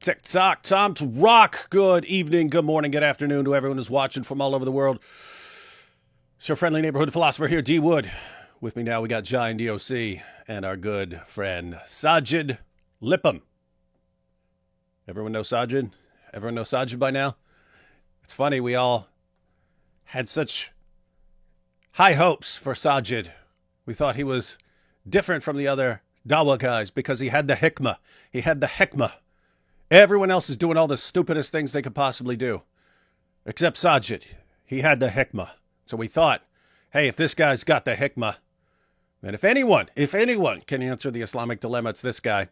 Tick-tock, time to rock. Good evening, good morning, good afternoon to everyone who's watching from all over the world. It's your friendly neighborhood philosopher here, D. Wood. With me now, we got Giant DOC and our good friend, Saajid Lipham. Everyone know Saajid? Everyone know Saajid by now? It's funny, we all had such high hopes for Saajid. We thought he was different from the other Dawah guys because he had the hikmah. He had the hikmah. Everyone else is doing all the stupidest things they could possibly do. Except Saajid. He had the hikmah. So we thought, hey, if this guy's got the hikmah, then if anyone can answer the Islamic dilemma, it's this guy.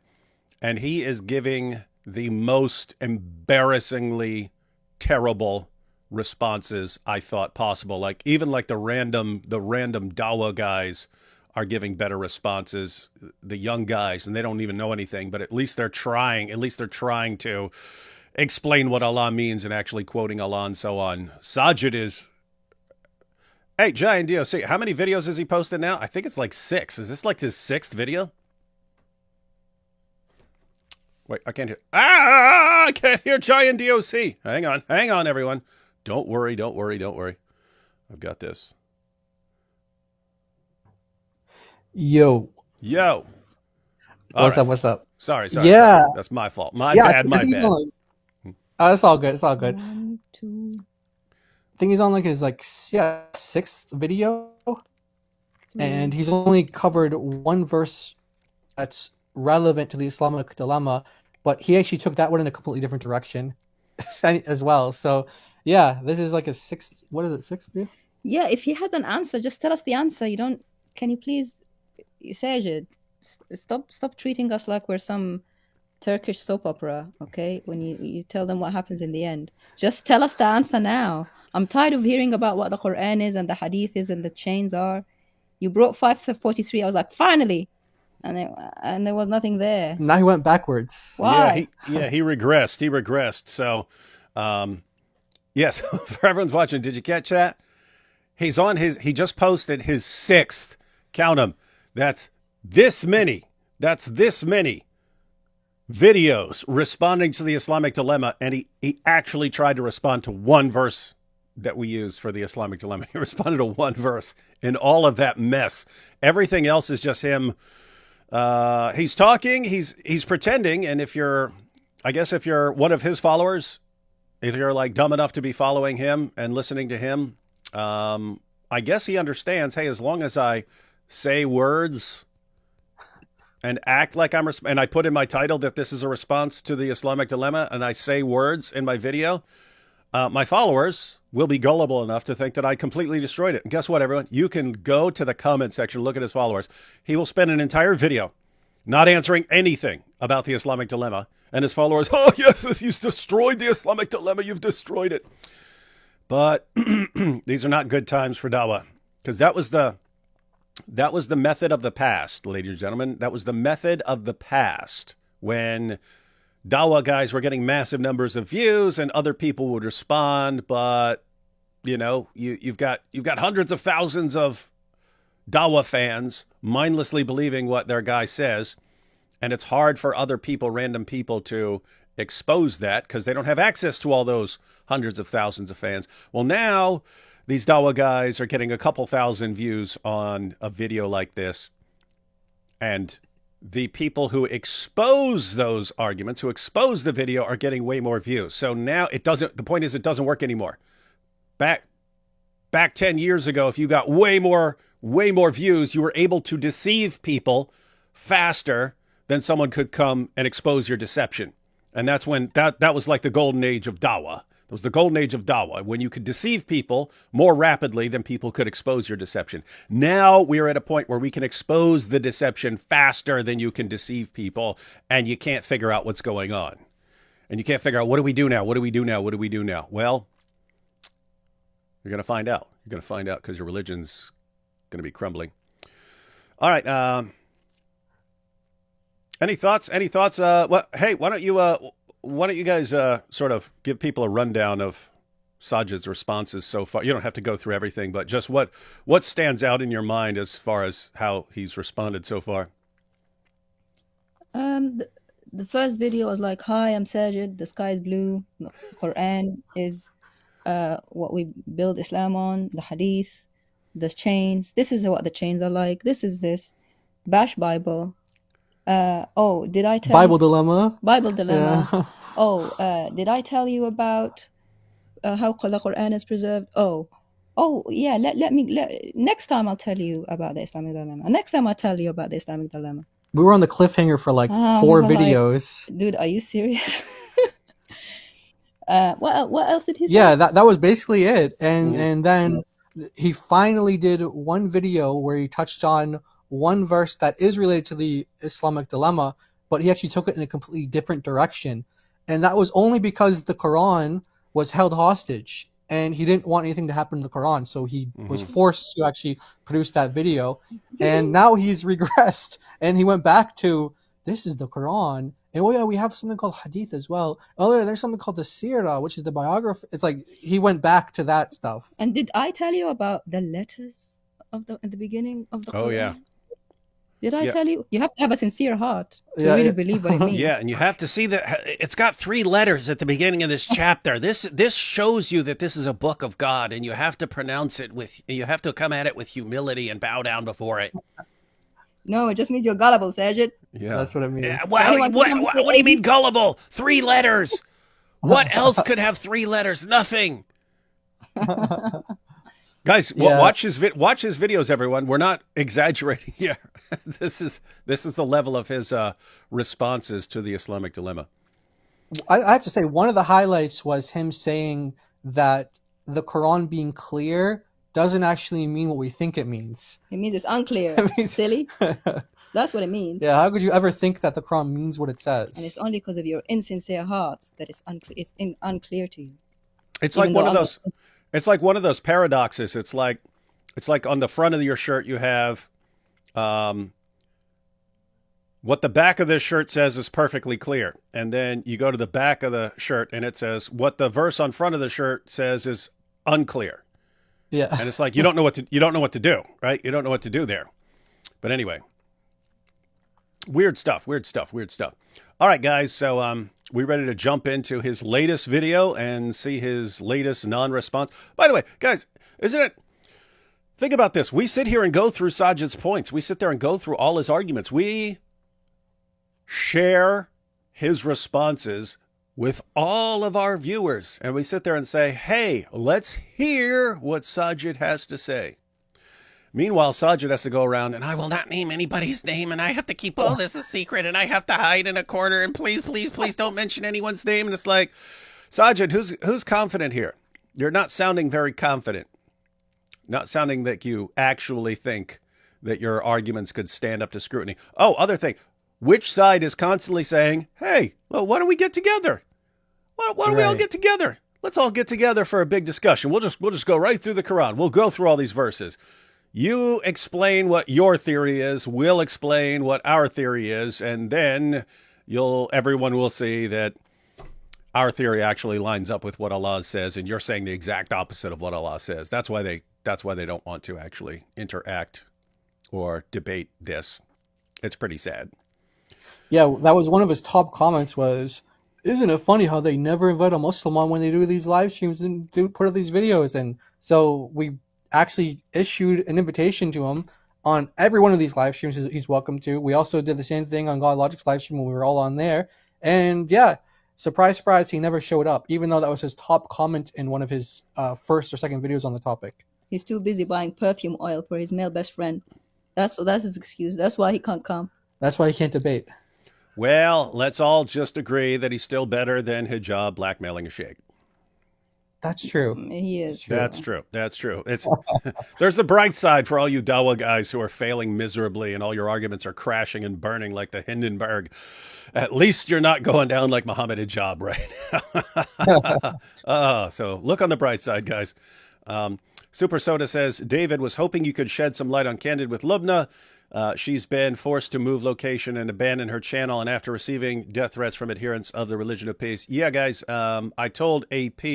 And he is giving the most embarrassingly terrible responses I thought possible. Like even like the random Dawah guys are giving better responses, the young guys, and they don't even know anything, but at least they're trying. At least they're trying to explain what Allah means and actually quoting Allah and so on. Saajid is... Hey, Giant DOC, how many videos has he posted now? I think it's like 6. Is this like his 6th video? Wait, I can't hear... I can't hear Giant DOC. Hang on, everyone. Don't worry. I've got this. Yo. What's up? Sorry. Yeah. Sorry. That's my fault. My bad. It's all good. 1, 2. I think he's on like his 6th video. And he's only covered one verse that's relevant to the Islamic dilemma, but he actually took that one in a completely different direction as well. So yeah, this is like a 6th, what is it, 6th video? Yeah, if he has an answer, just tell us the answer. Can you please, Saajid, stop treating us like we're some Turkish soap opera, okay? When you tell them what happens in the end. Just tell us the answer now. I'm tired of hearing about what the Quran is and the Hadith is and the chains are. You brought 543. I was like, finally. And there was nothing there. Now he went backwards. Why? He regressed. So, yes, for everyone's watching, did you catch that? He just posted his 6th, count them. That's this many videos responding to the Islamic dilemma. And he actually tried to respond to one verse that we use for the Islamic dilemma. He responded to one verse in all of that mess. Everything else is just him. He's talking, he's pretending. And if you're one of his followers, if you're like dumb enough to be following him and listening to him, I guess he understands, hey, as long as I say words and act like and I put in my title that this is a response to the Islamic dilemma, and I say words in my video, my followers will be gullible enough to think that I completely destroyed it. And guess what, everyone? You can go to the comment section, look at his followers. He will spend an entire video not answering anything about the Islamic dilemma. And his followers, oh, yes, you've destroyed the Islamic dilemma. You've destroyed it. But these are not good times for Dawah, because that was the method of the past, ladies and gentlemen. That was the method of the past when Dawah guys were getting massive numbers of views and other people would respond. But, you've got hundreds of thousands of Dawah fans mindlessly believing what their guy says. And it's hard for other people, random people, to expose that because they don't have access to all those hundreds of thousands of fans. Well, now these Dawah guys are getting a couple thousand views on a video like this. And the people who expose those arguments, who expose the video, are getting way more views. So now the point is it doesn't work anymore. Back 10 years ago, if you got way more views, you were able to deceive people faster than someone could come and expose your deception. And that's when that was like the golden age of Dawah. It was the golden age of Dawah, when you could deceive people more rapidly than people could expose your deception. Now we are at a point where we can expose the deception faster than you can deceive people, and you can't figure out what's going on. And you can't figure out, what do we do now? Well, you're going to find out. You're going to find out because your religion's going to be crumbling. All right. Any thoughts? Hey, why don't you guys sort of give people a rundown of Saajid's responses so far? You don't have to go through everything, but just what stands out in your mind as far as how he's responded so far? the first video was like, "Hi, I'm Saajid. The sky is blue. The Quran is what we build Islam on. The Hadith, the chains. This is what the chains are like. This is this. Bash Bible. Oh, did I tell Bible you? dilemma. Bible dilemma. Yeah. Oh, did I tell you about how the Quran is preserved? Oh, yeah. Next time I'll tell you about the Islamic dilemma. Next time I'll tell you about the Islamic dilemma. We were on the cliffhanger for like Oh, 4 we were like, videos. dude, are you serious? What else did he say? Yeah, that was basically it. Mhm. And then he finally did one video where he touched on one verse that is related to the Islamic dilemma, but he actually took it in a completely different direction. And that was only because the Quran was held hostage and he didn't want anything to happen to the Quran, so he was forced to actually produce that video. And now he's regressed and he went back to, this is the Quran. And oh yeah, we have something called Hadith as well. Oh yeah, there's something called the Sirah, which is the biography. It's like he went back to that stuff. And did I tell you about the letters of at the beginning of the Quran? Oh, yeah. Did I Yeah. tell you? You have to have a sincere heart to Yeah, really yeah. believe what it means. Yeah, and you have to see that it's got 3 letters at the beginning of this chapter. This shows you that this is a book of God, and you have to pronounce it you have to come at it with humility and bow down before it. No, it just means you're gullible, Saajid. Yeah, That's what it means. Yeah, well, Anyone can come what to do you mean ABC? gullible? 3 letters. What else could have 3 letters? Nothing. Guys, Yeah. watch his videos, everyone. We're not exaggerating here. This is the level of his responses to the Islamic dilemma. I have to say, one of the highlights was him saying that the Quran being clear doesn't actually mean what we think it means. It means it's unclear. It means- Silly. That's what it means. Yeah, how could you ever think that the Quran means what it says? And it's only because of your insincere hearts that it's unclear. It's unclear to you. It's Even like one though of I'm- those. It's like one of those paradoxes. It's like on the front of your shirt you have, what the back of this shirt says is perfectly clear, and then you go to the back of the shirt and it says what the verse on front of the shirt says is unclear. Yeah. And it's like you don't know what to do, right? You don't know what to do there. But anyway, weird stuff. All right, guys. So we ready to jump into his latest video and see his latest non-response. By the way, guys, isn't it? Think about this. We sit here and go through Saajid's points. We sit there and go through all his arguments. We share his responses with all of our viewers. And we sit there and say, hey, let's hear what Saajid has to say. Meanwhile, Saajid has to go around and I will not name anybody's name and I have to keep all this a secret and I have to hide in a corner and please don't mention anyone's name. And it's like, Saajid, who's confident here? You're not sounding very confident. Not sounding that you actually think that your arguments could stand up to scrutiny. Oh, other thing. Which side is constantly saying, hey, well, why don't we get together? Why don't we all Right. get together? Let's all get together for a big discussion. We'll just go right through the Quran. We'll go through all these verses. You explain what your theory is. We'll explain what our theory is. And then everyone will see that our theory actually lines up with what Allah says. And you're saying the exact opposite of what Allah says. That's why they don't want to actually interact or debate this. It's pretty sad. Yeah, that was one of his top comments was, isn't it funny how they never invite a Muslim on when they do these live streams and put up these videos? And so we actually issued an invitation to him on every one of these live streams he's welcome to. We also did the same thing on God Logic's live stream when we were all on there. And yeah, surprise, surprise, he never showed up, even though that was his top comment in one of his first or second videos on the topic. He's too busy buying perfume oil for his male best friend. That's his excuse. That's why he can't come. That's why he can't debate. Well, let's all just agree that he's still better than hijab blackmailing a sheikh. That's true. He is. That's true. It's there's the bright side for all you Dawa guys who are failing miserably and all your arguments are crashing and burning like the Hindenburg. At least you're not going down like Muhammad Hijab right now. So look on the bright side, guys. Super Soda says, David was hoping you could shed some light on Candid with Lubna. She's been forced to move location and abandon her channel, and after receiving death threats from adherents of the religion of peace. Yeah, guys, I told AP,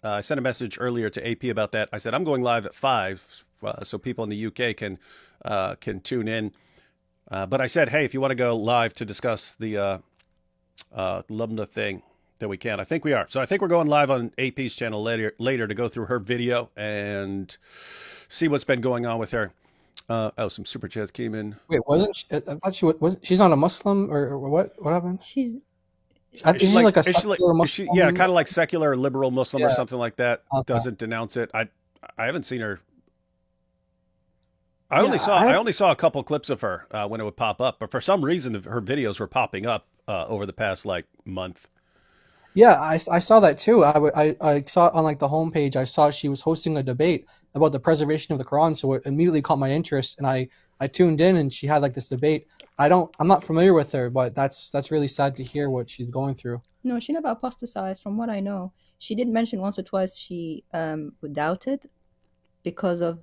I sent a message earlier to AP about that. I said, I'm going live at 5, so people in the UK can tune in. But I said, hey, if you want to go live to discuss the Lumna thing that we can. I think we are. So I think we're going live on AP's channel later to go through her video and see what's been going on with her. Some super chats came in. Wait, wasn't she, I thought she was? She's not a Muslim or what? What happened? She's Is she like a secular Muslim? Yeah, kind of like secular liberal Muslim or Yeah. something like that. Okay. Doesn't denounce it. I haven't seen her. Yeah, I only saw a couple clips of her when it would pop up, but for some reason her videos were popping up over the past like month. Yeah, I saw that too. I saw it on like the homepage. I saw she was hosting a debate about the preservation of the Quran, so it immediately caught my interest, and I tuned in, and she had like this debate. I'm not familiar with her, but that's really sad to hear what she's going through. No, she never apostatized, from what I know. She did mention once or twice she doubted because of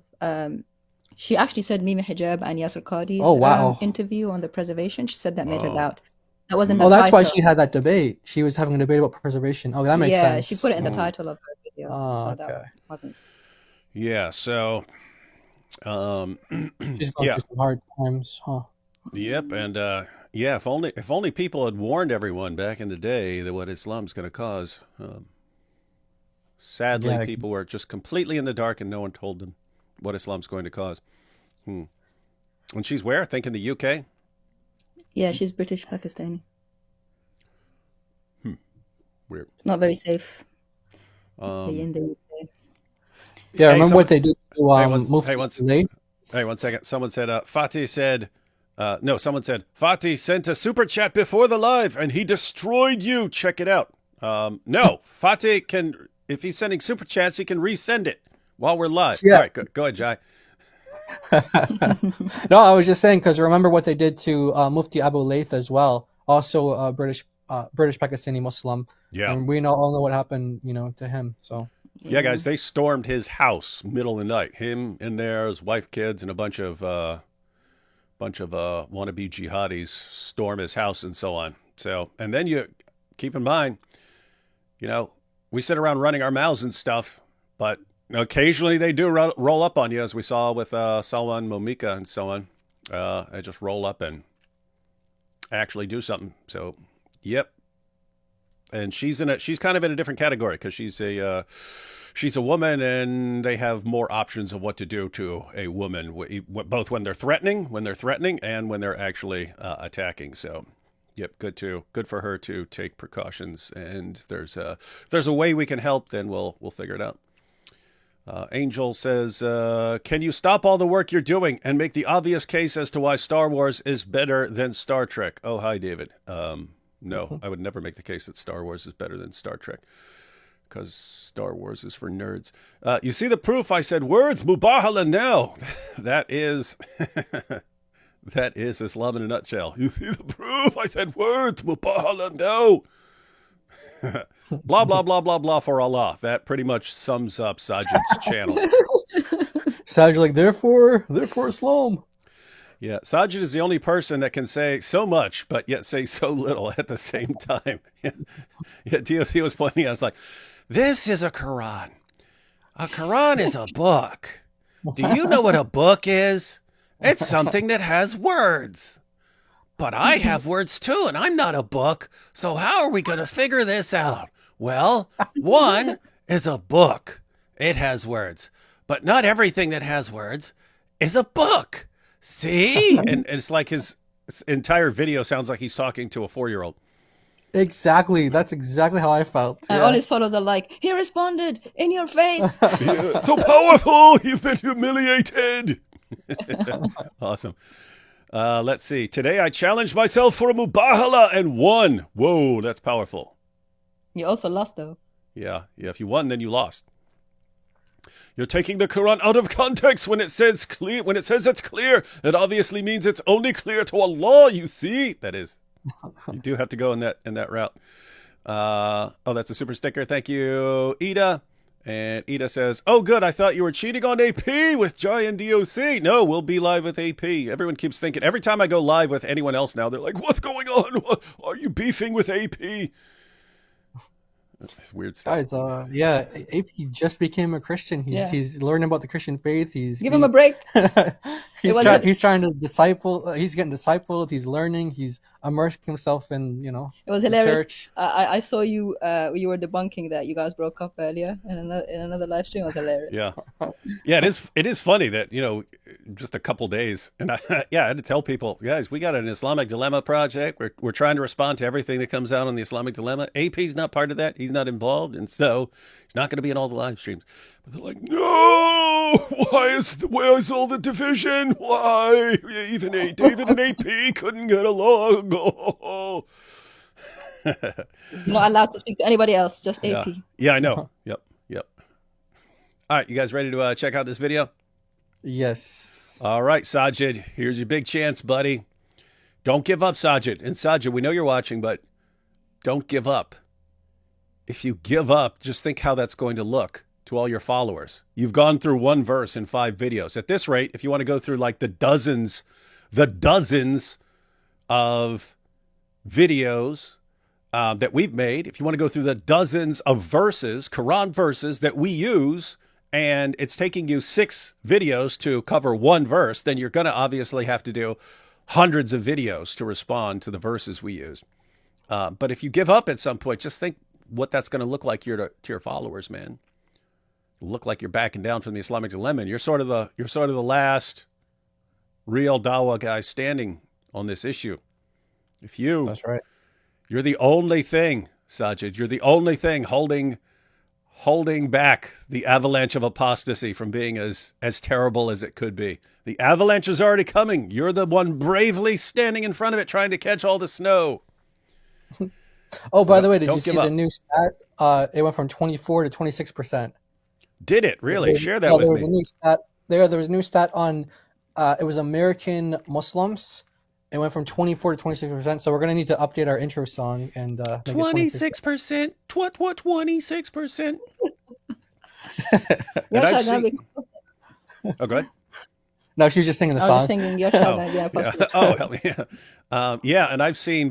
she actually said Mimi Hijab and Yasser Qadi's interview on the preservation. She said that made her doubt. That wasn't the that's title. why she had that debate. She was having a debate about preservation. Oh, that makes sense. Yeah, she put it in the title of her video. Oh, so okay. that wasn't. Yeah, so She's going through some hard times, huh? Yep, and if only people had warned everyone back in the day that what Islam's going to cause. Sadly, people were just completely in the dark, and no one told them what Islam's going to cause. And she's where? I think in the UK. Yeah, she's British Pakistani. Weird. It's not very safe. In the UK. Yeah, remember what they did to Mufti? Hey, one second. Someone said Fatih said. Someone said Fatih sent a super chat before the live, and he destroyed you. Check it out. No, Fatih can. If he's sending super chats, he can resend it while we're live. Yeah. All right, go ahead, Jai. No, I was just saying because remember what they did to Mufti Abu Layth as well, also a British Pakistani Muslim. Yeah, and we all know what happened, to him. So yeah, guys, they stormed his house middle of the night. Him in there, his wife, kids, and a bunch of wannabe jihadis storm his house and so on. So, and then you keep in mind, we sit around running our mouths and stuff, but occasionally they do roll up on you, as we saw with Salwan Momika and so on. They just roll up and actually do something. So, yep. And she's kind of in a different category because she's a woman, and they have more options of what to do to a woman, both when they're threatening, and when they're actually attacking. So, yep, good for her to take precautions. And if there's a way we can help, then we'll figure it out. Angel says, can you stop all the work you're doing and make the obvious case as to why Star Wars is better than Star Trek? Oh, hi, David. No, I would never make the case that Star Wars is better than Star Trek, because Star Wars is for nerds. You see the proof? I said words, mubahala now. That is Islam in a nutshell. You see the proof? I said words, mubahala now. Blah, blah, blah, blah, blah for Allah. That pretty much sums up Saajid's channel. Saajid like, therefore Islam. Yeah, Saajid is the only person that can say so much, but yet say so little at the same time. Yeah, DOC was pointing out, it's like, this is a Quran. A Quran is a book. Do you know what a book is? It's something that has words. But I have words too, and I'm not a book. So how are we going to figure this out? Well, one is a book. It has words. But not everything that has words is a book. See? And it's like his entire video sounds like he's talking to a 4-year-old. Exactly. That's exactly how I felt. And all his followers are like, he responded in your face. Yeah, so powerful. You've been humiliated. Awesome. Let's see. Today I challenged myself for a mubahala and won. Whoa, that's powerful. You also lost, though. Yeah. If you won, then you lost. You're taking the Quran out of context when it says clear. When it says it's clear, it obviously means it's only clear to Allah. You see, that is. You do have to go in that route. That's a super sticker. Thank you, Ida. And Ida says, "Oh, good. I thought you were cheating on AP with Jai and DOC. No, we'll be live with AP. Everyone keeps thinking. Every time I go live with anyone else now, they're like, "What's going on? Are you beefing with AP?" It's weird stuff. Guys, AP just became a Christian. He's learning about the Christian faith. Give him a break. He's trying to disciple. He's getting discipled. He's learning. He's immersing himself in, It was the hilarious. church. I saw you. You were debunking that you guys broke up earlier in another live stream. It was hilarious. Yeah. Yeah, it is funny that, just a couple days, and I had to tell people, guys, we got an Islamic Dilemma project. We're trying to respond to everything that comes out on the Islamic Dilemma. AP's not part of that. He's not involved, and so he's not going to be in all the live streams. But they're like, no, why is all the division? Why even David and AP couldn't get along? Oh. Not allowed to speak to anybody else, just AP. Yeah, I know. Yep. All right, you guys ready to check out this video? Yes. All right, Saajid, here's your big chance, buddy. Don't give up, Saajid. And Saajid, we know you're watching, but don't give up. If you give up, just think how that's going to look to all your followers. You've gone through one verse in 5 videos. At this rate, if you want to go through like the dozens of videos that we've made, if you want to go through the dozens of verses, Quran verses that we use, and it's taking you 6 videos to cover one verse, then you're going to obviously have to do hundreds of videos to respond to the verses we use. But if you give up at some point, just think what that's going to look like to your followers, man. It'll look like you're backing down from the Islamic Dilemma. And you're sort of the last real dawah guy standing on this issue. That's right. You're the only thing, Saajid. You're the only thing holding back the avalanche of apostasy from being as terrible as it could be. The avalanche is already coming. You're the one bravely standing in front of it, trying to catch all the snow. Oh, by the way, did you see give up. the new stat? It went from 24 to 26%. Did it really? Share that with there was me. A new stat. There was a new stat on. It was American Muslims. It went from 24 to 26%. So we're gonna need to update our intro song and 26%. What? 26%? And Yasha, I've gonna seen. be- Oh, go ahead. No, she was just singing the I was just song. singing Yasha. Oh, Yeah, yeah. possibly. Oh, hell yeah. Yeah, and I've seen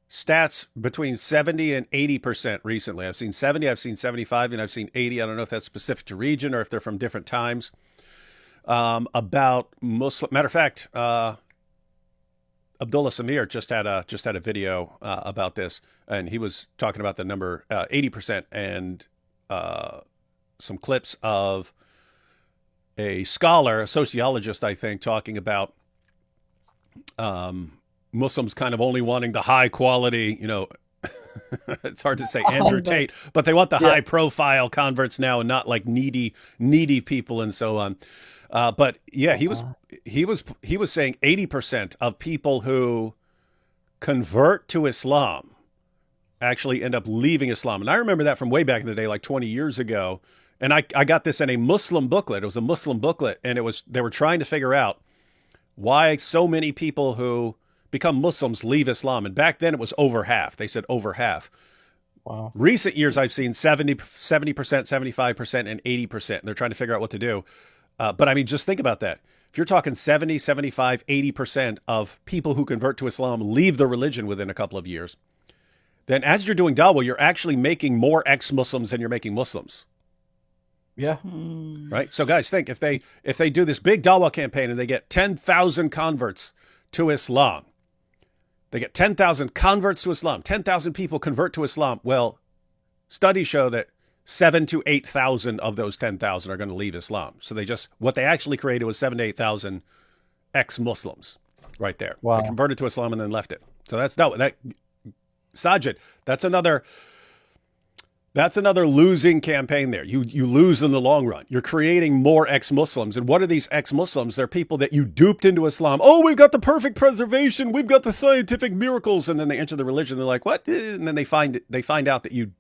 stats between 70 and 80% recently. I've seen 70, I've seen 75, and I've seen 80. I don't know if that's specific to region or if they're from different times. About Muslim. Matter of fact, Abdullah Samir just had a video about this, and he was talking about the number 80% and some clips of a scholar, a sociologist, I think, talking about Muslims kind of only wanting the high quality, it's hard to say Andrew Tate, but they want the high profile converts now and not like needy people and so on. But yeah, he was saying 80% of people who convert to Islam actually end up leaving Islam. And I remember that from way back in the day, like 20 years ago. And I got this in a Muslim booklet. It was a Muslim booklet, and they were trying to figure out why so many people who become Muslims leave Islam. And back then it was over half. They said over half. Wow. Recent years I've seen 70%, 75%, and 80%. They're trying to figure out what to do. But I mean, just think about that. If you're talking 70, 75, 80% of people who convert to Islam leave the religion within a couple of years, then as you're doing dawah, you're actually making more ex-Muslims than you're making Muslims. Yeah. Right. So guys, think if they do this big dawah campaign and they get 10,000 converts to Islam, they get 10,000 converts to Islam, 10,000 people convert to Islam. Well, studies show that 7,000 to 8,000 of those 10,000 are going to leave Islam. So what they actually created was 7,000 to 8,000 ex-Muslims right there. Wow. They converted to Islam and then left it. So that's Saajid, that's another losing campaign there. You lose in the long run. You're creating more ex-Muslims. And what are these ex-Muslims? They're people that you duped into Islam. Oh, we've got the perfect preservation. We've got the scientific miracles. And then they enter the religion. They're like, what? And then they find out that you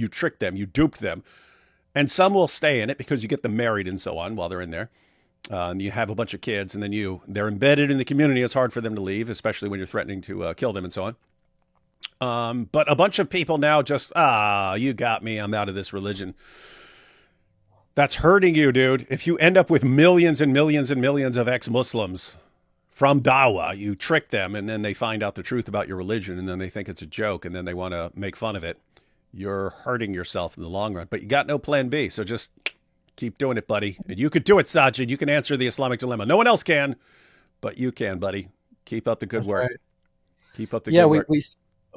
tricked them. You duped them. And some will stay in it because you get them married and so on while they're in there. And you have a bunch of kids. And then they're embedded in the community. It's hard for them to leave, especially when you're threatening to kill them and so on. But a bunch of people now just, you got me. I'm out of this religion. That's hurting you, dude. If you end up with millions and millions and millions of ex-Muslims from dawah, you trick them and then they find out the truth about your religion and then they think it's a joke and then they want to make fun of it. You're hurting yourself in the long run, but you got no plan B. So just keep doing it, buddy. And you could do it, Saajid. You can answer the Islamic dilemma. No one else can, but you can, buddy. Keep up the good That's work. right. Keep up the Yeah, good we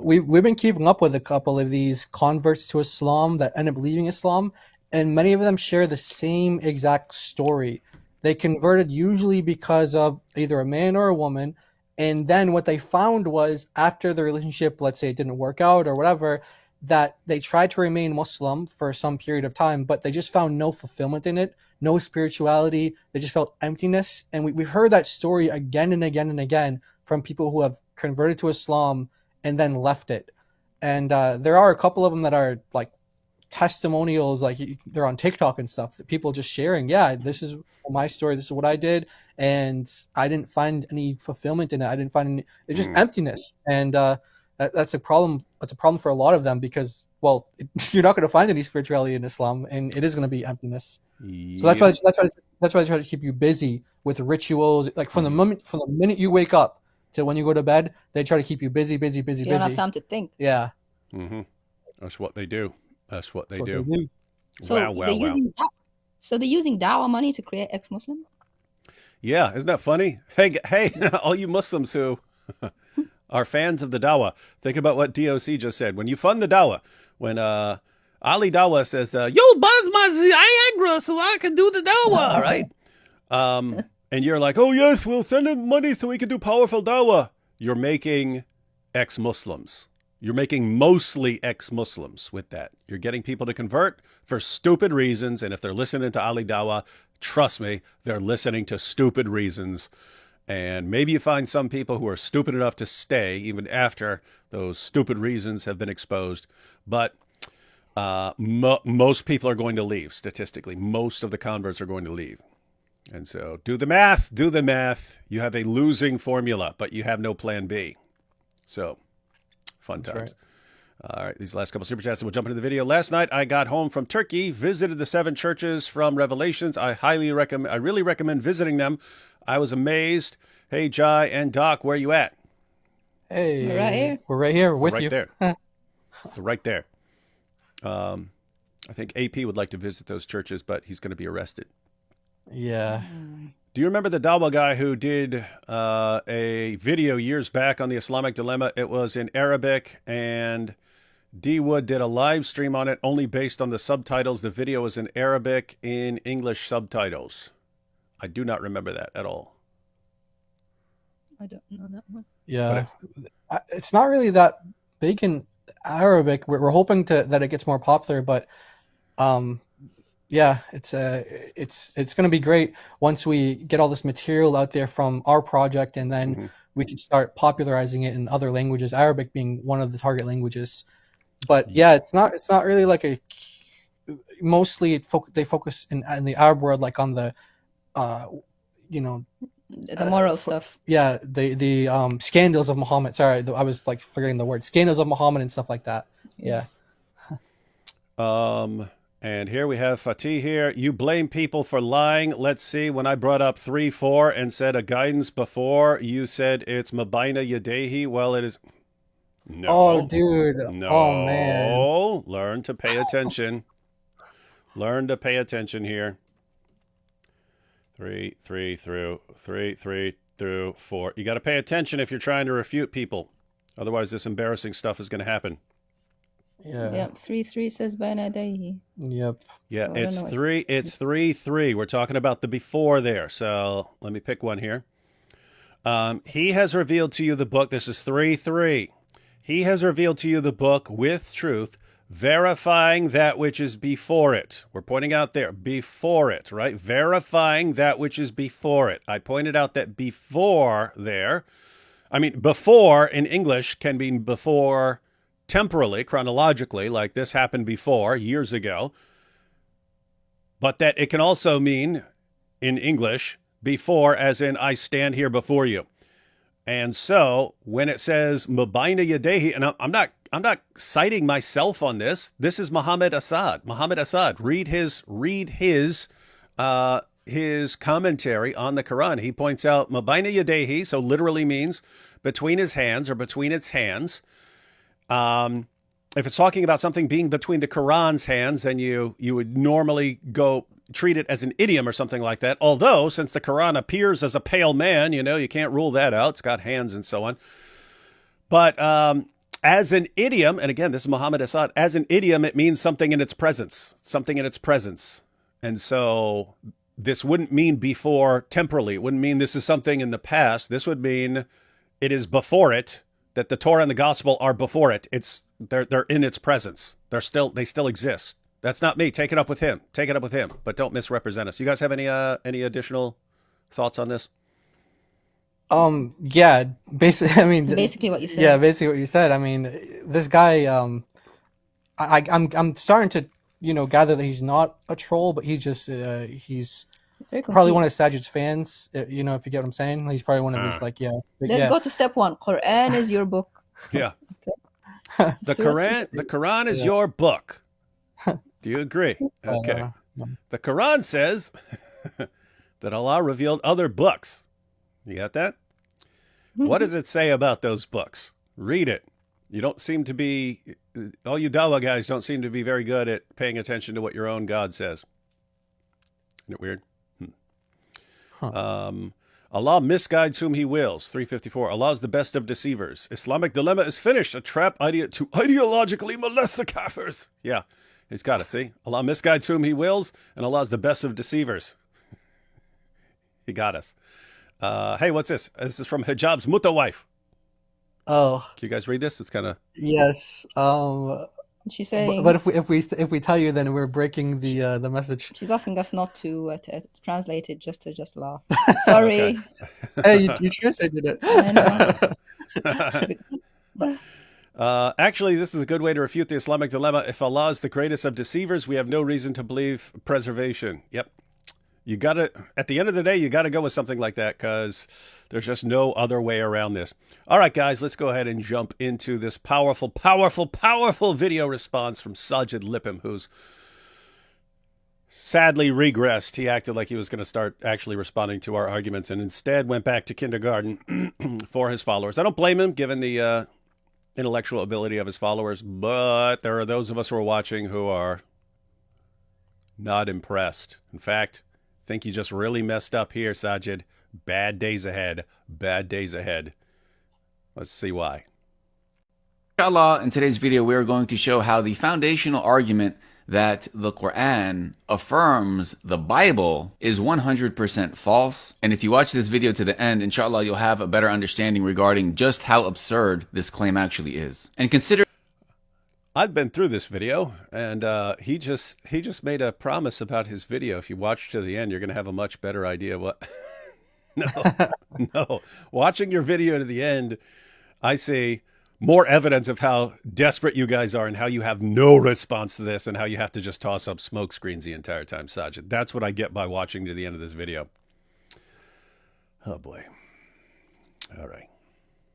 work. we've been keeping up with a couple of these converts to Islam that end up leaving Islam, and many of them share the same exact story. They converted usually because of either a man or a woman, and then what they found was after the relationship, let's say it didn't work out or whatever, that they tried to remain Muslim for some period of time, but they just found no fulfillment in it, no spirituality. They just felt emptiness, and we've heard that story again and again and again from people who have converted to Islam and then left it. And there are a couple of them that are like testimonials, like they're on TikTok and stuff, that people just sharing, yeah, this is my story, this is what I did, and I didn't find any fulfillment in it. I didn't find any, it's just emptiness. And that's a problem. That's a problem for a lot of them because, well, you're not going to find any spirituality in Islam, and it is going to be emptiness. So that's why they try to keep you busy with rituals. Like from the minute you wake up to when you go to bed, they try to keep you busy. So you don't have time to think. Yeah. That's what they do. That's what they do. So Wow. So they're using dawah money to create ex-Muslims? Yeah, isn't that funny? Hey, all you Muslims who are fans of the dawah, think about what DOC just said. When you fund the dawah, when Ali Dawah says, "Yo, buzz my Viagra so I can do the dawah," right? And you're like, "Oh yes, we'll send him money so we can do powerful dawah." You're making ex-Muslims. You're making mostly ex-Muslims with that. You're getting people to convert for stupid reasons. And if they're listening to Ali Dawah, trust me, they're listening to stupid reasons. And maybe you find some people who are stupid enough to stay even after those stupid reasons have been exposed. But most people are going to leave, statistically. Most of the converts are going to leave. And so do the math. You have a losing formula, but you have no plan B. So fun times. Right. All right, these last couple super chats, and we'll jump into the video. Last night, I got home from Turkey, visited the 7 churches from Revelations. I really recommend visiting them. I was amazed. Hey, Jai and Doc, where you at? Hey, we're right here. We're right here with right you. There. Right there. I think AP would like to visit those churches, but he's going to be arrested. Yeah. Do you remember the Dawah guy who did a video years back on the Islamic dilemma? It was in Arabic, and D Wood did a live stream on it only based on the subtitles. The video was in Arabic in English subtitles. I do not remember that at all. I don't know that one. Yeah. It's not really that big in Arabic. We're hoping that it gets more popular, but yeah, it's going to be great once we get all this material out there from our project, and then we can start popularizing it in other languages, Arabic being one of the target languages. But yeah, it's not really like a, mostly they focus in the Arab world, like on the the moral stuff. Yeah, the scandals of Muhammad. Sorry, I was like forgetting the word. Scandals of Muhammad and stuff like that. Yeah. And here we have Fatih here. You blame people for lying. Let's see. When I brought up 3-4 and said a guidance before, you said it's Mabaina Yadehi. Well, it is. No. Oh, dude. No. Oh, man. Learn to pay attention. Learn to pay attention here. 3 through 4. You got to pay attention if you're trying to refute people. Otherwise, this embarrassing stuff is going to happen. Yeah. Yep. 3-3 says Baina Daihi. Yep. Yeah, so it's 3. It's 3-3. We're talking about the before there. So let me pick one here. He has revealed to you the book. This is 3-3. He has revealed to you the book with truth, verifying that which is before it. We're pointing out there, before it, right? Verifying that which is before it. I pointed out that before there, before in English can mean before temporally, chronologically, like this happened before, years ago. But that it can also mean, in English, before, as in I stand here before you. And so when it says Mabaina Yadehi, and I'm not citing myself on this. This is Muhammad Asad. Muhammad Asad. Read his commentary on the Quran. He points out Mabaina Yadehi, so literally means between his hands or between its hands. If it's talking about something being between the Quran's hands, then you would normally go, treat it as an idiom or something like that. Although, since the Quran appears as a pale man, you can't rule that out. It's got hands and so on. But as an idiom, and again, this is Muhammad Assad, as an idiom, it means something in its presence, And so this wouldn't mean before temporally. It wouldn't mean this is something in the past. This would mean it is before it, that the Torah and the gospel are before it. They're in its presence. They still exist. That's not me. Take it up with him. But don't misrepresent us. You guys have any additional thoughts on this? Yeah, basically, I mean, Basically what you said. yeah, basically what you said. I mean, this guy, I'm starting to, gather that he's not a troll, but he's Very probably one of confused. Sajid's fans. If you get what I'm saying. He's probably one of his Let's yeah. go to step 1. Quran is your book. Yeah. Okay. The Quran is Yeah. your book. Do you agree? Okay. The Quran says that Allah revealed other books. You got that? What does it say about those books? Read it. You don't seem to be, all you Dawa guys don't seem to be very good at paying attention to what your own God says. Isn't it weird? Allah misguides whom he wills. 354. Allah is the best of deceivers. Islamic dilemma is finished. A trap to ideologically molest the kafirs. Yeah, he's got it. See? Allah misguides whom he wills, and Allah is the best of deceivers. He got us. Hey, what's this? This is from Hijab's Mutta wife. Oh, Can you guys read this? It's kind of... yes. She's saying, But if we tell you, then we're breaking the message. she's asking us not to translate it, just to laugh. Sorry. Hey, you translated it. I know. Actually, this is a good way to refute the Islamic dilemma. If Allah is the greatest of deceivers, we have no reason to believe preservation. Yep. You got to, at the end of the day, you got to go with something like that because there's just no other way around this. All right, guys, let's go ahead and jump into this powerful video response from Saajid Lipham, who's sadly regressed. He acted like he was going to start actually responding to our arguments and instead went back to kindergarten for his followers. I don't blame him, given the intellectual ability of his followers, but there are those of us who are watching who are not impressed. In fact, I think you just really messed up here, Saajid. Bad days ahead. Bad days ahead. Let's see why. Inshallah, in today's video, we are going to show how the foundational argument that the Quran affirms the Bible is 100% false. And if you watch this video to the end, inshallah, you'll have a better understanding regarding just how absurd this claim actually is. And consider... I've been through this video, and he just made a promise about his video. If you watch to the end, you're going to have a much better idea what... No. Watching your video to the end, I see more evidence of how desperate you guys are and how you have no response to this and how you have to just toss up smoke screens the entire time, Saajid. That's what I get by watching to the end of this video. Oh, boy. All right.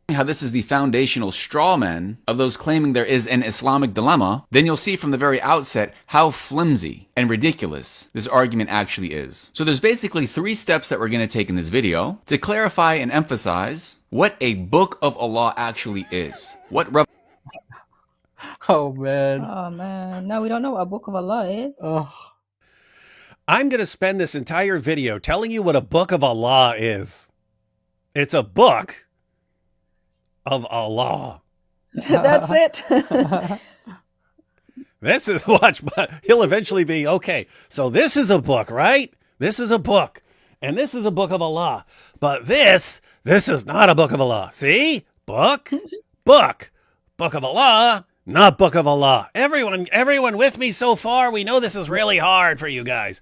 How this is the foundational straw man of those claiming there is an Islamic dilemma, then you'll see from the very outset how flimsy and ridiculous this argument actually is. So there's basically 3 steps that we're going to take in this video to clarify and emphasize what a book of Allah actually is. Oh man. Oh man. No, we don't know what a book of Allah is. Oh. I'm going to spend this entire video telling you what a book of Allah is. It's a book of Allah. That's it. This is, watch, he'll eventually be, okay, so this is a book, right? This is a book. And this is a book of Allah. But this is not a book of Allah. See? Book. Book of Allah, not book of Allah. Everyone with me so far? We know this is really hard for you guys.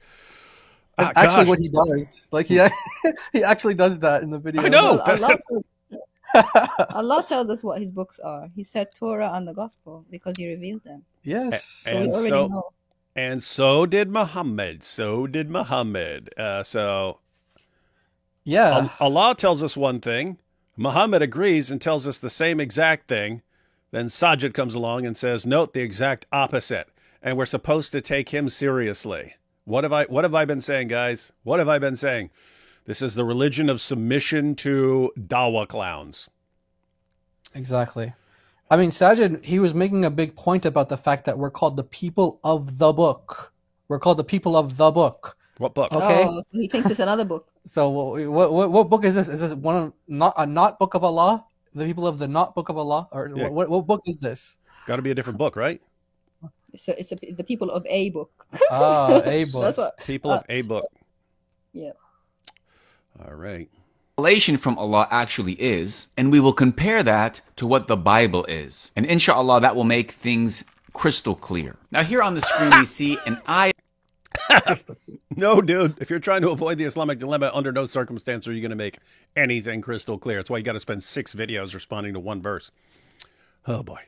That's actually what he does. Like he actually does that in the video. I know. Allah tells us what his books are. He said Torah and the Gospel because he revealed them. Yes. So we already know. And so did Muhammad. Yeah. Allah tells us one thing. Muhammad agrees and tells us the same exact thing. Then Saajid comes along and says, note the exact opposite. And we're supposed to take him seriously. What have I been saying, guys? What have I been saying? This is the religion of submission to Dawa clowns. Exactly. I mean, Saajid, he was making a big point about the fact that we're called the people of the book. We're called the people of the book. What book? Okay. Oh, so he thinks it's another book. So what book is this? Is this one of not book of Allah? The people of the not book of Allah, or Yeah. what book is this? Got to be a different book, right? The people of a book. A book. That's what. People of a book. Yeah. All right. Revelation from Allah actually is, and we will compare that to what the Bible is. And inshallah, that will make things crystal clear. Now here on the screen we see an ayah. No, dude. If you're trying to avoid the Islamic dilemma, under no circumstance are you going to make anything crystal clear. That's why you got to spend 6 videos responding to one verse. Oh, boy.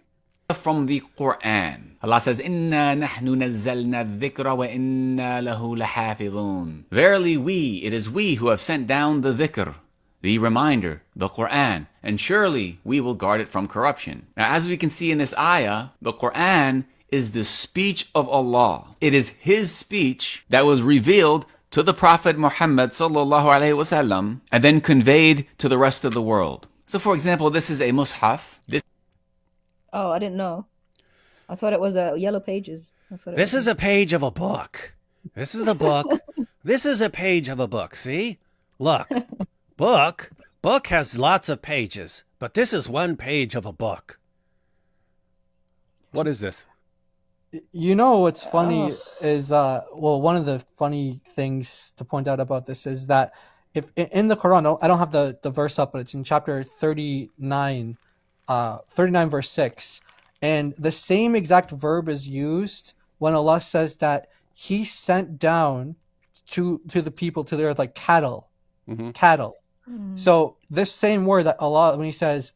From the Quran. Allah says, "Inna nahnu nazzalna dhikra wa inna lahu lahafidhun." Verily it is we who have sent down the dhikr, the reminder, the Quran, and surely we will guard it from corruption. Now, as we can see in this ayah, the Quran is the speech of Allah. It is His speech that was revealed to the Prophet Muhammad sallallahu alaihi wasallam and then conveyed to the rest of the world. So, for example, this is a mushaf. Oh, I didn't know. I thought it was yellow pages. This is a page of a book. This is a book. This is a page of a book. See? Look. Book has lots of pages, but this is one page of a book. What is this? You know what's funny is one of the funny things to point out about this is that if in the Quran, I don't have the verse up, but it's in chapter 39 verse 6, and the same exact verb is used when Allah says that He sent down to the people, to their like cattle. So this same word that Allah, when He says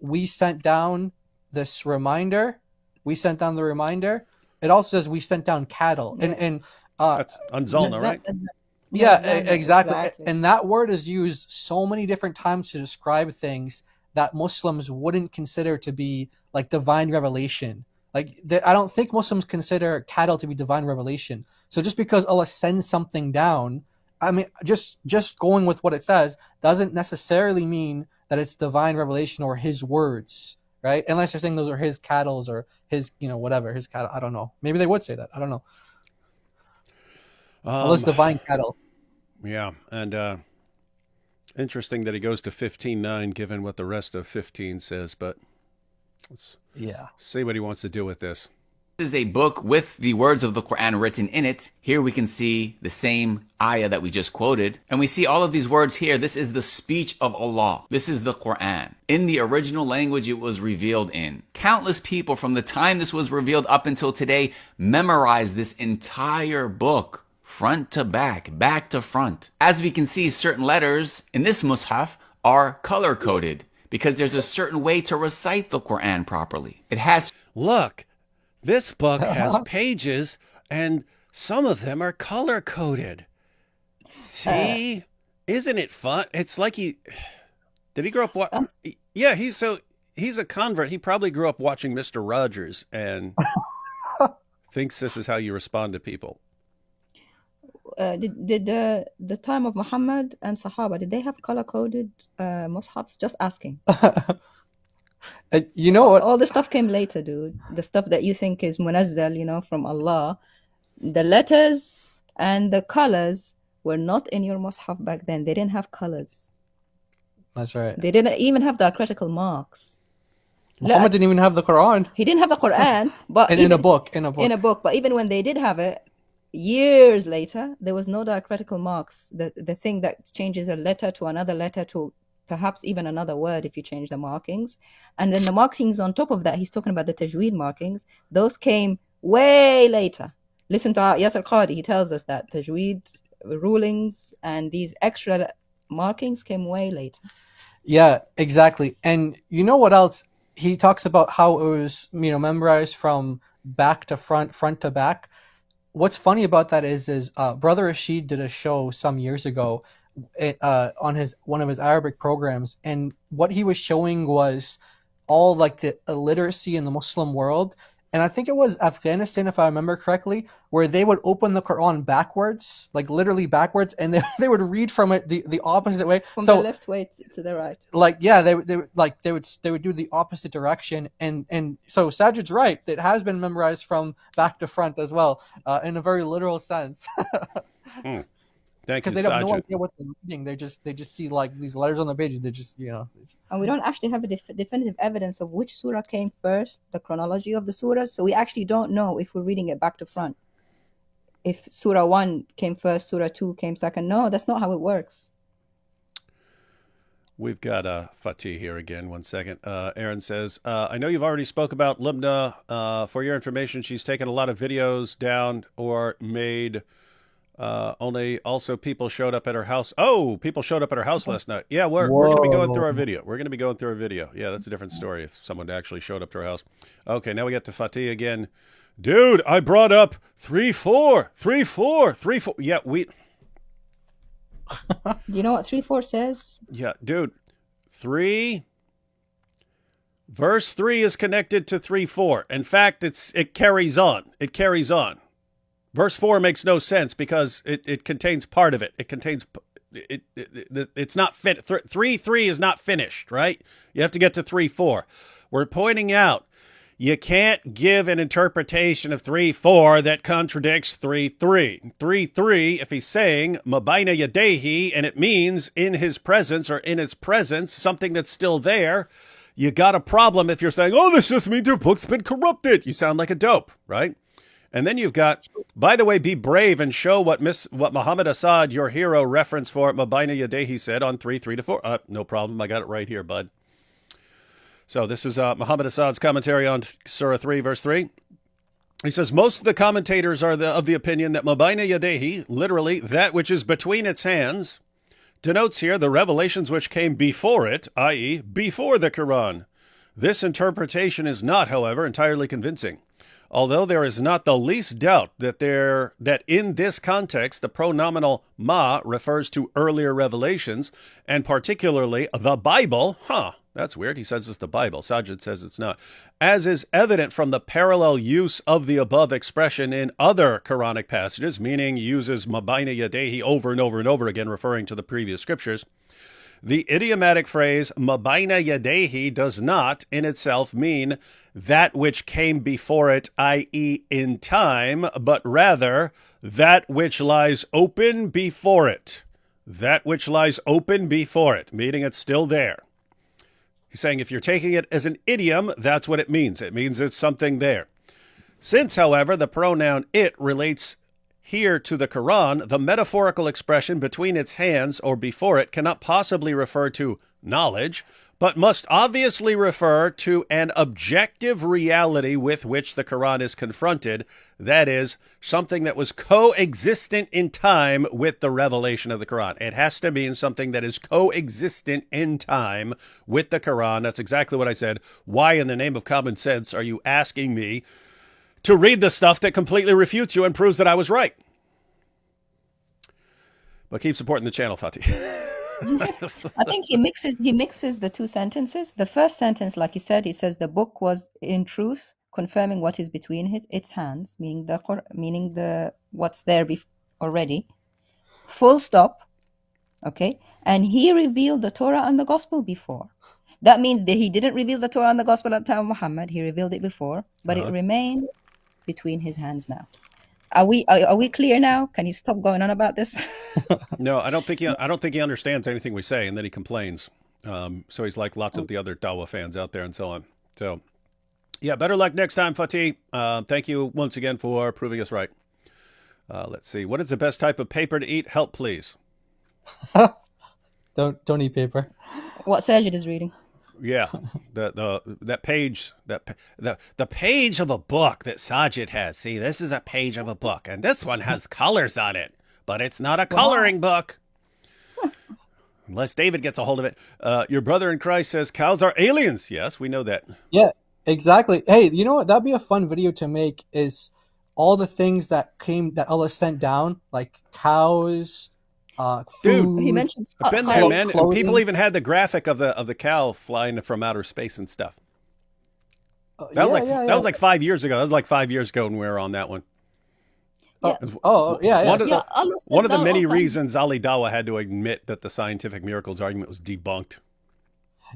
we sent down this reminder, we sent down the reminder, it also says we sent down cattle. And That's Anzalna, right? yeah, exactly. And that word is used so many different times to describe things that Muslims wouldn't consider to be like divine revelation. Like I don't think Muslims consider cattle to be divine revelation. So just because Allah sends something down, I mean, just going with what it says doesn't necessarily mean that it's divine revelation or His words, right? Unless you're saying those are His cattle or His, whatever, His cattle. I don't know. Maybe they would say that. I don't know. Unless divine cattle. Yeah, and interesting that he goes to 15:9, given what the rest of 15 says. But let's see what he wants to do with this. This is a book with the words of the Quran written in it. Here we can see the same ayah that we just quoted. And we see all of these words here. This is the speech of Allah. This is the Quran. In the original language it was revealed in. Countless people from the time this was revealed up until today memorized this entire book, front to back to front. As we can see, certain letters in this mushaf are color-coded because there's a certain way to recite the Quran properly. It has... Look. This book has pages, and some of them are color-coded. See? Isn't it fun? It's like did he grow up yeah, he's a convert. He probably grew up watching Mr. Rogers and thinks this is how you respond to people. Did the time of Muhammad and Sahaba, did they have color-coded mushafs? Just asking. You know what? All the stuff came later, dude. The stuff that you think is munazzal, from Allah. The letters and the colors were not in your mushaf back then. They didn't have colors. That's right. They didn't even have diacritical marks. Muhammad didn't even have the Quran. He didn't have the Quran, but in a book. But even when they did have it, years later, there was no diacritical marks. The thing that changes a letter to another letter to perhaps even another word if you change the markings. And then the markings on top of that, he's talking about the tajweed markings. Those came way later. Listen to Yasir Qadi. He tells us that tajweed rulings and these extra markings came way later. Yeah, exactly. And you know what else? He talks about how it was, memorized from back to front, front to back. What's funny about that is Brother Rashid did a show some years ago on one of his Arabic programs, and what he was showing was all like the illiteracy in the Muslim world, and I think it was Afghanistan, if I remember correctly, where they would open the Quran backwards, like literally backwards, and they would read from it the opposite way. From So the left way to the right. like they would do the opposite direction, and so Sajid's right. It has been memorized from back to front as well, in a very literal sense. Thank you, Because they have no Saajid. idea what they're reading. They just see like these letters on the page. They just And we don't actually have a definitive evidence of which surah came first, the chronology of the surahs. So we actually don't know if we're reading it back to front. If surah 1 came first, surah 2 came second. No, that's not how it works. We've got Fatih here again. 1 second. Aaron says, I know you've already spoke about Libna. For your information, she's taken a lot of videos down or made... only also people showed up at her house. Oh, people showed up at her house last night. Yeah, we're going to be going through our video. We're going to be going through our video. Yeah, that's a different story if someone actually showed up to her house. Okay, now we get to Fatih again. Dude, I brought up 3-4. 3-4. 3-4. Yeah, we... Do you know what 3-4 says? Yeah, dude. 3... Verse 3 is connected to 3-4. In fact, it carries on. It carries on. Verse 4 makes no sense because it contains part of it. It contains it's not fit. 3-3 is not finished, right? You have to get to 3-4. We're pointing out you can't give an interpretation of 3-4 that contradicts 3-3. 3-3, if he's saying mabaina yadehi and it means in his presence or in his presence, something that's still there, you got a problem if you're saying, oh, this just means your book's been corrupted. You sound like a dope, right? And then you've got, by the way, be brave and show what Muhammad Assad, your hero, reference for Mabaina Yadehi said on 3-3-4. No problem. I got it right here, bud. So this is Muhammad Assad's commentary on Surah 3, verse 3. He says, most of the commentators are of the opinion that Mabaina Yadehi, literally that which is between its hands, denotes here the revelations which came before it, i.e., before the Quran. This interpretation is not, however, entirely convincing. Although there is not the least doubt that in this context, the pronominal ma refers to earlier revelations, and particularly the Bible. That's weird. He says it's the Bible. Saajid says it's not. As is evident from the parallel use of the above expression in other Quranic passages, meaning uses mabaina yadehi over and over and over again, referring to the previous scriptures. The idiomatic phrase mabaina yadehi does not in itself mean that which came before it, i.e. in time, but rather that which lies open before it. That which lies open before it, meaning it's still there. He's saying if you're taking it as an idiom, that's what it means. It means it's something there. Since, however, the pronoun it relates here to the Quran, the metaphorical expression between its hands or before it cannot possibly refer to knowledge, but must obviously refer to an objective reality with which the Quran is confronted, that is, something that was coexistent in time with the revelation of the Quran. It has to mean something that is coexistent in time with the Quran. That's exactly what I said. Why, in the name of common sense, are you asking me to read the stuff that completely refutes you and proves that I was right? But keep supporting the channel, Fatih. I think he mixes the two sentences. The first sentence, like he says the book was in truth confirming what is between its hands, meaning the what's there already. Full stop. Okay, and he revealed the Torah and the Gospel before. That means that he didn't reveal the Torah and the Gospel at the time of Muhammad. He revealed it before, but it remains between his hands now. Are we clear now? Can you stop going on about this? No, I don't think he understands anything we say, and then he complains. So he's like lots of the other Dawa fans out there and so on. So, yeah, better luck next time, Fatih. Thank you once again for proving us right. Let's see. What is the best type of paper to eat? Help, please. Don't eat paper. What Saajid is reading. Yeah, that page, the page of a book that Saajid has. See, this is a page of a book, and this one has colors on it, but it's not a coloring book. Unless David gets a hold of it. Your brother in Christ says cows are aliens. Yes, we know that. Yeah, exactly. Hey, you know what? That'd be a fun video to make. Is all the things that Allah sent down, like cows. Dude, he mentioned I've been there, man. And people even had the graphic of the cow flying from outer space and stuff. That was yeah, that was like 5 years ago. That was like 5 years ago when we were on that one. Yeah. Yeah. One of Yeah, the, Allah says one of the that many all the time. reasons Ali Dawah had to admit that the scientific miracles argument was debunked.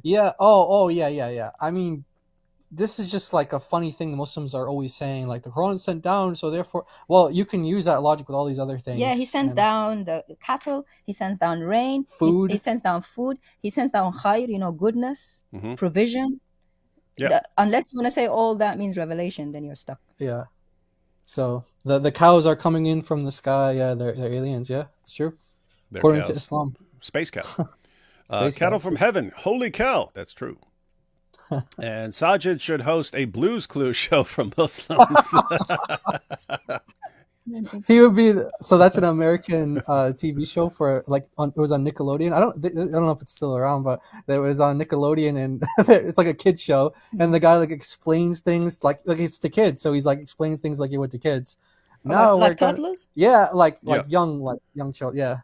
Yeah. Yeah. I mean, this is just like a funny thing the Muslims are always saying, like the Quran sent down, so therefore, well, you can use that logic with all these other things. Yeah, he sends and down the cattle. He sends down rain. Food. He sends down food. He sends down khair, goodness, provision. Yeah. Unless you want to say all that means revelation, then you're stuck. Yeah. So the cows are coming in from the sky. Yeah, they're aliens. Yeah, it's true. They're According to cows. Islam. Space cow. Space Cattle cows. from heaven. Holy cow. That's true. And Saajid should host a Blues Clues show from Muslims. He would be. So that's an American TV show for it was on Nickelodeon. I don't know if it's still around, but it was on Nickelodeon, and it's like a kid show, and the guy like explains things like it's to kids, so he's like explaining things like he would to kids. Like toddlers? Yeah, like young children. Yeah,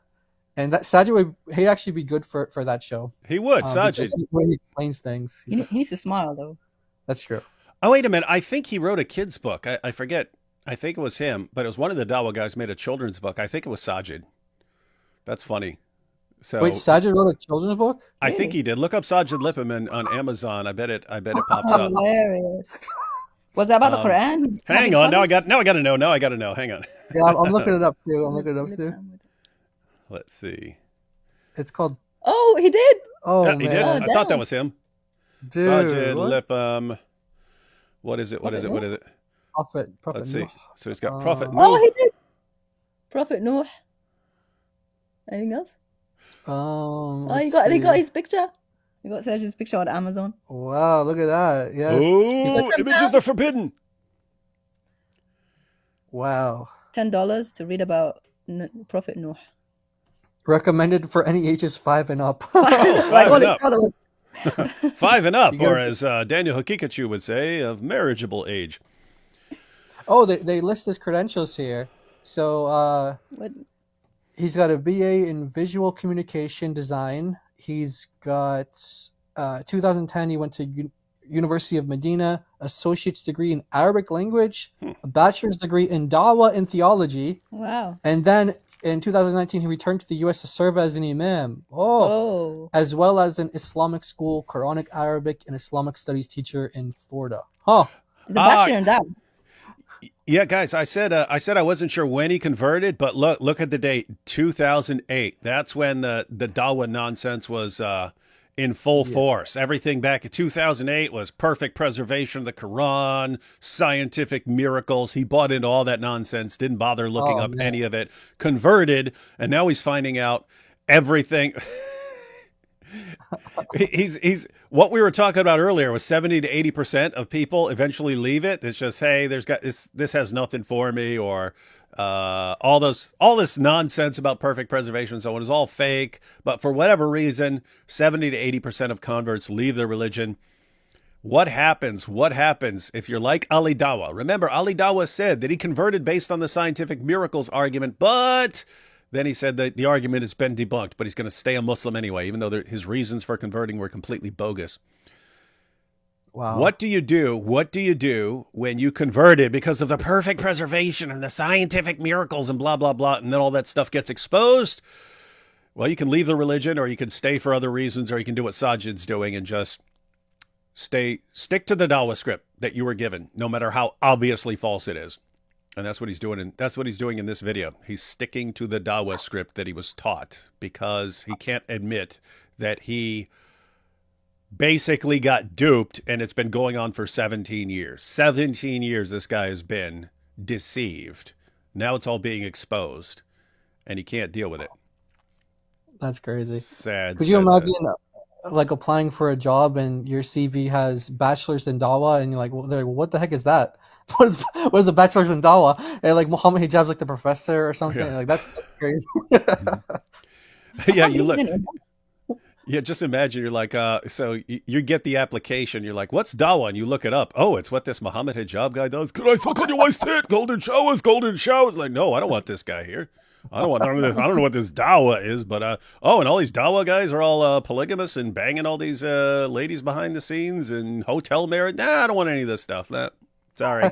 and that Saajid he'd actually be good for that show. He would, because Saajid. when he explains things. He needs to smile though. That's true. Oh, wait a minute. I think he wrote a kid's book. I forget. I think it was him, but it was one of the Dawah guys made a children's book. I think it was Saajid. That's funny. So Wait, Saajid wrote a children's book? I think he did. Look up Saajid Lipham on Amazon. I bet it pops up. Hilarious. Was that about the Quran? Hang on. Now I got to know. Now I got to know. Hang on. Yeah, I'm looking it up too. Let's see. It's called. Oh, he did. Oh, yeah, he did. Oh, I thought that was him. Dude, Saajid what? Lipham. What is it? What is it? What is it? Prophet. Let's see. Nuh. So he's got Prophet Oh, Nuh. he did. Prophet Noah. Anything else? Oh, He got his picture. You got Serge's picture on Amazon. Wow, look at that. Yes. Oh, images are forbidden. Wow. $10 to read about Prophet Noah. Recommended for any ages 5 and up. Five all and his up. followers. 5 and up, You or gotta- as Daniel Hakikachu would say, of marriageable age. Oh, they list his credentials here. So What? he's got a BA in visual communication design. He's got 2010 he went to University of Medina, associate's degree in Arabic language, a bachelor's degree in Dawah and theology, Wow. and then in 2019 he returned to the US to serve as an imam. Oh. As well as an Islamic school, Quranic Arabic, and Islamic studies teacher in Florida. Huh. He's a bachelor in that. Yeah, guys, I said I wasn't sure when he converted, but look at the date, 2008. That's when the Dawah nonsense was in full force. Everything back in 2008 was perfect preservation of the Quran, scientific miracles. He bought into all that nonsense, didn't bother looking up any of it, converted, and now he's finding out everything. He's what we were talking about earlier was 70 to 80% of people eventually leave it. It's just, hey, this has nothing for me, or all this nonsense about perfect preservation and so on is all fake. But for whatever reason, 70 to 80% of converts leave their religion. What happens? What happens if you're like Ali Dawah? Remember, Ali Dawah said that he converted based on the scientific miracles argument, but then he said that the argument has been debunked, but he's going to stay a Muslim anyway, even though his reasons for converting were completely bogus. Wow. What do you do? What do you do when you converted because of the perfect preservation and the scientific miracles and blah, blah, blah, and then all that stuff gets exposed? Well, you can leave the religion, or you can stay for other reasons, or you can do what Saajid's doing and just stick to the Dawah script that you were given, no matter how obviously false it is. And that's what he's doing. And that's what he's doing in this video. He's sticking to the Dawah script that he was taught, because he can't admit that he basically got duped, and it's been going on for 17 years. 17 years this guy has been deceived. Now it's all being exposed, and he can't deal with it. That's crazy. Sad. Could you sad, imagine sad. like applying for a job and your CV has bachelor's in Dawah, and you're like, well, they're like, what the heck is that? What is the bachelor's in Dawah? And like Muhammad Hijab's like the professor or something. Yeah. Like that's crazy. Yeah, you look. Yeah, just imagine you're like, so you get the application. You're like, what's Dawah? And you look it up. Oh, it's what this Muhammad Hijab guy does. Can I suck on your wife's tit? Golden showers, golden showers. Like, no, I don't want this guy here. I don't want none of this. I don't know what this dawa is, but and all these dawa guys are all polygamous and banging all these ladies behind the scenes and hotel marriage. Nah, I don't want any of this stuff. Nah, sorry.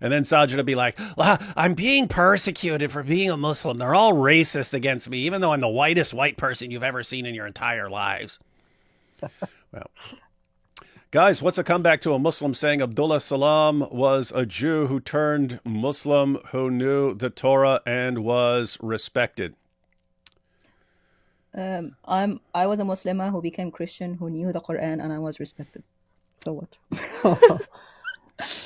And then Saajid would be like, I'm being persecuted for being a Muslim. They're all racist against me, even though I'm the whitest white person you've ever seen in your entire lives. Well, guys, what's a comeback to a Muslim saying Abdullah Salam was a Jew who turned Muslim, who knew the Torah and was respected? I was a Muslimah who became Christian, who knew the Quran, and I was respected. So what?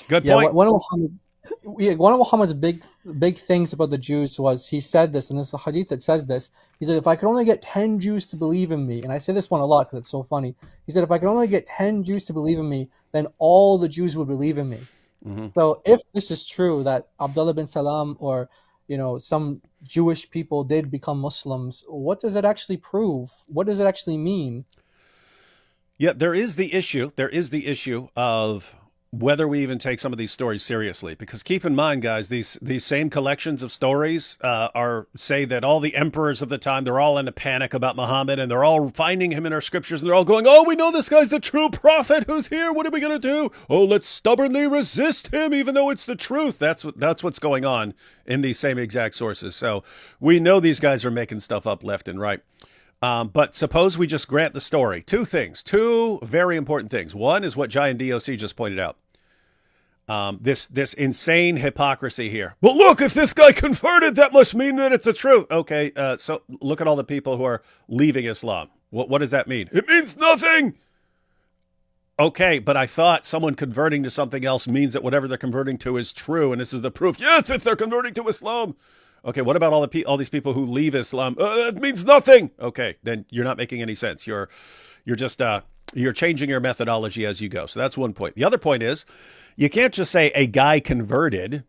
Good Yeah, point. one of Muhammad's big things about the Jews was he said this, and this is a hadith that says this. He said, if I could only get 10 Jews to believe in me, and I say this one a lot because it's so funny. He said, if I could only get 10 Jews to believe in me, then all the Jews would believe in me. Mm-hmm. So if this is true, that Abdullah bin Salam or some Jewish people did become Muslims, what does it actually prove? What does it actually mean? Yeah, there is the issue. There is the issue of whether we even take some of these stories seriously. Because keep in mind, guys, these same collections of stories say that all the emperors of the time, they're all in a panic about Muhammad, and they're all finding him in our scriptures, and they're all going, oh, we know this guy's the true prophet who's here. What are we going to do? Oh, let's stubbornly resist him, even though it's the truth. That's what's going on in these same exact sources. So we know these guys are making stuff up left and right. But suppose we just grant the story. Two very important things. One is what Jai and DOC just pointed out. This insane hypocrisy here. Well, look, if this guy converted, that must mean that it's the truth. Okay, so look at all the people who are leaving Islam. What does that mean? It means nothing. Okay, but I thought someone converting to something else means that whatever they're converting to is true, and this is the proof. Yes, if they're converting to Islam. Okay, what about all these people who leave Islam? It means nothing. Okay, then you're not making any sense. You're just you're changing your methodology as you go. So that's one point. The other point is, you can't just say a guy converted.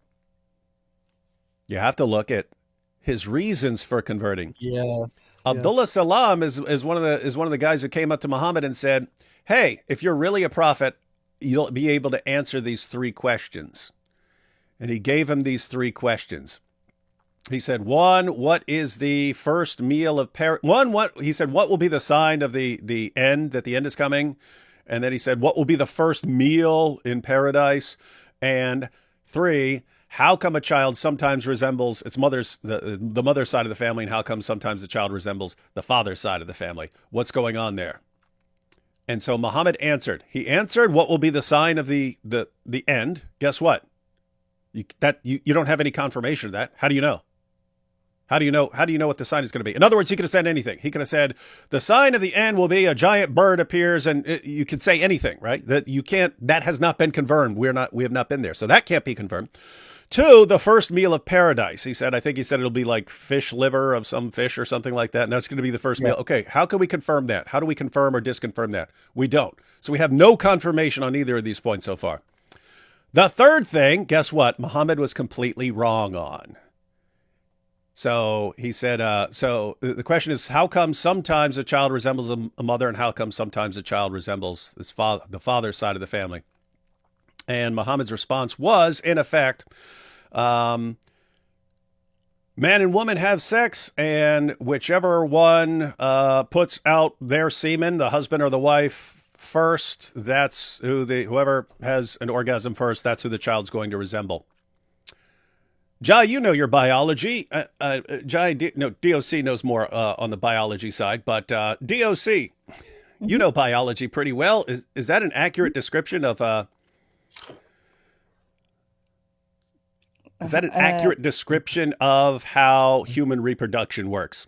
You have to look at his reasons for converting. Yes. Abdullah Salam is one of the guys who came up to Muhammad and said, "Hey, if you're really a prophet, you'll be able to answer these 3 questions." And he gave him these 3 questions. He said, 1, what is the first meal of he said, what will be the sign of the end, that the end is coming? And then he said, what will be the first meal in paradise? And 3, how come a child sometimes resembles its mother's, the mother's side of the family, and how come sometimes the child resembles the father's side of the family? What's going on there? And so Muhammad answered. He answered, what will be the sign of the end? Guess what? You don't have any confirmation of that. How do you know? How do you know what the sign is going to be? In other words, he could have said anything. He could have said, the sign of the end will be a giant bird appears, and you could say anything, right? That has not been confirmed. We have not been there. So that can't be confirmed. 2, the first meal of paradise. I think he said it'll be like fish liver of some fish or something like that. And that's going to be the first meal. Okay. How can we confirm that? How do we confirm or disconfirm that? We don't. So we have no confirmation on either of these points so far. The third thing, guess what? Muhammad was completely wrong on. So he said, so the question is, how come sometimes a child resembles a mother, and how come sometimes a child resembles the father's side of the family? And Muhammad's response was, in effect, man and woman have sex, and whichever one puts out their semen, the husband or the wife, first, that's whoever has an orgasm first, that's who the child's going to resemble. Jai, you know your biology. DOC knows more on the biology side, but DOC, you know biology pretty well. Is that an accurate description of? Is that an accurate description of how human reproduction works?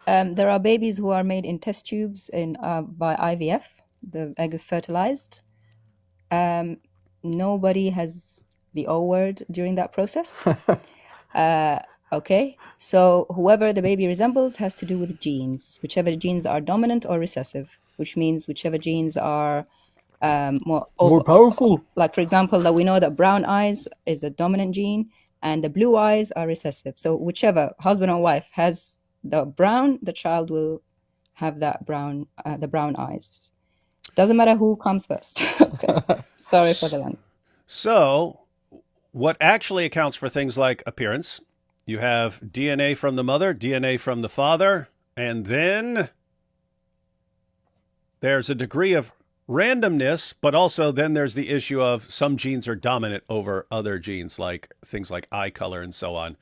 There are babies who are made in test tubes by IVF. The egg is fertilized. Nobody has the O word during that process. Okay, so whoever the baby resembles has to do with genes, whichever genes are dominant or recessive, which means whichever genes are more powerful. Like, for example, that we know that brown eyes is a dominant gene and the blue eyes are recessive. So whichever husband or wife has the brown, the child will have that brown, the brown eyes. Doesn't matter who comes first. Okay. Sorry for the length. So what actually accounts for things like appearance You have DNA from the mother, DNA from the father, and then there's a degree of randomness, but also then there's the issue of some genes are dominant over other genes, like things like eye color and so on.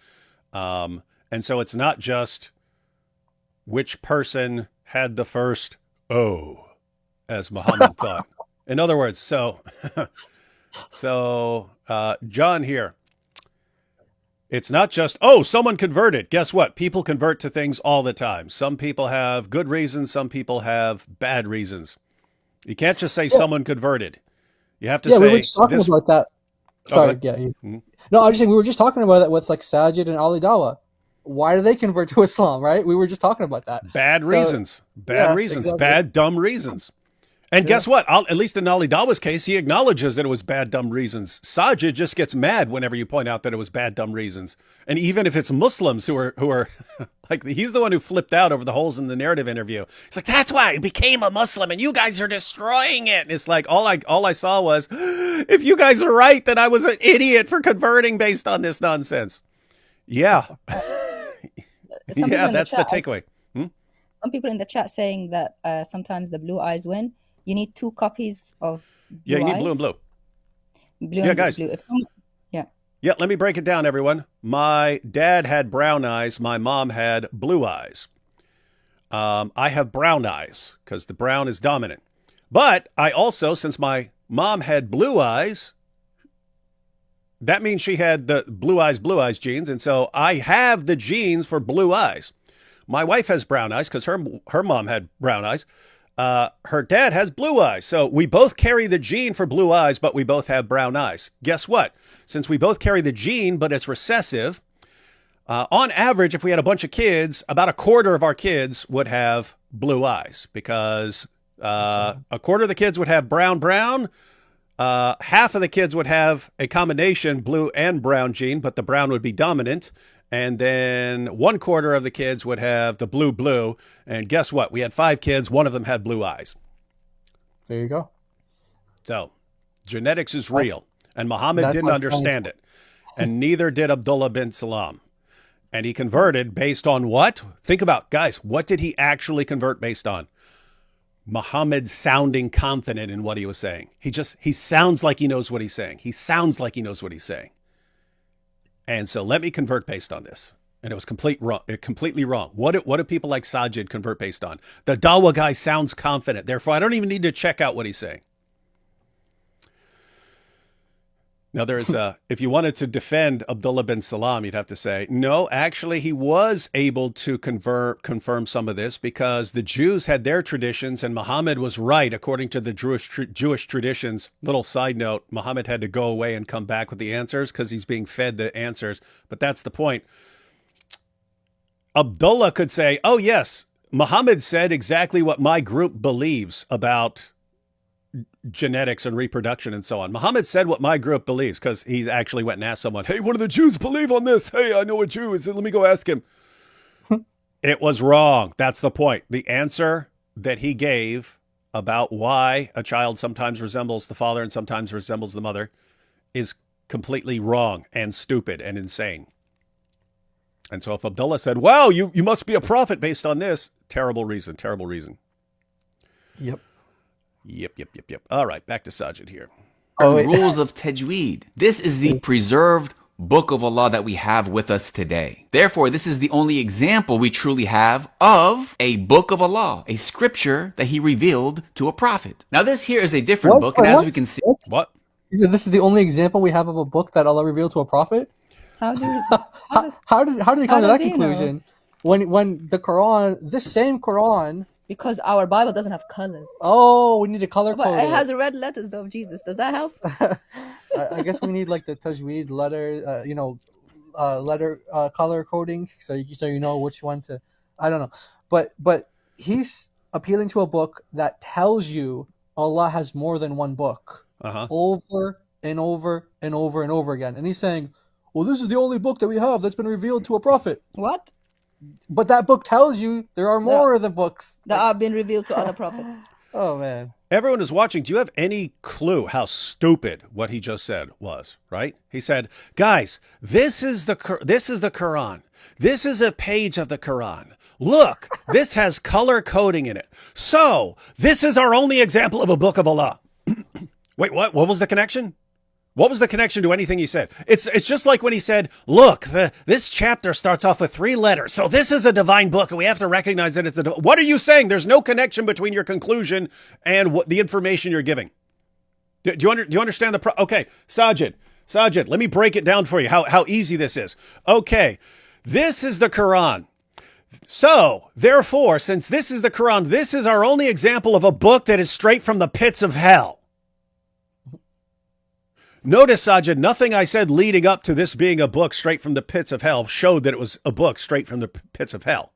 And so it's not just which person had the first O, as Muhammad thought. In other words, so John here, it's not just, oh, someone converted. Guess what? People convert to things all the time. Some people have good reasons. Some people have bad reasons. You can't just say someone converted. You have to say. We were just talking about that. Sorry, No, I was just saying we were just talking about that with like Saajid and Ali Dawa. Why do they convert to Islam, right? We were just talking about that. Bad reasons. Exactly. Bad, dumb reasons. And guess what? At least in Ali Dawa's case, he acknowledges that it was bad, dumb reasons. Saajid just gets mad whenever you point out that it was bad, dumb reasons. And even if it's Muslims who are like, he's the one who flipped out over the holes in the narrative interview. He's like, that's why I became a Muslim and you guys are destroying it. And it's like, all I saw was, if you guys are right, then I was an idiot for converting based on this nonsense. Yeah. That's the takeaway. Some people in the chat saying that sometimes the blue eyes win. You need 2 copies of blue you need eyes. blue and blue. Blue and guys. blue. Yeah, let me break it down, everyone. My dad had brown eyes. My mom had blue eyes. I have brown eyes because the brown is dominant. But I also, since my mom had blue eyes, that means she had the blue eyes genes. And so I have the genes for blue eyes. My wife has brown eyes because her mom had brown eyes. Her dad has blue eyes. So we both carry the gene for blue eyes, but we both have brown eyes. Guess what? Since we both carry the gene, but it's recessive, on average, if we had a bunch of kids, about a quarter of our kids would have blue eyes because a quarter of the kids would have brown. Half of the kids would have a combination blue and brown gene, but the brown would be dominant. And then 1/4 of the kids would have the blue. And guess what? We had 5 kids. One of them had blue eyes. There you go. So genetics is real. And Muhammad didn't understand it. And neither did Abdullah bin Salam. And he converted based on what? Think about, guys, what did he actually convert based on? Muhammad sounding confident in what he was saying. He sounds like he knows what he's saying. He sounds like he knows what he's saying. And so let me convert based on this. And it was completely wrong. What do people like Saajid convert based on? The Dawa guy sounds confident. Therefore, I don't even need to check out what he's saying. Now, if you wanted to defend Abdullah bin Salam, you'd have to say, no, actually, he was able to confirm some of this because the Jews had their traditions and Muhammad was right according to the Jewish traditions. Little side note, Muhammad had to go away and come back with the answers because he's being fed the answers. But that's the point. Abdullah could say, oh, yes, Muhammad said exactly what my group believes about genetics and reproduction and so on. Muhammad said what my group believes because he actually went and asked someone, hey, what do the Jews believe on this? Hey, I know a Jew. Let me go ask him. It was wrong. That's the point. The answer that he gave about why a child sometimes resembles the father and sometimes resembles the mother is completely wrong and stupid and insane. And so if Abdullah said, wow, you must be a prophet based on this, terrible reason. Yep. Yep. All right, back to Saajid here. Rules of Tajweed. This is the preserved book of Allah that we have with us today. Therefore, this is the only example we truly have of a book of Allah, a scripture that he revealed to a prophet. Now, this here is a different book, and as we can see... What? He said this is the only example we have of a book that Allah revealed to a prophet? How did he come to that conclusion? When the Quran, this same Quran... Because our Bible doesn't have colors. Oh, we need a color code. But it has red letters though of Jesus. Does that help? I guess we need like the Tajweed letter, letter color coding, so you know which one to. I don't know, but he's appealing to a book that tells you Allah has more than one book, over and over and over and over again, and he's saying, well, this is the only book that we have that's been revealed to a prophet. What? But that book tells you there are more of the books that have been revealed to other prophets. Oh man! everyone is watching. Do you have any clue how stupid what he just said was? Right? He said, "Guys, this is the Quran. This is a page of the Quran. Look, this has color coding in it. So this is our only example of a book of Allah." Wait, what? What was the connection? What was the connection to anything he said? It's just like when he said, "Look, this chapter starts off with 3 letters. So this is a divine book, and we have to recognize that it's a." What are you saying? There's no connection between your conclusion and what the information you're giving. Do you understand the okay, Saajid, let me break it down for you. How easy this is. Okay, this is the Quran. So, therefore, since this is the Quran, this is our only example of a book that is straight from the pits of hell. Notice, Saajid, nothing I said leading up to this being a book straight from the pits of hell showed that it was a book straight from the pits of hell.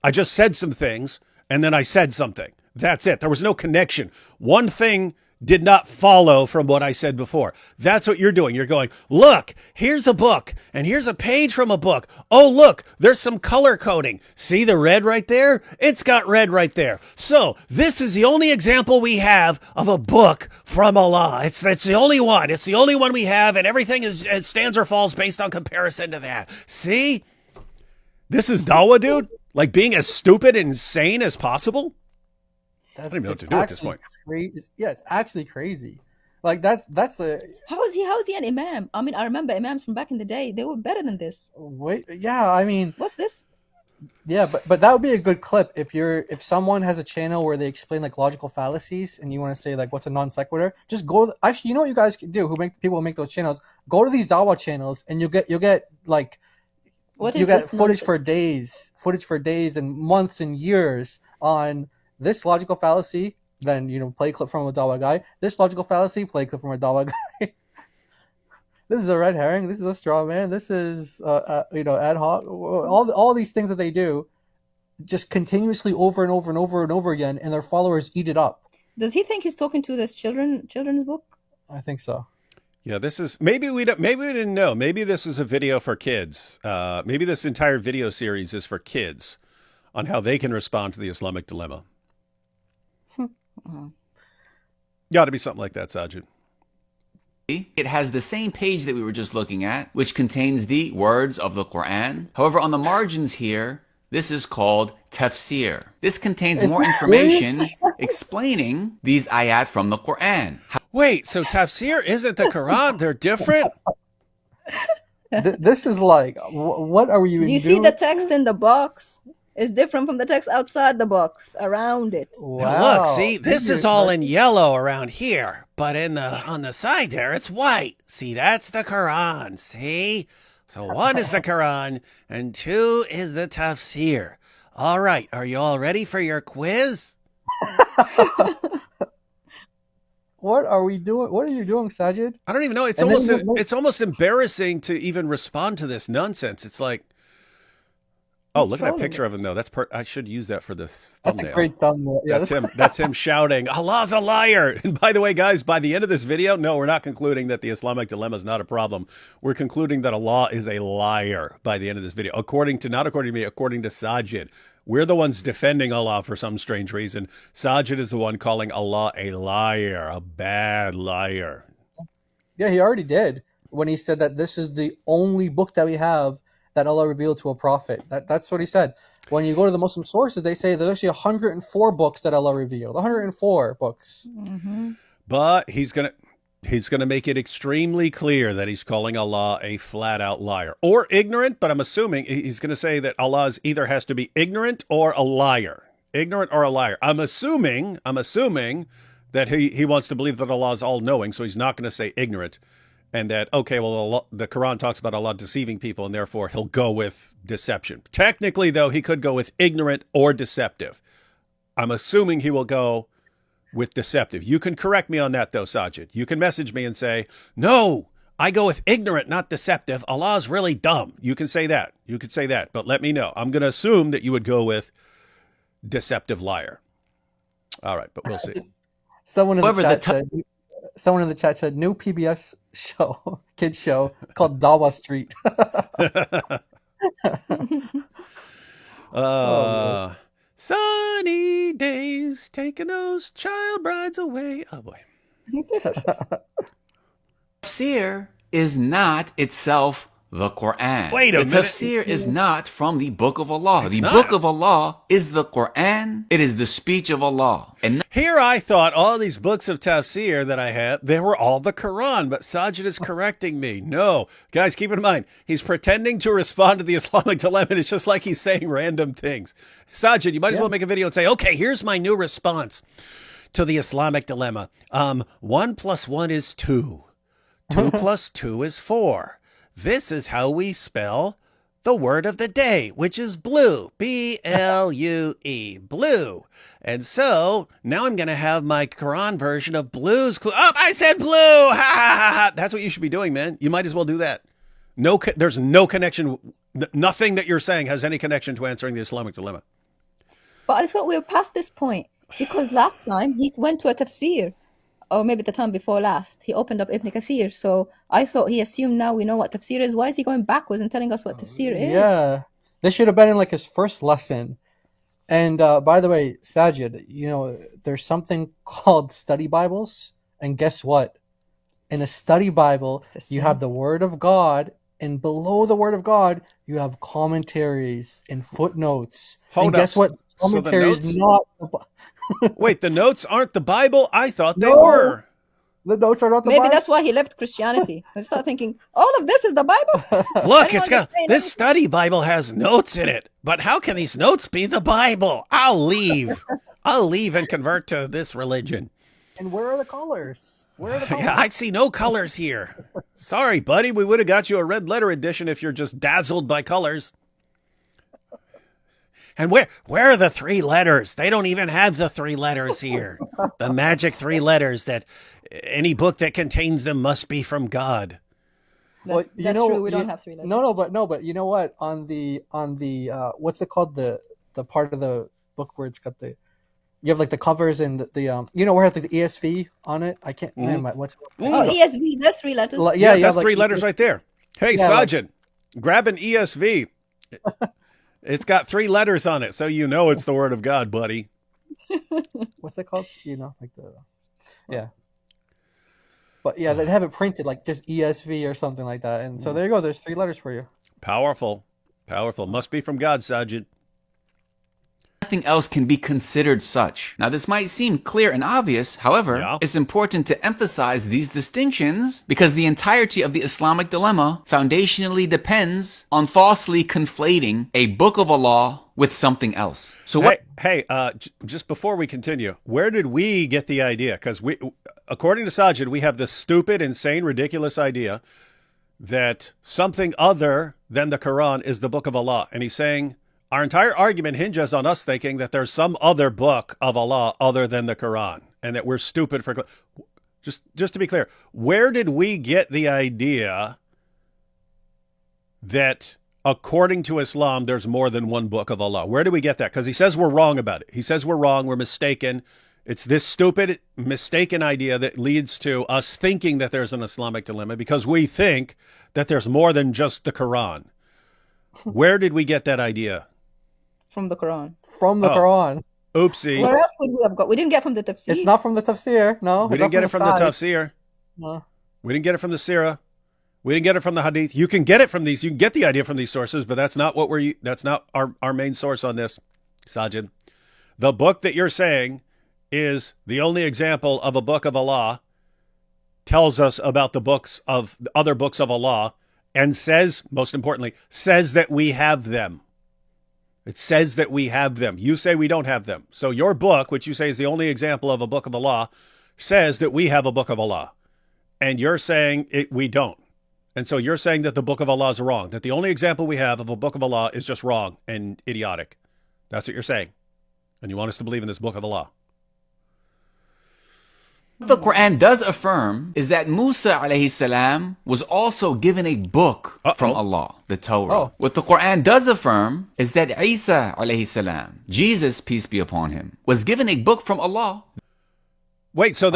I just said some things, and then I said something. That's it. There was no connection. One thing did not follow from what I said before. That's what you're doing. You're going, "Look, here's a book, and here's a page from a book. Oh, look, there's some color coding. See the red right there? It's got red right there. So this is the only example we have of a book from Allah. It's the only one. It's the only one we have, and everything it stands or falls based on comparison to that. See? This is dawah, dude? Like being as stupid and insane as possible?" I don't even know what to do at this point. Crazy. Yeah, it's actually crazy. Like that's a. How is he an imam? I mean, I remember imams from back in the day. They were better than this. Wait, yeah. I mean, what's this? Yeah, but that would be a good clip if someone has a channel where they explain like logical fallacies and you want to say like what's a non sequitur. Just go. Actually, you know what you guys can do? People who make those channels. Go to these dawah channels and you'll get like. You get footage for days and months and years on this logical fallacy, then play a clip from a dawah guy. This logical fallacy, play a clip from a dawah guy. This is a red herring. This is a straw man. This is ad hoc. All these things that they do, just continuously over and over and over and over again, and their followers eat it up. Does he think he's talking to this children's book? I think so. Yeah, this is maybe we didn't know. Maybe this is a video for kids. Maybe this entire video series is for kids on how they can respond to the Islamic dilemma. Got to be something like that, Saajid. It has the same page that we were just looking at, which contains the words of the Quran. However, on the margins here, this is called tafsir. This contains more information explaining these ayat from the Quran. Wait, so tafsir isn't the Quran? They're different? This is like, what are you doing? Do you see the text in the box? It's different from the text outside the box, around it. Wow. Now look, see, this is all in yellow around here, but on the side there, it's white. See, that's the Quran, see? So 1 is the Quran, and 2 is the tafsir. All right, are you all ready for your quiz? What are we doing? What are you doing, Saajid? I don't even know. It's almost embarrassing to even respond to this nonsense. It's like, oh, look at that picture of him, though. I should use that for this thumbnail. That's a great thumbnail. Yeah, that's him shouting, "Allah's a liar." And by the way, guys, by the end of this video, no, we're not concluding that the Islamic dilemma is not a problem. We're concluding that Allah is a liar by the end of this video. Not according to me, according to Saajid. We're the ones defending Allah for some strange reason. Saajid is the one calling Allah a liar, a bad liar. Yeah, he already did when he said that this is the only book that we have that Allah revealed to a prophet. That's what he said. When you go to the Muslim sources, they say there's actually 104 books that Allah revealed. 104 books. Mm-hmm. But he's gonna make it extremely clear that he's calling Allah a flat out liar or ignorant. But I'm assuming he's gonna say that Allah either has to be ignorant or a liar. Ignorant or a liar. I'm assuming that he wants to believe that Allah is all knowing, so he's not going to say ignorant. And that, okay, well, Allah, the Quran talks about Allah deceiving people, and therefore he'll go with deception. Technically, though, he could go with ignorant or deceptive. I'm assuming he will go with deceptive. You can correct me on that, though, Saajid. You can message me and say, no, I go with ignorant, not deceptive. Allah's really dumb. You can say that. But let me know. I'm going to assume that you would go with deceptive liar. All right, but we'll see. Someone in the chat said new PBS show, kids show called Dawa Street. Sunny days, taking those child brides away. Oh boy. Tafsir is not itself the Quran. Wait a the minute. Tafsir is not from the Book of Allah. It's the not. Book of Allah is the Quran. It is the speech of Allah. And Here I thought all these books of tafsir that I had, they were all the Quran, but Saajid is correcting me. No. Guys, keep in mind, he's pretending to respond to the Islamic dilemma, and it's just like he's saying random things. Saajid, you might as well make a video and say, okay, here's my new response to the Islamic dilemma. 1 + 1 is 2. 2 + 2 is 4. This is how we spell the word of the day, which is blue. B-L-U-E, blue. And so now I'm going to have my Quran version of Blue's Clues. Oh, I said blue. Ha, ha, ha, ha. That's what you should be doing, man. You might as well do that. There's no connection. Nothing that you're saying has any connection to answering the Islamic dilemma. But I thought we were past this point because last time he went to a tafsir, or maybe the time before last, he opened up Ibn Kathir. So I thought he assumed now we know what tafsir is. Why is he going backwards and telling us what tafsir is? Yeah, this should have been in like his first lesson. And by the way, Saajid, you know, there's something called study Bibles, and guess what? In a study Bible, you have the Word of God, and below the Word of God, you have commentaries and footnotes. Hold and up. guess what? So the Commentaries notes- not. Wait, the notes aren't the Bible? I thought they No. were. The notes are not the Maybe Bible. that's why he left Christianity. I start thinking, all of this is the Bible. Look, I it's don't got understand this anything. study Bible has notes in it. But how can these notes be the Bible? I'll leave. I'll leave and convert to this religion. And where are the colors? Where are the colors? Yeah, I see no colors here. Sorry, buddy. We would have got you a red letter edition if you're just dazzled by colors. And where are the 3 letters? They don't even have the 3 letters here. The magic 3 letters that any book that contains them must be from God. Well, That's true. We don't have 3 letters. No, but you know what? On the what's it called? The part of the book where it's got the you have like the covers and the you know where it has like the ESV on it. I can't. Man, what's Oh, ESV, that's 3 letters. Yeah, you that's have, 3 letters right there. Hey, Yeah, Saajid, grab an ESV. It's got 3 letters on it, so you know it's the word of God, buddy. What's it called? You know, like the yeah. But yeah, they have it printed like just ESV or something like that. And so there you go. There's 3 letters for you. Powerful. Powerful. Must be from God, Saajid. nothing else can be considered such. Now, this might seem clear and obvious. However, it's important to emphasize these distinctions because the entirety of the Islamic dilemma foundationally depends on falsely conflating a book of Allah with something else. So what? Hey, just before we continue, where did we get the idea? Because according to Saajid, we have this stupid, insane, ridiculous idea that something other than the Quran is the book of Allah. And he's saying our entire argument hinges on us thinking that there's some other book of Allah other than the Quran, and that we're stupid for... Just to be clear, where did we get the idea that according to Islam, there's more than one book of Allah? Where do we get that? Because he says we're wrong about it. He says we're wrong, we're mistaken. It's this stupid, mistaken idea that leads to us thinking that there's an Islamic dilemma because we think that there's more than just the Quran. Where did we get that idea? From the Quran. From the Quran. Oopsie. Where else would we have got? We didn't get from the tafsir. It's not from the tafsir, no. We didn't get it from the tafsir. No. We didn't get it from the Sirah. We didn't get it from the Hadith. You can get it from these. You can get the idea from these sources, but that's not what that's not our main source on this, Saajid. The book that you're saying is the only example of a book of Allah, tells us about the other books of Allah, and says, most importantly, says that we have them. It says that we have them. You say we don't have them. So your book, which you say is the only example of a book of Allah, says that we have a book of Allah. And you're saying we don't. And so you're saying that the book of Allah is wrong, that the only example we have of a book of Allah is just wrong and idiotic. That's what you're saying. And you want us to believe in this book of Allah. What the Quran does affirm is that Musa alayhi salam was also given a book from Allah, the Torah. What the Quran does affirm is that Isa alayhi salam, Jesus, peace be upon him, was given a book from Allah. Wait, so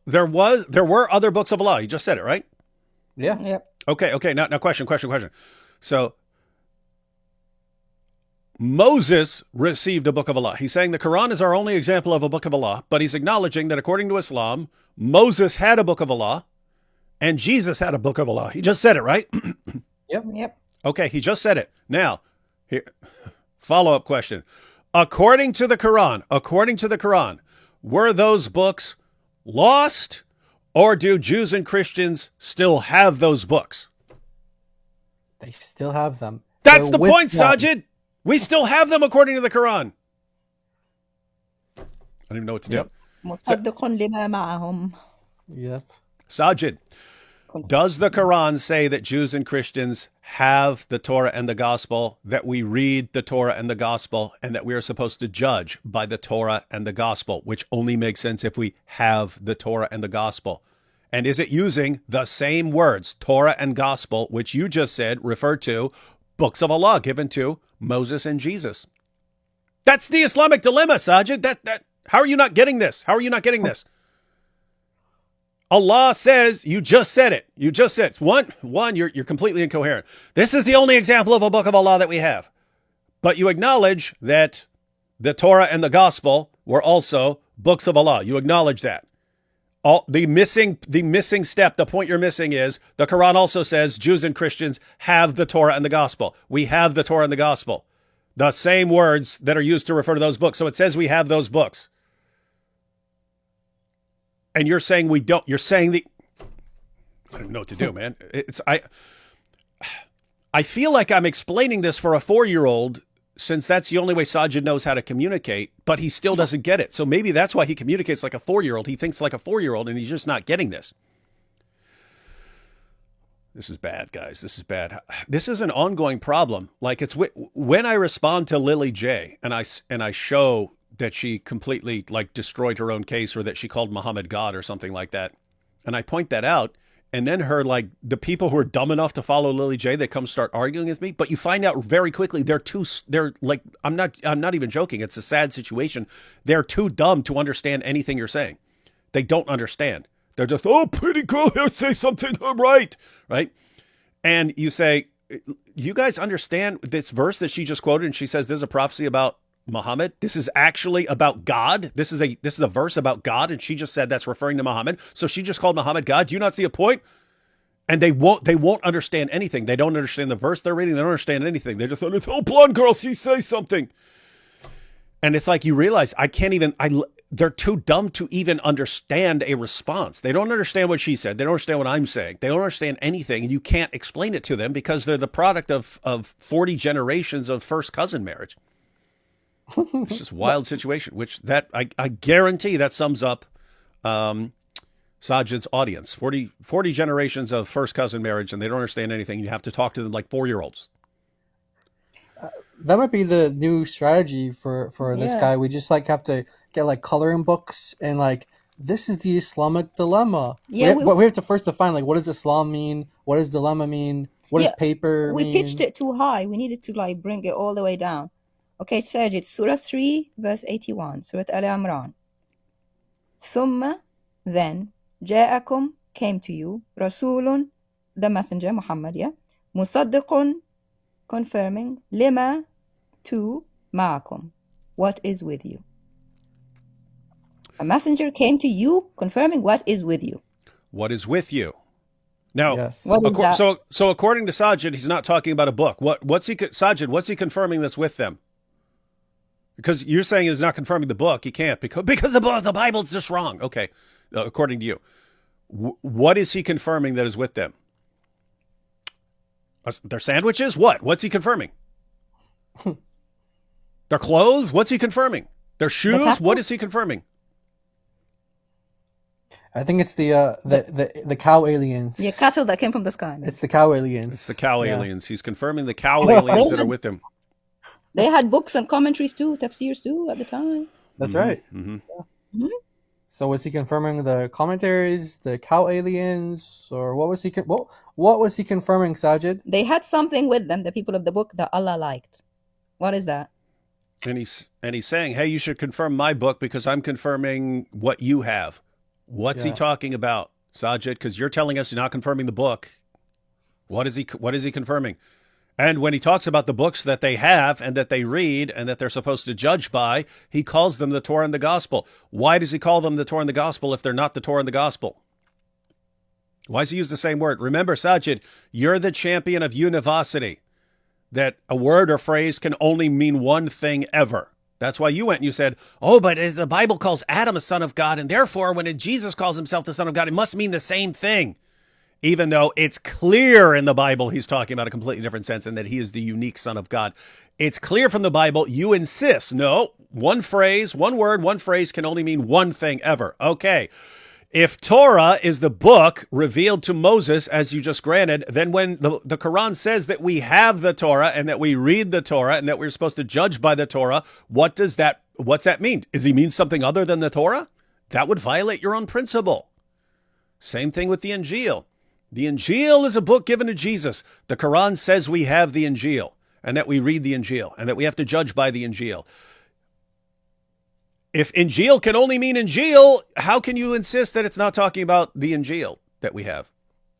there were other books of Allah. You just said it, right? Yeah. Yep. Okay. Now question. So Moses received a book of Allah. He's saying the Quran is our only example of a book of Allah, but he's acknowledging that according to Islam, Moses had a book of Allah and Jesus had a book of Allah. He just said it, right? Yep. Okay, he just said it. Now, here, follow-up question. According to the Quran, were those books lost, or do Jews and Christians still have those books? They still have them. That's They're the with point, them. Saajid. We still have them according to the Quran. I don't even know what to do. Yep. مصدق لما معهم. Yep. Saajid, does the Quran say that Jews and Christians have the Torah and the Gospel, that we read the Torah and the Gospel, and that we are supposed to judge by the Torah and the Gospel, which only makes sense if we have the Torah and the Gospel? And is it using the same words, Torah and Gospel, which you just said refer to books of Allah given to Moses and Jesus? That's the Islamic dilemma, Saajid. How are you not getting this? How are you not getting this? Allah says, you just said it. You just said it. One, you're completely incoherent. This is the only example of a book of Allah that we have. But you acknowledge that the Torah and the Gospel were also books of Allah. You acknowledge that. The missing step, the point you're missing is the Quran also says Jews and Christians have the Torah and the Gospel. We have the Torah and the Gospel. The same words that are used to refer to those books. So it says we have those books. And you're saying we don't. You're saying I don't know what to do, man. I feel like I'm explaining this for a 4-year-old, since that's the only way Saajid knows how to communicate, but he still doesn't get it. So maybe that's why he communicates like a 4-year-old. He thinks like a 4-year-old, and he's just not getting this. This is bad, guys. This is bad. This is an ongoing problem. Like, it's when I respond to Lily J and I show that she completely like destroyed her own case, or that she called Muhammad God or something like that, and I point that out, and then the people who are dumb enough to follow Lily J, they come start arguing with me. But you find out very quickly they're like, I'm not even joking. It's a sad situation. They're too dumb to understand anything you're saying. They don't understand. They're just, oh, pretty girl here, say something right. And you say, you guys understand this verse that she just quoted, and she says there's a prophecy about Muhammad. This is actually about God. This is a verse about God, and she just said that's referring to Muhammad. So she just called Muhammad God. Do you not see a point? And they won't understand anything. They don't understand the verse they're reading. They don't understand anything. They just thought, oh, blonde girl, she say something. And it's like, you realize they're too dumb to even understand a response. They don't understand what she said. They don't understand what I'm saying. They don't understand anything, and you can't explain it to them because they're the product of 40 generations of first cousin marriage. It's just a wild situation, which I guarantee that sums up Saajid's audience. 40 generations of first cousin marriage, and they don't understand anything. You have to talk to them like 4-year-olds. That might be the new strategy for this guy. We just have to get coloring books, and this is the Islamic dilemma. Yeah, we have to first define what does Islam mean? What does dilemma mean? What does paper mean? We pitched it too high. We needed to bring it all the way down. Okay, Saajid, Surah 3, verse 81, Surah Al-Imran. ثم, then, جاءكم, came to you, Rasulun, the messenger, Muhammad, مصدق, confirming, lima, to, ma'akum, what is with you. A messenger came to you, confirming what is with you. What is with you? Now, yes. What is that? So according to Saajid, he's not talking about a book. What's he confirming that's with them? Because you're saying he's not confirming the book. He can't because the Bible's just wrong. Okay, according to you. What is he confirming that is with them? Their sandwiches? What? What's he confirming? Their clothes? What's he confirming? Their shoes? What is he confirming? I think it's the cow aliens. Yeah, cattle that came from the sky. It's the cow aliens. It's the cow aliens. He's confirming the cow aliens that are with him. They had books and commentaries too, tafsirs too, at the time. That's right. Mm-hmm. Yeah. Mm-hmm. So was he confirming the commentaries, the cow aliens, or what was he? What was he confirming, Saajid? They had something with them, the people of the book, that Allah liked. What is that? And he's saying, hey, you should confirm my book because I'm confirming what you have. What's he talking about, Saajid? Because you're telling us you're not confirming the book. What is he confirming? And when he talks about the books that they have and that they read and that they're supposed to judge by, he calls them the Torah and the Gospel. Why does he call them the Torah and the Gospel if they're not the Torah and the Gospel? Why does he use the same word? Remember, Saajid, you're the champion of univocity, that a word or phrase can only mean one thing ever. That's why you went and you said, oh, but the Bible calls Adam a son of God, and therefore when Jesus calls himself the son of God, it must mean the same thing. Even though it's clear in the Bible he's talking about a completely different sense and that he is the unique Son of God. It's clear from the Bible. You insist. No, one phrase, one word, one phrase can only mean one thing ever. Okay. If Torah is the book revealed to Moses, as you just granted, then when the Quran says that we have the Torah and that we read the Torah and that we're supposed to judge by the Torah, what's that mean? Does he mean something other than the Torah? That would violate your own principle. Same thing with the Injil. The Injil is a book given to Jesus. The Quran says we have the Injil and that we read the Injil and that we have to judge by the Injil. If Injil can only mean Injil, how can you insist that it's not talking about the Injil that we have?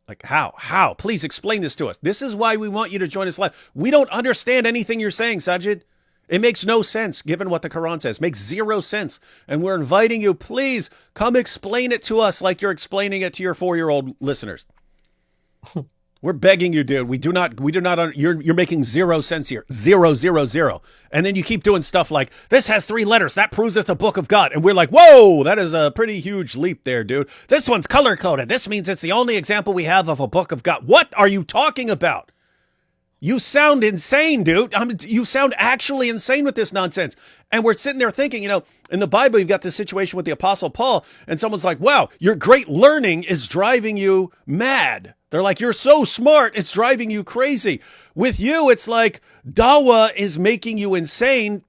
Like how? How? Please explain this to us. This is why we want you to join us live. We don't understand anything you're saying, Saajid. It makes no sense given what the Quran says. It makes zero sense. And we're inviting you, please come explain it to us like you're explaining it to your 4-year-old listeners. We're begging you, dude. We do not, you're making zero sense here. Zero, zero, zero. And then you keep doing stuff like, this has 3 letters. That proves it's a book of God. And we're like, whoa, that is a pretty huge leap there, dude. This one's color coded. This means it's the only example we have of a book of God. What are you talking about? You sound insane, dude. You sound actually insane with this nonsense. And we're sitting there thinking, in the Bible, you've got this situation with the Apostle Paul, and someone's like, wow, your great learning is driving you mad. They're like, you're so smart, it's driving you crazy. With you, it's like dawah is making you insane,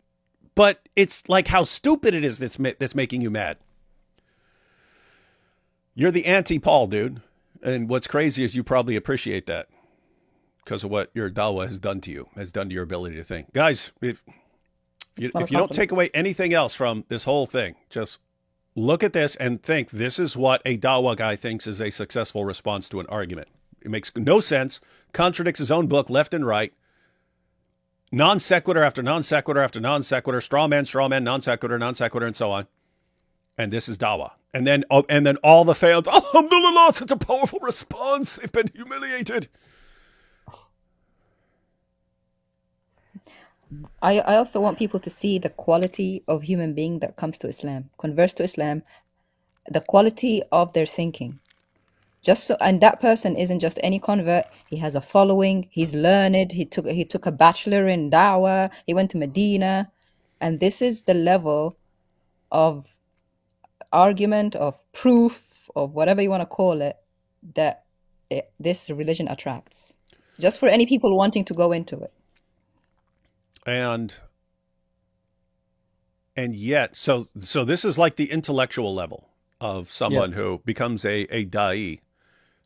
but it's like how stupid it is that's making you mad. You're the anti-Paul, dude. And what's crazy is you probably appreciate that because of what your dawah has done to you, has done to your ability to think. Guys, if you don't take away anything else from this whole thing, just look at this and think this is what a dawah guy thinks is a successful response to an argument. It makes no sense, contradicts his own book left and right, non sequitur after non sequitur after non sequitur, straw man, non sequitur, and so on. And this is dawah. And then all the fans, alhamdulillah, such a powerful response. They've been humiliated. I also want people to see the quality of human being that comes to Islam, converts to Islam, the quality of their thinking. And that person isn't just any convert. He has a following. He's learned. He took a bachelor in da'wah. He went to Medina, and this is the level of argument, of proof, of whatever you want to call it, that this religion attracts. Just for any people wanting to go into it. And yet, so this is like the intellectual level of someone who becomes a da'i.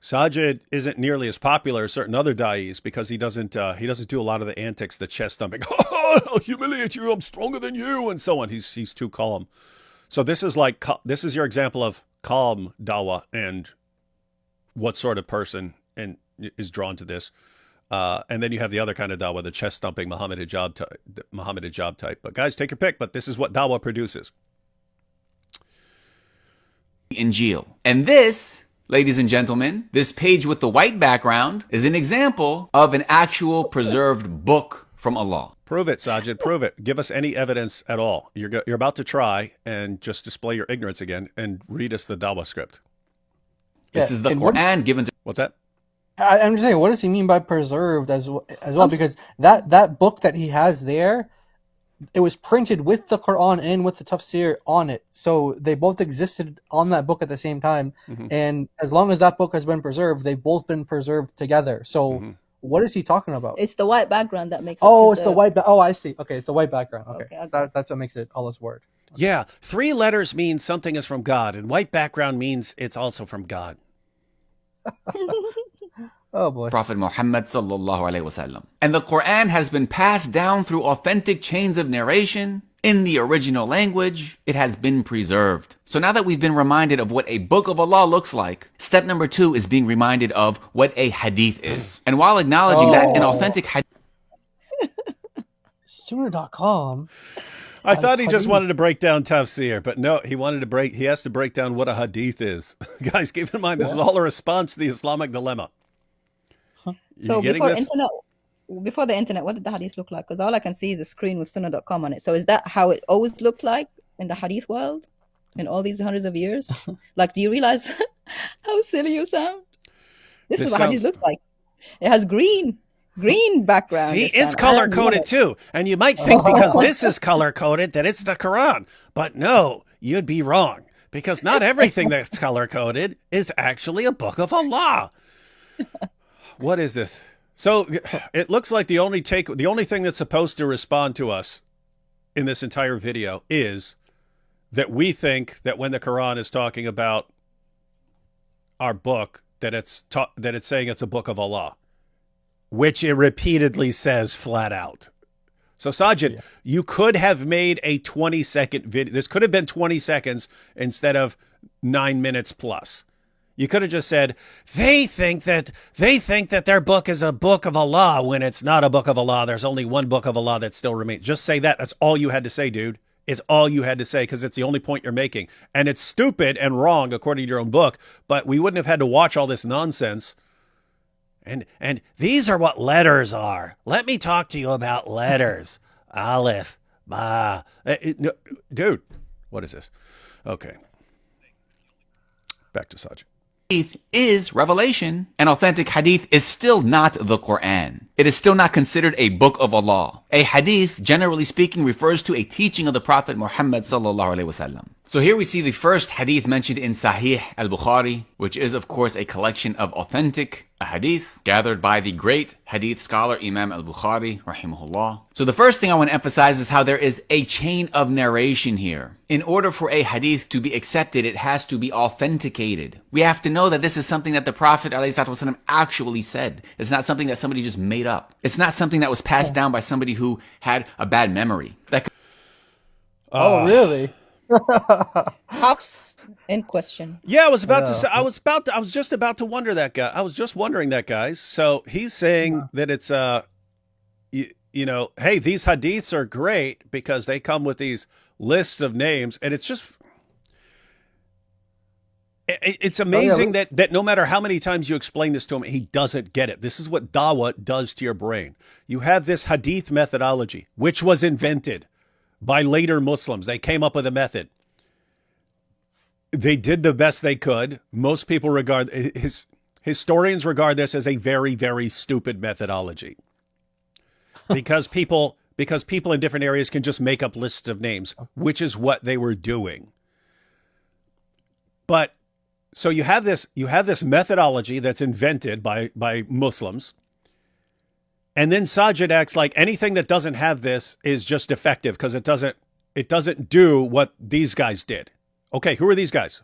Saajid isn't nearly as popular as certain other da'is because he doesn't do a lot of the antics, the chest thumping. Oh, I'll humiliate you. I'm stronger than you, and so on. He's too calm. So this is your example of calm dawah and what sort of person is drawn to this. And then you have the other kind of dawah, the chest thumping Muhammad hijab type. But guys, take your pick. But this is what dawah produces. Injil. And this, ladies and gentlemen, this page with the white background is an example of an actual preserved book from Allah. Prove it, Saajid. Prove it. Give us any evidence at all. You're about to try and just display your ignorance again and read us the dawah script. This is the Quran given to... What's that? I'm just saying, what does he mean by preserved as well? Because that book that he has there, it was printed with the Quran and with the tafsir on it. So they both existed on that book at the same time. Mm-hmm. And as long as that book has been preserved, they've both been preserved together. So what is he talking about? It's the white background that makes it preserved. It's the white I see. Okay, it's the white background. Okay. That's what makes it Allah's word. Okay. Yeah, 3 letters means something is from God, and white background means it's also from God. Oh boy. Prophet Muhammad sallallahu alaihi wasallam. And the Quran has been passed down through authentic chains of narration. In the original language, it has been preserved. So now that we've been reminded of what a book of Allah looks like, step number 2 is being reminded of what a hadith is. And while acknowledging that an authentic hadith... Sunnah.com. I thought he just hadith. wanted to break down tafsir, but no, he has to break down what a hadith is. Guys, keep in mind, this is all a response to the Islamic dilemma. So You getting this? before the internet, what did the hadith look like? Because all I can see is a screen with sunnah.com on it. So is that how it always looked like in the hadith world in all these hundreds of years? Like, do you realize how silly you sound? This is what hadith looks like. It has green background. See, it's color coded too. And you might think because this is color coded that it's the Quran. But no, you'd be wrong. Because not everything that's color coded is actually a book of Allah. What is this? So it looks like the only thing that's supposed to respond to us in this entire video is that we think that when the Quran is talking about our book, that it's saying it's a book of Allah, which it repeatedly says flat out. So Saajid, you could have made a 20-second video. This could have been 20 seconds instead of 9 minutes plus. You could have just said, they think that their book is a book of Allah when it's not a book of Allah. There's only one book of Allah that still remains. Just say that. That's all you had to say, dude. It's all you had to say because it's the only point you're making. And it's stupid and wrong according to your own book, but we wouldn't have had to watch all this nonsense. And these are what letters are. Let me talk to you about letters. Aleph, Ba. Dude, what is this? Okay. Back to Saajid. Hadith is revelation. An authentic hadith is still not the Quran. It is still not considered a book of Allah. A hadith, generally speaking, refers to a teaching of the Prophet Muhammad sallallahu alaihi wasallam. So here we see the first hadith mentioned in Sahih al-Bukhari, which is of course a collection of authentic hadith gathered by the great hadith scholar Imam al-Bukhari rahimahullah. So the first thing I want to emphasize is how there is a chain of narration here. In order for a hadith to be accepted, it has to be authenticated. We have to know that this is something that the Prophet ﷺ actually said. It's not something that somebody just made up. It's not something that was passed down by somebody who had a bad memory. Oh, really? Hafs in question. Yeah, I was just about to wonder that, guy. I was just wondering that, guys. So he's saying that it's you know, hey, these hadiths are great because they come with these lists of names, and it's just it's amazing that no matter how many times you explain this to him, he doesn't get it. This is what dawah does to your brain. You have this hadith methodology, which was invented by later Muslims. They came up with a method. They did the best they could. Most people historians regard this as a very, very stupid methodology. Because people in different areas can just make up lists of names, which is what they were doing. But so you have this methodology that's invented by Muslims. And then Saajid acts like anything that doesn't have this is just defective because it doesn't do what these guys did. Okay, who are these guys?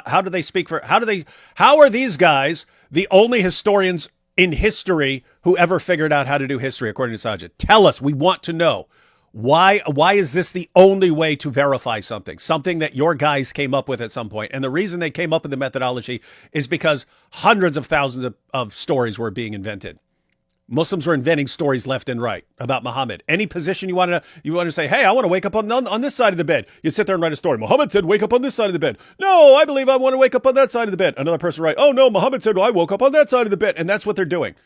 How do they speak for? How are these guys the only historians in history who ever figured out how to do history according to Saajid? Tell us. We want to know. Why is this the only way to verify something that your guys came up with at some point? And the reason they came up with the methodology is because hundreds of thousands of stories were being invented. Muslims were inventing stories left and right about Muhammad. Any position you want to say, hey, I want to wake up on this side of the bed. You sit there and write a story. Muhammad said, wake up on this side of the bed. No, I believe I want to wake up on that side of the bed. Another person write, oh no, Muhammad said, well, I woke up on that side of the bed. And that's what they're doing.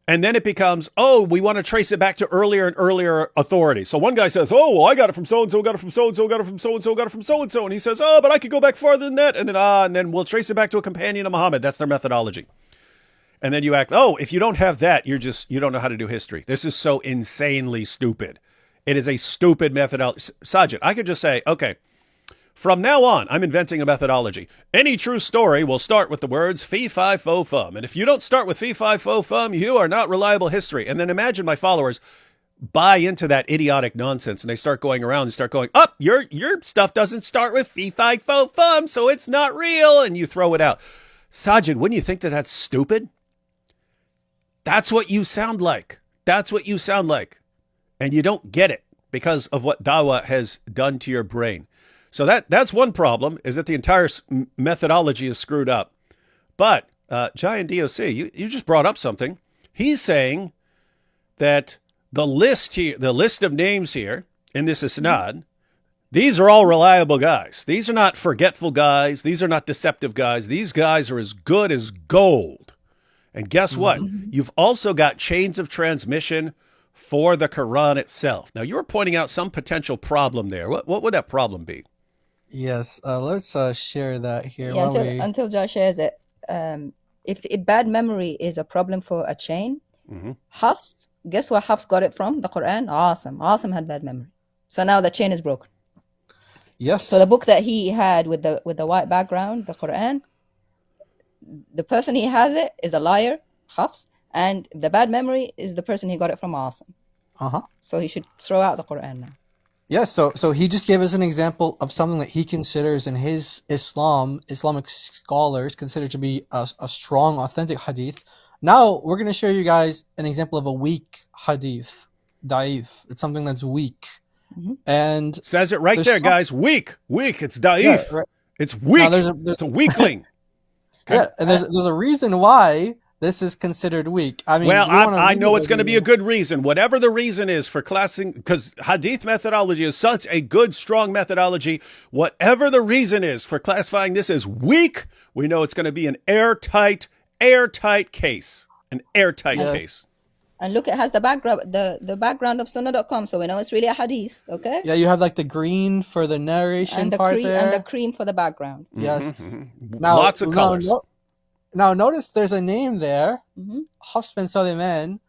And then it becomes, oh, we want to trace it back to earlier and earlier authority. So one guy says, oh, well, I got it from so-and-so, got it from so-and-so, got it from so-and-so, got it from so-and-so. And he says, oh, but I could go back farther than that. And then we'll trace it back to a companion of Muhammad. That's their methodology. And then you act, oh, if you don't have that, you don't know how to do history. This is so insanely stupid. It is a stupid methodology. Saajid, I could just say, okay, from now on, I'm inventing a methodology. Any true story will start with the words fee, fi, fo, fum. And if you don't start with fee, fi, fo, fum, you are not reliable history. And then imagine my followers buy into that idiotic nonsense and they start going around and start going, up, your stuff doesn't start with fee, fi, fo, fum, so it's not real. And you throw it out. Saajid, wouldn't you think that that's stupid? That's what you sound like. That's what you sound like. And you don't get it because of what dawah has done to your brain. So that's one problem, is that the entire methodology is screwed up. But Giant DOC, you just brought up something. He's saying that the list here, the list of names here in this isnad, these are all reliable guys. These are not forgetful guys. These are not deceptive guys. These guys are as good as gold. And guess what? You've also got chains of transmission for the Quran itself. Now, you were pointing out some potential problem there. What would that problem be? Yes, let's share that here. Yeah, while until Josh shares it. If bad memory is a problem for a chain, Hafs, guess where Hafs got it from? The Quran. Awesome had bad memory. So now the chain is broken. Yes. So the book that he had with the white background, the Quran, the person he has it is a liar, Hafs, and the bad memory is the person he got it from. Awesome. So he should throw out the Quran now. Yes, so he just gave us an example of something that he considers in his Islamic scholars consider to be a strong, authentic hadith. Now we're going to show you guys an example of a weak hadith, da'if. It's something that's weak. And says it right there, guys. Weak. It's da'if. Yeah, right. It's weak. There's it's a weakling. Yeah, and there's a reason why this is considered weak. I mean, well, I know it's going to be a good reason. Whatever the reason is for classing, because hadith methodology is such a good, strong methodology. Whatever the reason is for classifying this as weak, we know it's going to be an airtight case. An airtight case. And look, it has the background, the background of Sunnah.com, so we know it's really a hadith. Okay. Yeah, you have like the green for the narration and the part cream, there, and the cream for the background. Yes. Now, lots of colors. Now notice there's a name there, Hafs bin Sulayman,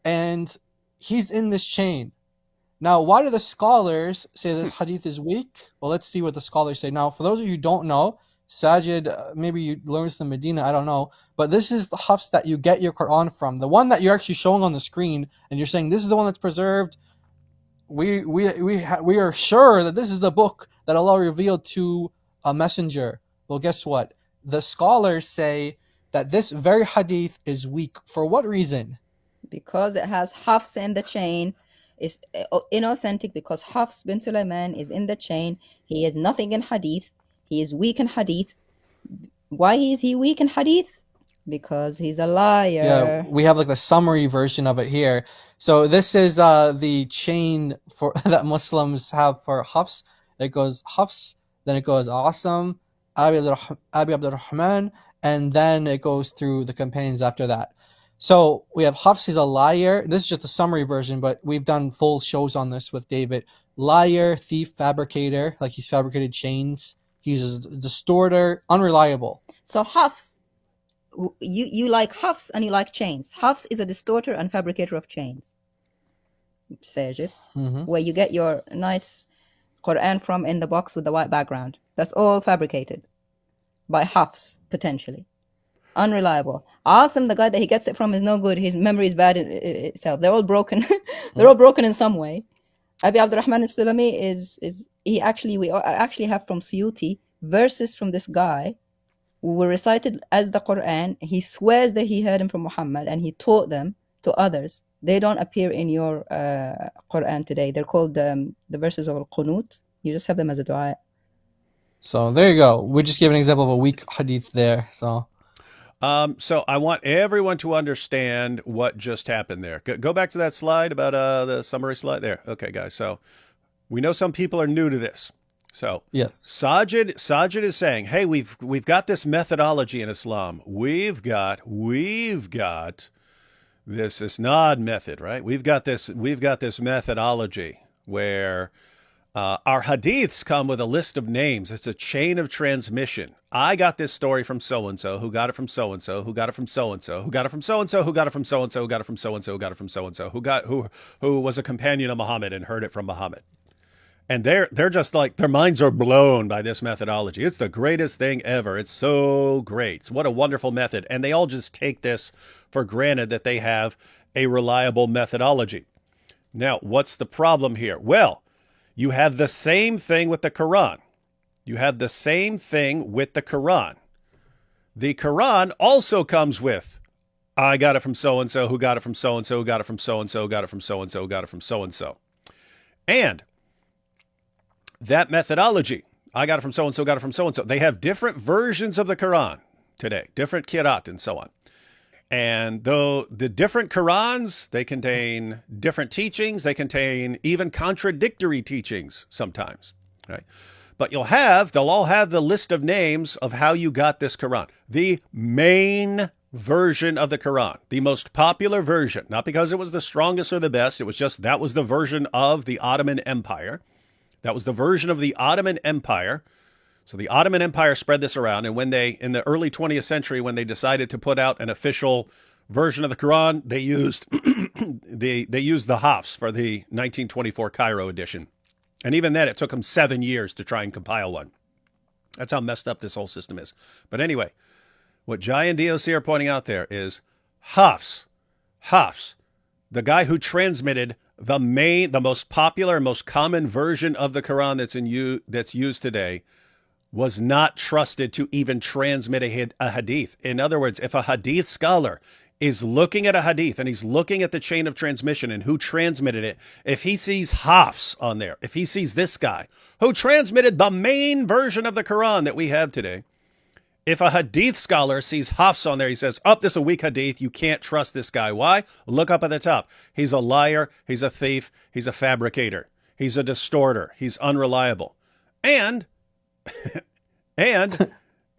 and he's in this chain. Now, why do the scholars say this hadith is weak? Well, let's see what the scholars say. Now, for those of you who don't know, Saajid, maybe you learned this in Medina, I don't know, but this is the Hafs that you get your Quran from, the one that you're actually showing on the screen, and you're saying this is the one that's preserved. We are sure that this is the book that Allah revealed to a messenger. Well, guess what? The scholars say that this very hadith is weak. For what reason? Because it has Hafs in the chain. It's inauthentic because Hafs bin Sulaiman is in the chain. He is nothing in hadith. He is weak in hadith. Why is he weak in hadith? Because he's a liar. Yeah, we have like the summary version of it here. So this is the chain for that Muslims have for Hafs. It goes Hafs, then it goes Asim, Abi Abdurrahman, and then it goes through the companions after that. So we have Hafs is a liar. This is just a summary version, but we've done full shows on this with David. Liar, thief, fabricator, like he's fabricated chains. He's a distorter, unreliable. So Hafs, you like Hafs and you like chains. Hafs is a distorter and fabricator of chains. Saajid, where you get your nice Quran from in the box with the white background. That's all fabricated by Hafs, potentially. Unreliable. Asim, the guy that he gets it from, is no good. His memory is bad in itself. They're all broken. They're all broken in some way. Abi Abdurrahman al-Sulami we actually have from Suyuti verses from this guy who were recited as the Quran. He swears that he heard him from Muhammad and he taught them to others. They don't appear in your Quran today. They're called the verses of al-Qunut. You just have them as a dua. So there you go. We just gave an example of a weak hadith there. So I want everyone to understand what just happened there. Go back to that slide about the summary slide there. Okay, guys. So we know some people are new to this. So yes, Saajid is saying, hey, we've got this methodology in Islam. We've got this isnad method, right? We've got this methodology where our hadiths come with a list of names. It's a chain of transmission. I got this story from so-and-so, who got it from so-and-so, who got it from so-and-so, who got it from so-and-so, who got it from so-and-so, who got it from so-and-so, who got it from so-and-so, who was a companion of Muhammad and heard it from Muhammad. And they're just like, their minds are blown by this methodology. It's the greatest thing ever. It's so great. What a wonderful method. And they all just take this for granted that they have a reliable methodology. Now, what's the problem here? Well, you have the same thing with the Quran. The Quran also comes with, I got it from so-and-so, who got it from so-and-so, who got it from so-and-so, who got it from so-and-so, who got it from so-and-so. And that methodology, I got it from so-and-so, got it from so-and-so. They have different versions of the Quran today, different qira'at and so on. And though the different Qurans, they contain different teachings, they contain even contradictory teachings sometimes, right? But they'll all have the list of names of how you got this Quran. The main version of the Quran, the most popular version, not because it was the strongest or the best, it was just that was the version of the Ottoman Empire. That was the version of the Ottoman Empire. So the Ottoman Empire spread this around, and when they, in the early 20th century, when they decided to put out an official version of the Quran, they used they used the Hafs for the 1924 Cairo edition. And even then, it took them 7 years to try and compile one. That's how messed up this whole system is. But anyway, what Jai and DOC are pointing out there is Hafs, the guy who transmitted the most popular and most common version of the Quran that's used today, was not trusted to even transmit a hadith. In other words, if a hadith scholar is looking at a hadith and he's looking at the chain of transmission and who transmitted it, if he sees Hafs on there, if he sees this guy who transmitted the main version of the Quran that we have today, if a hadith scholar sees Hafs on there, he says, oh, this is a weak hadith. You can't trust this guy. Why? Look up at the top. He's a liar. He's a thief. He's a fabricator. He's a distorter. He's unreliable. And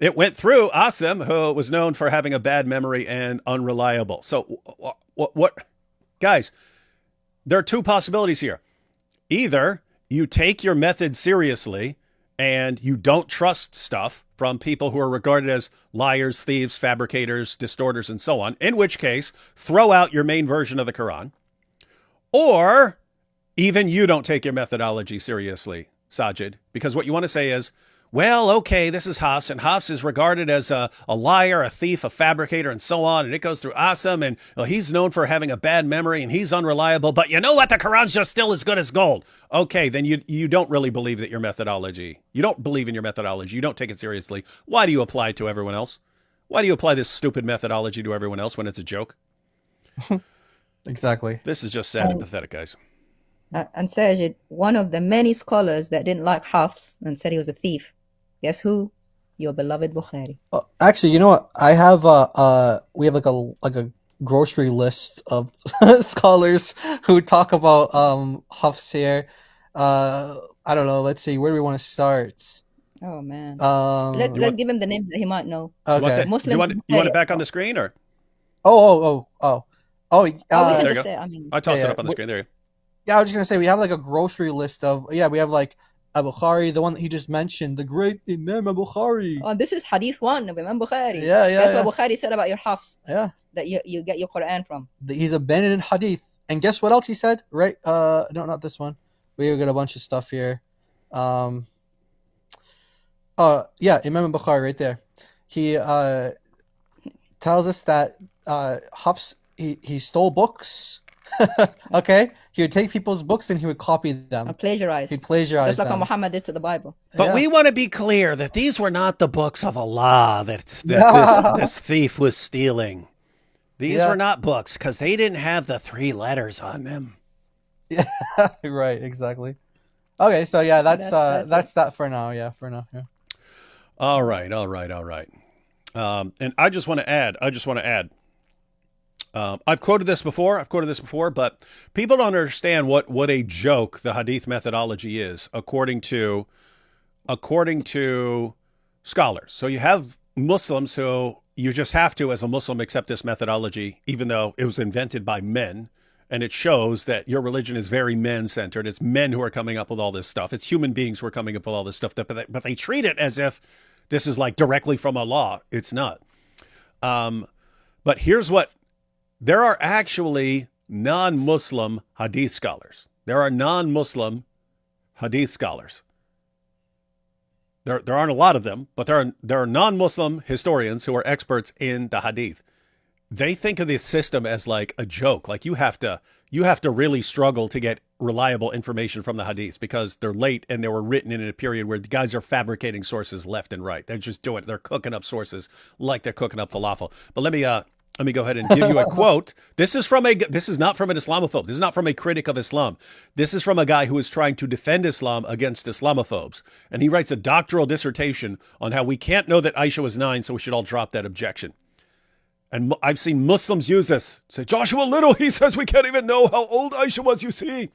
it went through Asim, who was known for having a bad memory and unreliable. So what guys, there are two possibilities here. Either you take your method seriously and you don't trust stuff from people who are regarded as liars, thieves, fabricators, distorters, and so on, in which case, throw out your main version of the Quran. Or even you don't take your methodology seriously, Saajid, because what you want to say is, well, okay, this is Hafs, and Hafs is regarded as a liar, a thief, a fabricator, and so on, and it goes through Asim, and well, he's known for having a bad memory, and he's unreliable, but you know what? The Quran's just still as good as gold. Okay, then you don't really believe that your methodology, you don't believe in your methodology, you don't take it seriously. Why do you apply it to everyone else? Why do you apply this stupid methodology to everyone else when it's a joke? Exactly. This is just sad and pathetic, guys. And Saajid, one of the many scholars that didn't like Hafs and said he was a thief, guess who? Your beloved Bukhari. Actually, you know what? I have we have like a grocery list of scholars who talk about Hafs here. I don't know. Let's see. Where do we want to start? Oh man. Let's give him the names that he might know. Okay. You want it back on the screen or? Oh. We can there you just go. say, I mean, I tossed it up on the screen. There you go. Yeah, I was just gonna say we have like a grocery list of we have like Bukhari, the one that he just mentioned, the great Imam Bukhari. oh, this is Hadith 1 of Imam Bukhari. Yeah. That's what Bukhari said about your Hafs. Yeah. That you get your Quran from. He's abandoned in Hadith. And guess what else he said? Right? No, not this one. We got a bunch of stuff here. Yeah, Imam Bukhari right there. He tells us that Hafs he stole books. Okay, he would take people's books and he would copy them. And plagiarize. He'd plagiarize Just like them. how Muhammad did to the Bible. But we want to be clear that these were not the books of Allah that this thief was stealing. These were not books because they didn't have the 3 letters on them. Yeah, right, exactly. Okay, so yeah, that's that for now. Yeah, for now. Yeah. All right. And I just want to add. I've quoted this before, but people don't understand what a joke the Hadith methodology is, according to scholars. So you have Muslims who you just have to, as a Muslim, accept this methodology, even though it was invented by men. And it shows that your religion is very men-centered. It's men who are coming up with all this stuff. It's human beings who are coming up with all this stuff. But they treat it as if this is like directly from Allah. It's not. But here's what. There are actually non-Muslim Hadith scholars. There are non-Muslim Hadith scholars. There aren't a lot of them, but there are non-Muslim historians who are experts in the Hadith. They think of this system as like a joke. Like you have to really struggle to get reliable information from the Hadiths because they're late and they were written in a period where the guys are fabricating sources left and right. They're just doing it. They're cooking up sources like they're cooking up falafel. But let me go ahead and give you a quote. This is not from an Islamophobe. This is not from a critic of Islam. This is from a guy who is trying to defend Islam against Islamophobes. And he writes a doctoral dissertation on how we can't know that Aisha was 9, so we should all drop that objection. And I've seen Muslims use this. Say, Joshua Little, he says we can't even know how old Aisha was, you see.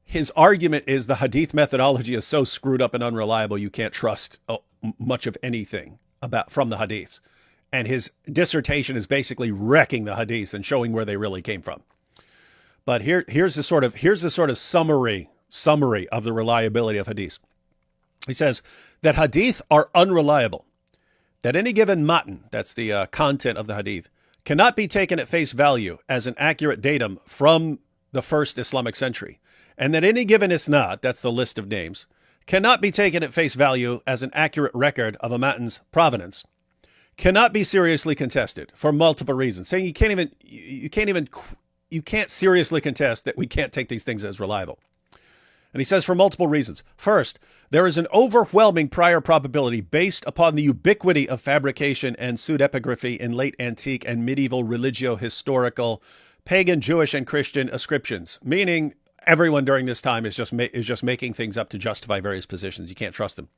His argument is the hadith methodology is so screwed up and unreliable you can't trust much of anything from the hadiths. And his dissertation is basically wrecking the hadiths and showing where they really came from. But here's the sort of summary of the reliability of hadiths. He says that hadith are unreliable, that any given matan, that's the content of the hadith, cannot be taken at face value as an accurate datum from the first Islamic century, and that any given isnad, that's the list of names, cannot be taken at face value as an accurate record of a matan's provenance, cannot be seriously contested for multiple reasons, saying you can't seriously contest that we can't take these things as reliable. And he says for multiple reasons. First, there is an overwhelming prior probability based upon the ubiquity of fabrication and pseudepigraphy in late antique and medieval religio-historical, pagan, Jewish, and Christian ascriptions, meaning everyone during this time is just making things up to justify various positions. You can't trust them.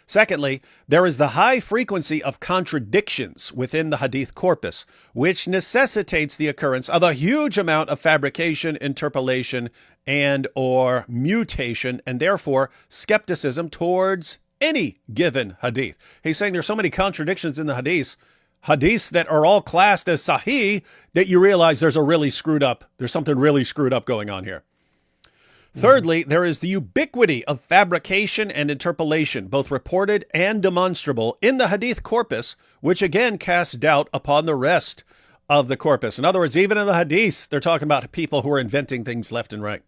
Secondly, there is the high frequency of contradictions within the hadith corpus, which necessitates the occurrence of a huge amount of fabrication, interpolation, and or mutation, and therefore skepticism towards any given hadith. He's saying there's so many contradictions in the hadiths that are all classed as sahih, that you realize there's something really screwed up going on here. Thirdly, there is the ubiquity of fabrication and interpolation, both reported and demonstrable, in the hadith corpus, which again casts doubt upon the rest of the corpus. In other words, even in the hadiths, they're talking about people who are inventing things left and right.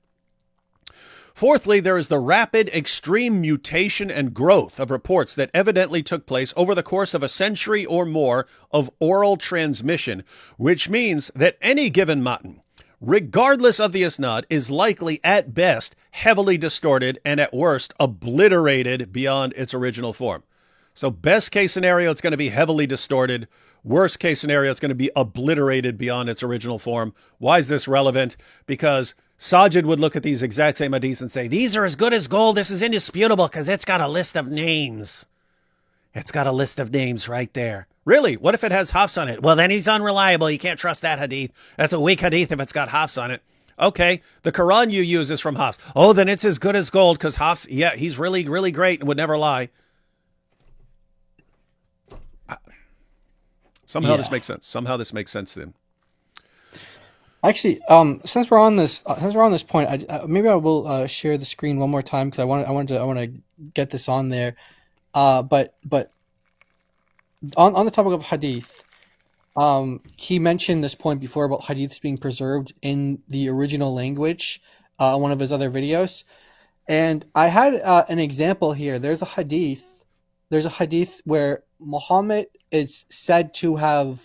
Fourthly, there is the rapid, extreme mutation and growth of reports that evidently took place over the course of a century or more of oral transmission, which means that any given matan, regardless of the isnad, is likely at best heavily distorted and at worst obliterated beyond its original form. So best case scenario, it's going to be heavily distorted. Worst case scenario, it's going to be obliterated beyond its original form. Why is this relevant? Because Saajid would look at these exact same hadiths and say, these are as good as gold. This is indisputable because it's got a list of names. It's got a list of names right there. Really? What if it has Hafs on it? Well, then he's unreliable. You can't trust that hadith. That's a weak hadith if it's got Hafs on it. Okay, the Quran you use is from Hafs. Oh, then it's as good as gold because Hafs, yeah, he's really, really great and would never lie. Somehow this makes sense. Somehow this makes sense then. Actually, since we're on this point, maybe I will share the screen one more time because I want to get this on there. But on the topic of hadith, he mentioned this point before about hadiths being preserved in the original language on one of his other videos, and I had an example here. There's a hadith where Muhammad is said to have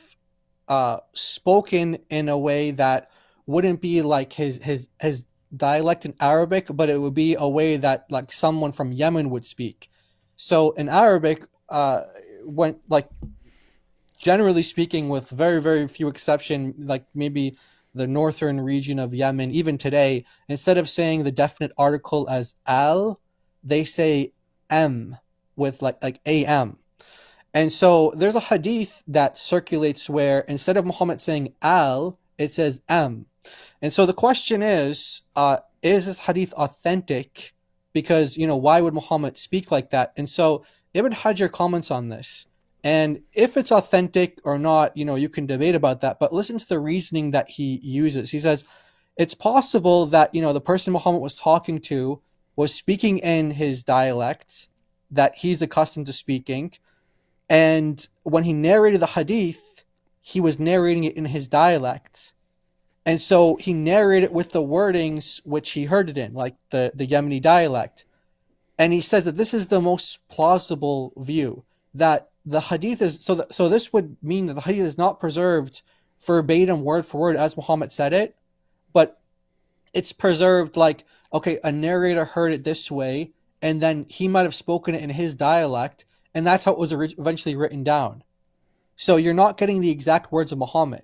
spoken in a way that wouldn't be like his dialect in Arabic, but it would be a way that like someone from Yemen would speak. So in Arabic, when like generally speaking, with very, very few exception, like maybe the northern region of Yemen, even today, instead of saying the definite article as al, they say m with like am. And so there's a hadith that circulates where instead of Muhammad saying al, it says m. And so the question is this hadith authentic? Because, why would Muhammad speak like that? And so Ibn Hajar comments on this. And if it's authentic or not, you can debate about that. But listen to the reasoning that he uses. He says, it's possible that, the person Muhammad was talking to was speaking in his dialect that he's accustomed to speaking. And when he narrated the hadith, he was narrating it in his dialect. And so he narrated it with the wordings which he heard it in, like the Yemeni dialect. And he says that this is the most plausible view, that the hadith is, so this would mean that the hadith is not preserved verbatim, word for word, as Muhammad said it, but it's preserved like, okay, a narrator heard it this way, and then he might have spoken it in his dialect, and that's how it was eventually written down. So you're not getting the exact words of Muhammad.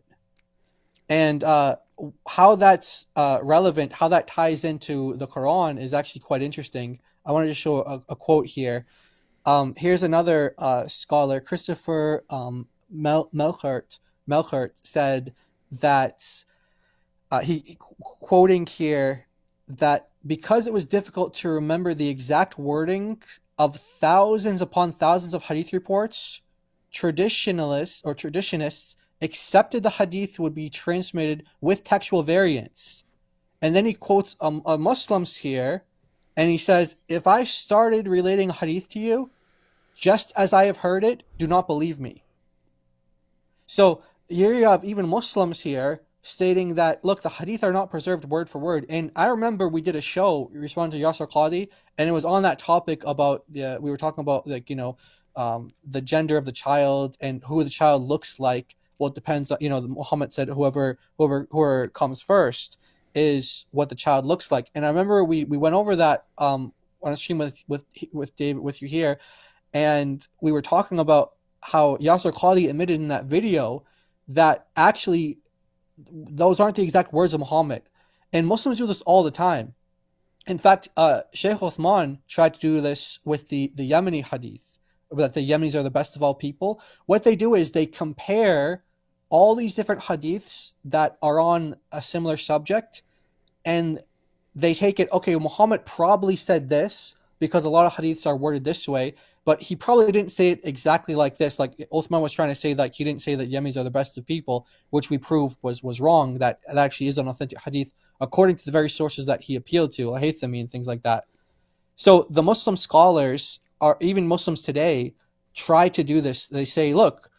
And how that's relevant, how that ties into the Quran is actually quite interesting. I wanted to show a quote here. Here's another scholar, Christopher Melchert, Melchert said that quoting here that because it was difficult to remember the exact wording of thousands upon thousands of hadith reports, traditionists accepted the hadith would be transmitted with textual variants. And then he quotes Muslims here, and he says, if I started relating a hadith to you, just as I have heard it, do not believe me. So here you have even Muslims here stating that, look, the hadith are not preserved word for word. And I remember we did a show, we responded to Yasser Qadi, and it was on that topic about, we were talking about, like, the gender of the child and who the child looks like. Well, it depends, Muhammad said whoever comes first is what the child looks like. And I remember we went over that on a stream with David, with you here, and we were talking about how Yasser Qadi admitted in that video that actually those aren't the exact words of Muhammad. And Muslims do this all the time. In fact, Sheikh Uthman tried to do this with the Yemeni hadith, that the Yemenis are the best of all people. What they do is they compare all these different hadiths that are on a similar subject, and they take it, okay, Muhammad probably said this because a lot of hadiths are worded this way, but he probably didn't say it exactly like this. Like Uthman was trying to say that he didn't say that Yemenis are the best of people, which we proved was wrong, that it actually is an authentic hadith according to the very sources that he appealed to, al-Haythami and things like that. So the Muslim scholars, even Muslims today, try to do this. They say, look,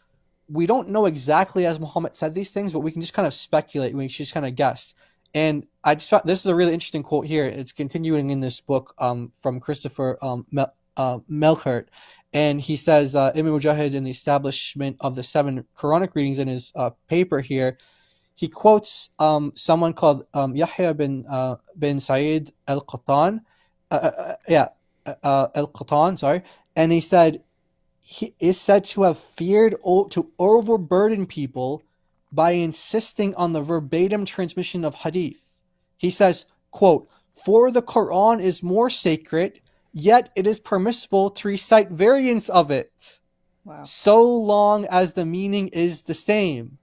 we don't know exactly as Muhammad said these things, but we can just kind of speculate. We can just kind of guess. And I just thought this is a really interesting quote here. It's continuing in this book from Christopher Melchert. And he says, Ibn Mujahid, in the establishment of the 7 Quranic readings in his paper here, he quotes someone called Yahya bin Said al-Qattan. Al-Qattan, sorry. And he said, he is said to have feared to overburden people by insisting on the verbatim transmission of hadith. He says, quote, for the Quran is more sacred, yet it is permissible to recite variants of it. Wow. So long as the meaning is the same.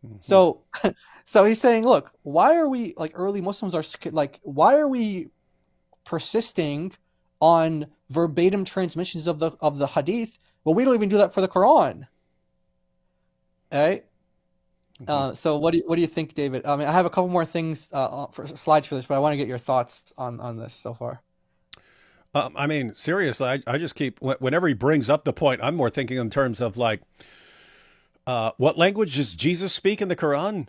Mm-hmm. So he's saying, look, why are we, like early Muslims are like, why are we persisting on verbatim transmissions of the hadith? Well, we don't even do that for the Quran. All right. Mm-hmm. So what do you think, David? I mean, I have a couple more things for slides for this, but I want to get your thoughts on this so far. I mean, seriously, I just keep, whenever he brings up the point, I'm more thinking in terms of like, what language does Jesus speak in the Quran?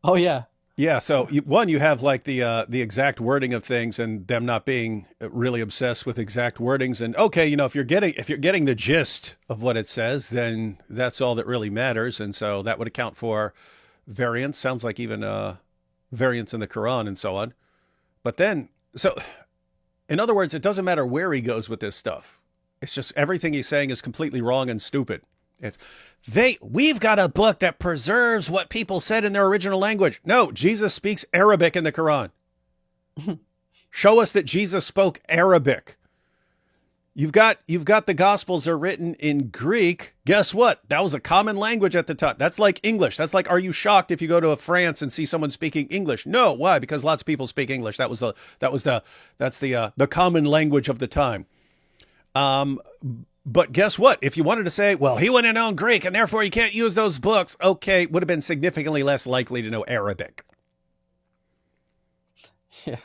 Oh yeah. Yeah. So you have like the exact wording of things and them not being really obsessed with exact wordings. And okay, if you're getting the gist of what it says, then that's all that really matters. And so that would account for variants. Sounds like even variants in the Quran and so on. But then, so in other words, it doesn't matter where he goes with this stuff. It's just everything he's saying is completely wrong and stupid. We've got a book that preserves what people said in their original language. No, Jesus speaks Arabic in the Quran. Show us that Jesus spoke Arabic. You've got the Gospels are written in Greek. Guess what? That was a common language at the time. That's like English. That's like, are you shocked if you go to France and see someone speaking English? No, why? Because lots of people speak English. That's the common language of the time. But guess what? If you wanted to say, well, he wouldn't have known Greek and therefore you can't use those books, okay, would have been significantly less likely to know Arabic. Yeah.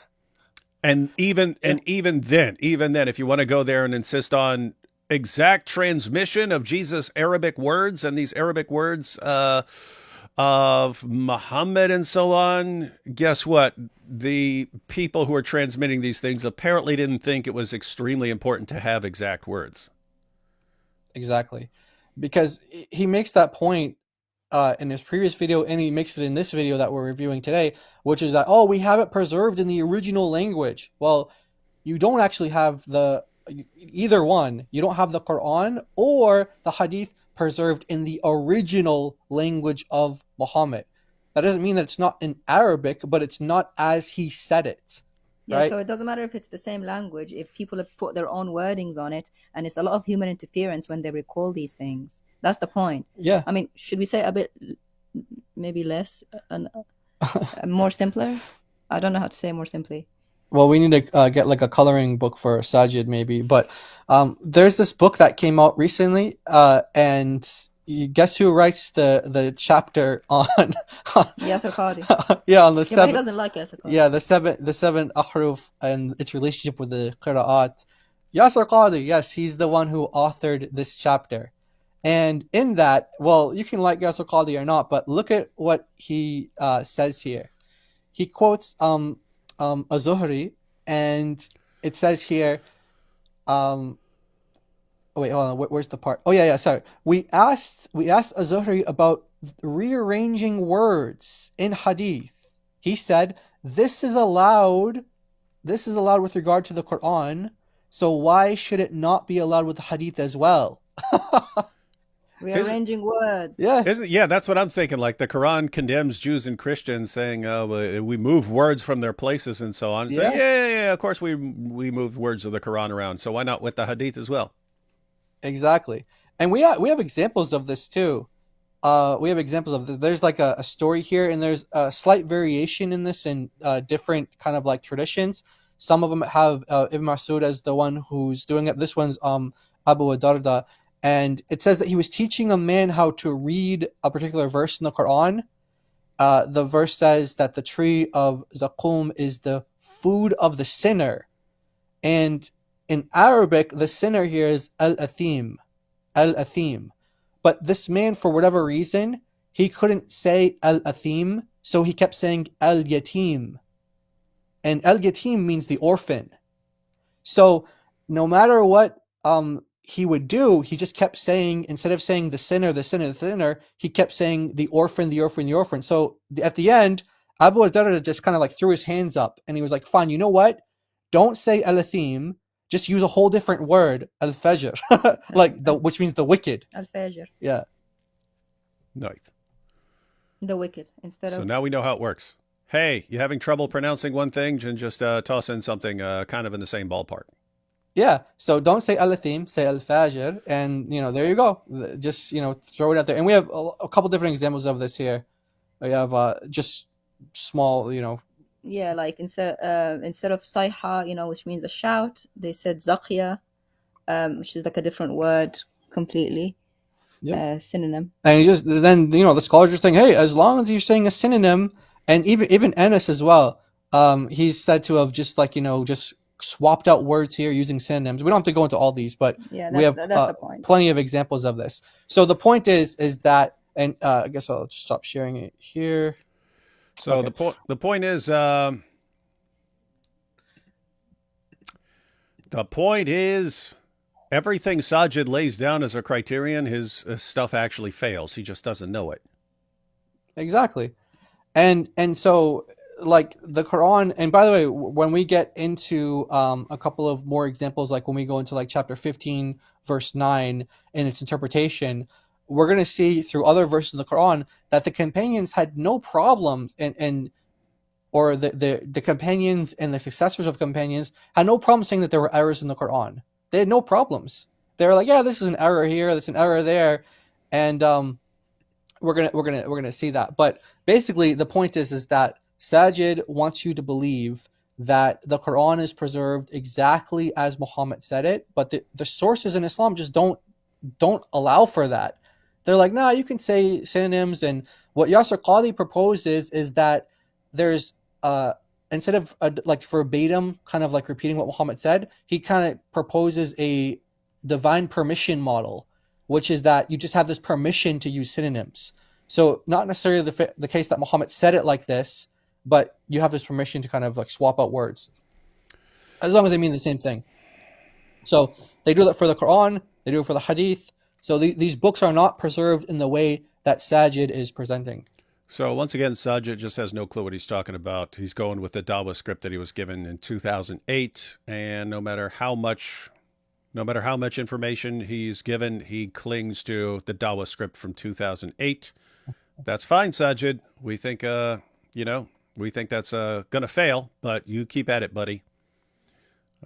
And even then, if you want to go there and insist on exact transmission of Jesus' Arabic words and these Arabic words of Muhammad and so on, guess what? The people who are transmitting these things apparently didn't think it was extremely important to have exact words. Exactly. Because he makes that point in his previous video, and he makes it in this video that we're reviewing today, which is that, we have it preserved in the original language. Well, you don't actually have either one. You don't have the Quran or the Hadith preserved in the original language of Muhammad. That doesn't mean that it's not in Arabic, but it's not as he said it. Yeah, right? so it doesn't matter if it's the same language, if people have put their own wordings on it, and it's a lot of human interference when they recall these things. That's the point. Yeah. I mean, should we say a bit, maybe less, and more simpler? I don't know how to say more simply. Well, we need to get like a coloring book for Saajid maybe. But there's this book that came out recently, and guess who writes the chapter on Yasser Qadi. yeah, on the Yeah, but he seven doesn't like Yasser Qadi. yeah, the seven ahruf and its relationship with the qira'at. Yasser Qadi, yes, he's the one who authored this chapter. And in that, well, you can like Yasser Qadi or not, but look at what he says here. He quotes a Zuhri, and it says here, oh wait, hold on, where's the part? Oh yeah, sorry. We asked a Zuhri about rearranging words in hadith. He said, this is allowed with regard to the Quran, so why should it not be allowed with the hadith as well? Rearranging words. Yeah. Yeah, that's what I'm thinking. Like the Quran condemns Jews and Christians, saying we move words from their places and so on. So yeah, of course we move words of the Quran around. So why not with the Hadith as well? Exactly. And we have examples of this too. We have examples of this. There's like a story here, and there's a slight variation in this in different kind of like traditions. Some of them have Ibn Mas'ud as the one who's doing it. This one's Abu Darda. And it says that he was teaching a man how to read a particular verse in the Quran. The verse says that the tree of Zaqum is the food of the sinner. And in Arabic, the sinner here is al-athim. Al-athim. But this man, for whatever reason, he couldn't say al-athim, so he kept saying al-yatim. And al-yatim means the orphan. So no matter what he would do, he just kept saying, instead of saying the sinner, he kept saying the orphan, the orphan, the orphan. So at the end, Abu Darda just kind of like threw his hands up, and he was like, fine, you know what? Don't say al-athim, just use a whole different word, al-fajr, which means the wicked. Al-fajr. Yeah. Nice. The wicked, instead of... So now we know how it works. Hey, you having trouble pronouncing one thing? And just toss in something kind of in the same ballpark. Yeah, so don't say al-athim, say al-fajr, and there you go. Just throw it out there. And we have a couple different examples of this here. We have just small, Yeah, like instead of sayha, which means a shout, they said zaqiya, which is like a different word completely. Yep. Synonym. And then the scholars just think, hey, as long as you're saying a synonym, and even Anas as well, he's said to have just just swapped out words here using synonyms. We don't have to go into all these, but we have the point. Plenty of examples of this. So the point is that, and I guess I'll just stop sharing it here. So okay. the point is everything Saajid lays down as a criterion, his stuff actually fails. He just doesn't know it. Exactly. And so like the Quran, and by the way, when we get into a couple of more examples, like when we go into like chapter 15 verse 9 and its interpretation, we're going to see through other verses in the Quran that the companions had no problems, or the companions and the successors of companions had no problem saying that there were errors in the Quran. They had no problems. They were like, yeah, this is an error here, that's an error there, and we're gonna see that. But basically, the point is that Saajid wants you to believe that the Quran is preserved exactly as Muhammad said it, but the sources in Islam just don't allow for that. They're like, nah, you can say synonyms. And what Yasser Qadi proposes is that there's instead of like verbatim kind of like repeating what Muhammad said, he kind of proposes a divine permission model, which is that you just have this permission to use synonyms. So not necessarily the case that Muhammad said it like this, but you have this permission to kind of like swap out words, as long as they mean the same thing. So they do that for the Quran, they do it for the Hadith. So these books are not preserved in the way that Saajid is presenting. So once again, Saajid just has no clue what he's talking about. He's going with the Dawah script that he was given in 2008, and no matter how much information he's given, he clings to the Dawah script from 2008. That's fine, Saajid. We think, We think that's going to fail, but you keep at it, buddy.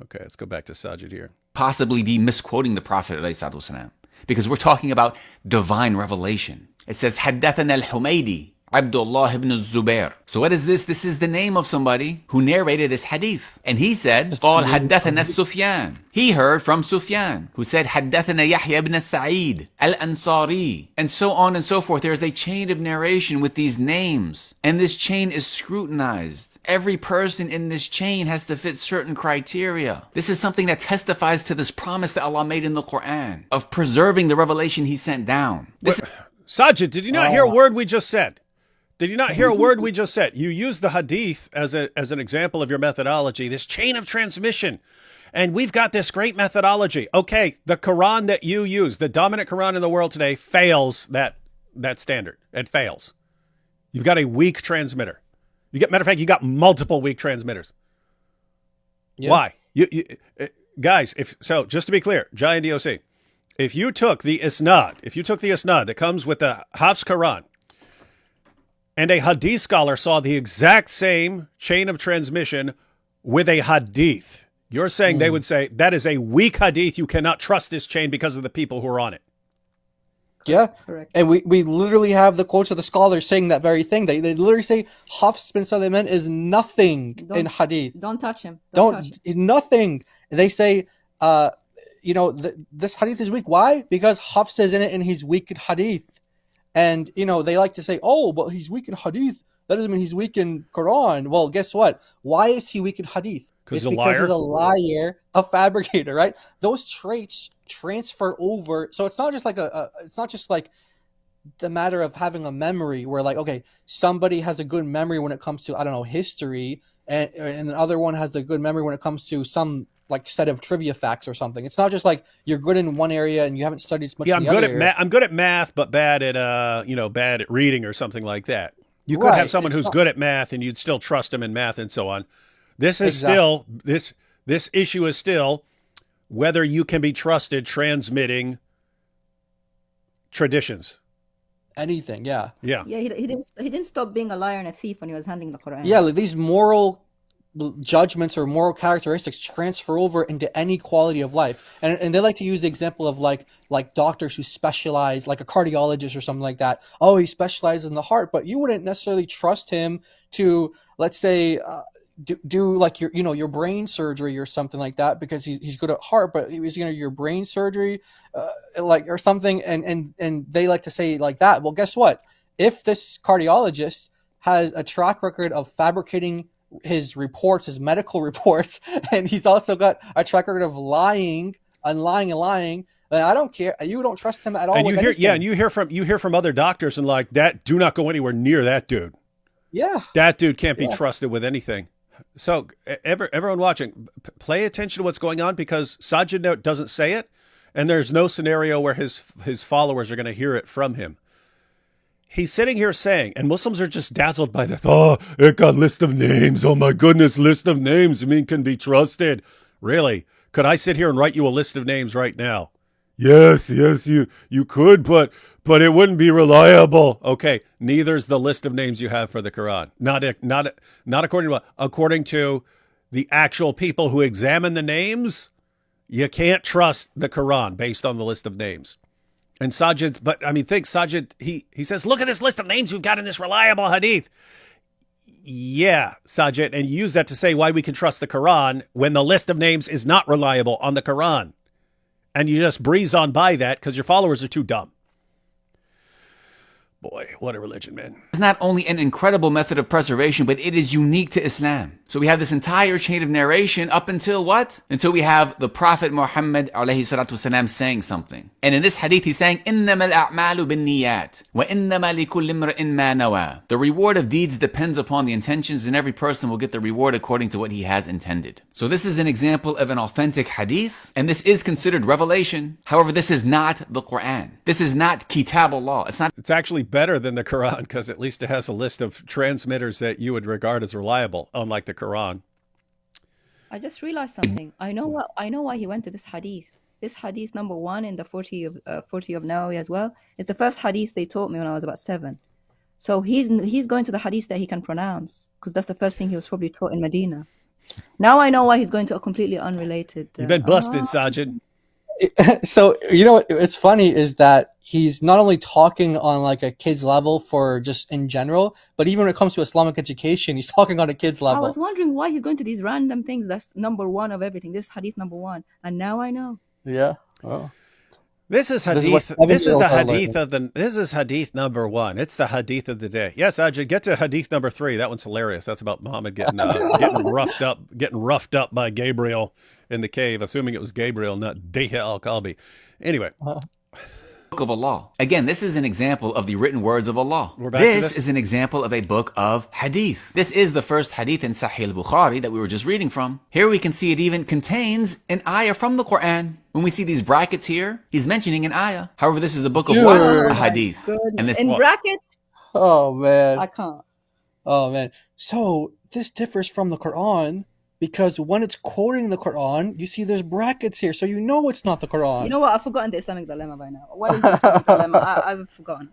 Okay, let's go back to Saajid here. Possibly be misquoting the Prophet ﷺ, because we're talking about divine revelation. It says, حدثنا الحميدي Abdullah ibn Zubair. So what is this? This is the name of somebody who narrated this hadith. And he said, قال حدثنا Sufyan. He heard from Sufyan, who said, حدثنا Yahya ibn Sa'id al-Ansari. And so on and so forth. There is a chain of narration with these names. And this chain is scrutinized. Every person in this chain has to fit certain criteria. This is something that testifies to this promise that Allah made in the Quran of preserving the revelation He sent down. Saajid, did you not hear a word we just said? Did you not hear a word we just said? You used the hadith as an example of your methodology, this chain of transmission. And we've got this great methodology. Okay, the Quran that you use, the dominant Quran in the world today, fails that standard. It fails. You've got a weak transmitter. Matter of fact, you got multiple weak transmitters. Yeah. Why? Guys, just to be clear, Giant DOC, if you took the isnad that comes with the Hafs Quran, and a hadith scholar saw the exact same chain of transmission with a hadith, you're saying they would say, that is a weak hadith. You cannot trust this chain because of the people who are on it. Yeah, correct. And we literally have the quotes of the scholars saying that very thing. They literally say Hafs bin Sulaiman is nothing in hadith. Don't touch him. Nothing. They say, this hadith is weak. Why? Because Hafs is in it and he's weak in hadith. And, they like to say, oh, but he's weak in hadith. That doesn't mean he's weak in Quran. Well, guess what? Why is he weak in hadith? Because he's a liar, a fabricator, right? Those traits transfer over. So it's not just like it's not just like the matter of having a memory where like, okay, somebody has a good memory when it comes to, I don't know, history, and the other one has a good memory when it comes to some like set of trivia facts or something. It's not just like you're good in one area and you haven't studied much. Yeah, I'm good at math, but bad at reading or something like that. You could have someone who's good at math and you'd still trust them in math and so on. This is still this issue is still whether you can be trusted transmitting traditions. Anything, yeah. Yeah, he didn't stop being a liar and a thief when he was handling the Quran. Yeah, like these moral judgments or moral characteristics transfer over into any quality of life. And they like to use the example of like doctors who specialize, like a cardiologist or something like that. Oh, he specializes in the heart, but you wouldn't necessarily trust him to, let's say, do like your brain surgery or something like that because he's good at heart, but he's your brain surgery or something. And they like to say like that. Well, guess what? If this cardiologist has a track record of fabricating his reports, his medical reports, and he's also got a track record of lying, then I don't care. You don't trust him at all. And you hear from other doctors and like that. Do not go anywhere near that dude. Yeah, that dude can't be trusted with anything. So everyone watching, pay attention to what's going on because Saajid doesn't say it, and there's no scenario where his followers are going to hear it from him. He's sitting here saying, and Muslims are just dazzled by this. Oh, it got list of names. Oh my goodness, list of names. I mean, can be trusted. Really? Could I sit here and write you a list of names right now? Yes, you could, but it wouldn't be reliable. Okay, neither's the list of names you have for the Quran. Not according to what? According to the actual people who examine the names, you can't trust the Quran based on the list of names. And Saajid, Saajid, he says, look at this list of names we've got in this reliable hadith. Yeah, Saajid, and you use that to say why we can trust the Quran when the list of names is not reliable on the Quran. And you just breeze on by that because your followers are too dumb. Boy, what a religion, man. It's not only an incredible method of preservation, but it is unique to Islam. So we have this entire chain of narration up until what? Until we have the Prophet Muhammad ﷺ saying something. And in this hadith, he's saying, إِنَّمَا الْأَعْمَالُ بِالنِّيَّاتِ وَإِنَّمَا لِكُلِّ امْرِئٍ مَّا نَوَى. The reward of deeds depends upon the intentions, and every person will get the reward according to what he has intended. So this is an example of an authentic hadith, and this is considered revelation. However, this is not the Quran. This is not Kitabullah. It's actually better than the Quran because at least it has a list of transmitters that you would regard as reliable, unlike the Quran. I just realized something. I know why he went to this hadith. This hadith number 1 in the 40 of Nawawi as well is the first hadith they taught me when I was about 7. So he's going to the hadith that he can pronounce, because that's the first thing he was probably taught in Medina. Now I know why he's going to a completely unrelated. You've been busted, Saajid. So it's funny is that he's not only talking on like a kid's level for just in general, but even when it comes to Islamic education, he's talking on a kid's level. I was wondering why he's going to these random things. That's number one of everything. This hadith number one, and now I know. Yeah. Oh. This is hadith. This is hadith number one. It's the hadith of the day. Yes, Saajid, get to hadith number 3. That one's hilarious. That's about Muhammad getting roughed up by Gabriel in the cave, assuming it was Gabriel, not Deha al-Kalbi. Anyway. Book of Allah. Again, this is an example of the written words of Allah. This is an example of a book of hadith. This is the first hadith in Sahih al-Bukhari that we were just reading from. Here we can see it even contains an ayah from the Quran. When we see these brackets here, he's mentioning an ayah. However, this is a book of what? A hadith. And this in brackets? Oh, man. I can't. Oh, man. So this differs from the Quran because when it's quoting the Quran, you see there's brackets here, so you know it's not the Quran. You know what? I've forgotten the Islamic dilemma by now. What is the Islamic dilemma? I've forgotten.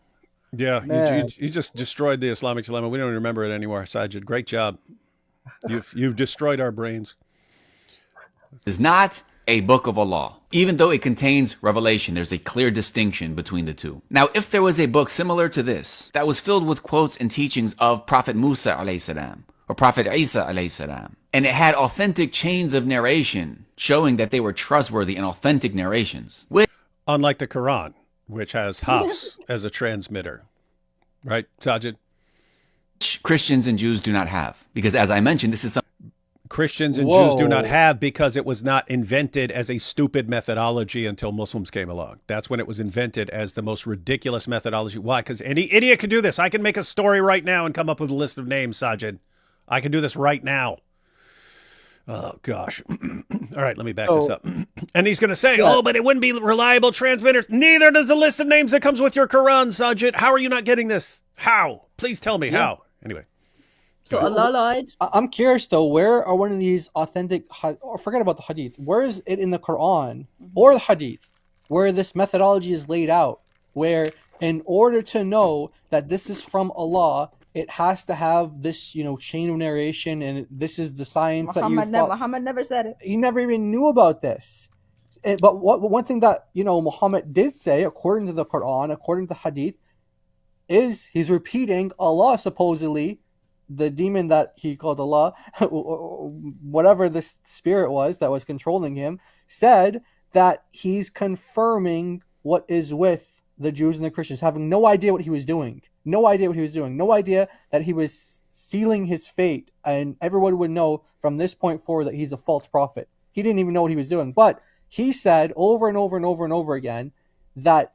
Yeah, you just destroyed the Islamic dilemma. We don't even remember it anymore, Saajid. Great job. You've destroyed our brains. This is not a book of Allah. Even though it contains revelation, there's a clear distinction between the two. Now, if there was a book similar to this that was filled with quotes and teachings of Prophet Musa alayhi salam or Prophet Isa alayhi salam, and it had authentic chains of narration showing that they were trustworthy and authentic narrations, unlike the Quran, which has Hafs as a transmitter, right, Saajid? Christians and Jews do not have, because as I mentioned, this is something Christians and Jews do not have because it was not invented as a stupid methodology until Muslims came along. That's when it was invented as the most ridiculous methodology. Why? Because any idiot can do this. I can make a story right now and come up with a list of names, Saajid. I can do this right now. Oh, gosh. All right, let me back this up. And he's going to say, but it wouldn't be reliable transmitters. Neither does the list of names that comes with your Quran, Saajid. How are you not getting this? How? Please tell me how. Anyway. So Allah lied. I'm curious though, where are one of these authentic, or forget about the hadith, where is it in the Quran or the hadith where this methodology is laid out, where in order to know that this is from Allah, it has to have this, chain of narration, and this is the science Muhammad never said it. He never even knew about this. But one thing that, Muhammad did say, according to the Quran, according to the hadith, is he's repeating Allah supposedly, the demon that he called Allah, whatever this spirit was that was controlling him, said that he's confirming what is with the Jews and the Christians, having no idea what he was doing. No idea that he was sealing his fate, and everyone would know from this point forward that he's a false prophet. He didn't even know what he was doing. But he said over and over and over and over again that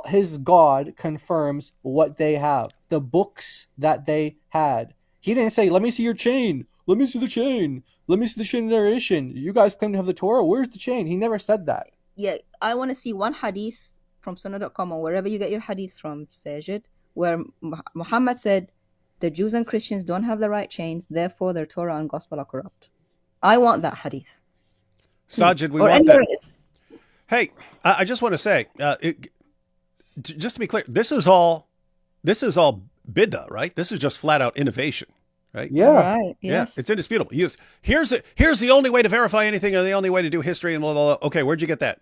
his God confirms what they have, the books that they had. He didn't say, let me see your chain. Let me see the chain. Let me see the chain of narration. You guys claim to have the Torah. Where's the chain? He never said that. Yeah, I want to see one hadith from Sunnah.com or wherever you get your hadiths from, Saajid, where Muhammad said, the Jews and Christians don't have the right chains, therefore their Torah and Gospel are corrupt. I want that hadith. Saajid, we want that. Hey, I just want to say, just to be clear, this is all bid'ah, right? This is just flat out innovation, right? Yeah. Right. Yes. Yeah, it's indisputable. Here's the only way to verify anything, or the only way to do history, and blah, blah, blah. Okay, where'd you get that?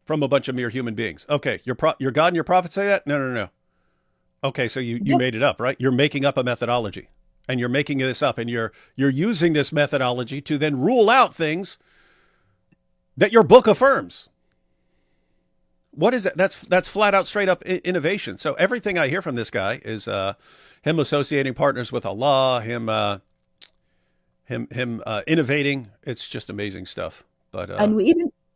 From a bunch of mere human beings. Okay, your God and your prophet say that? No. Okay, so you made it up, right? You're making up a methodology, and you're making this up, and you're using this methodology to then rule out things that your book affirms. What is it? That's flat out straight up innovation. So everything I hear from this guy is him associating partners with Allah, him innovating. It's just amazing stuff. But and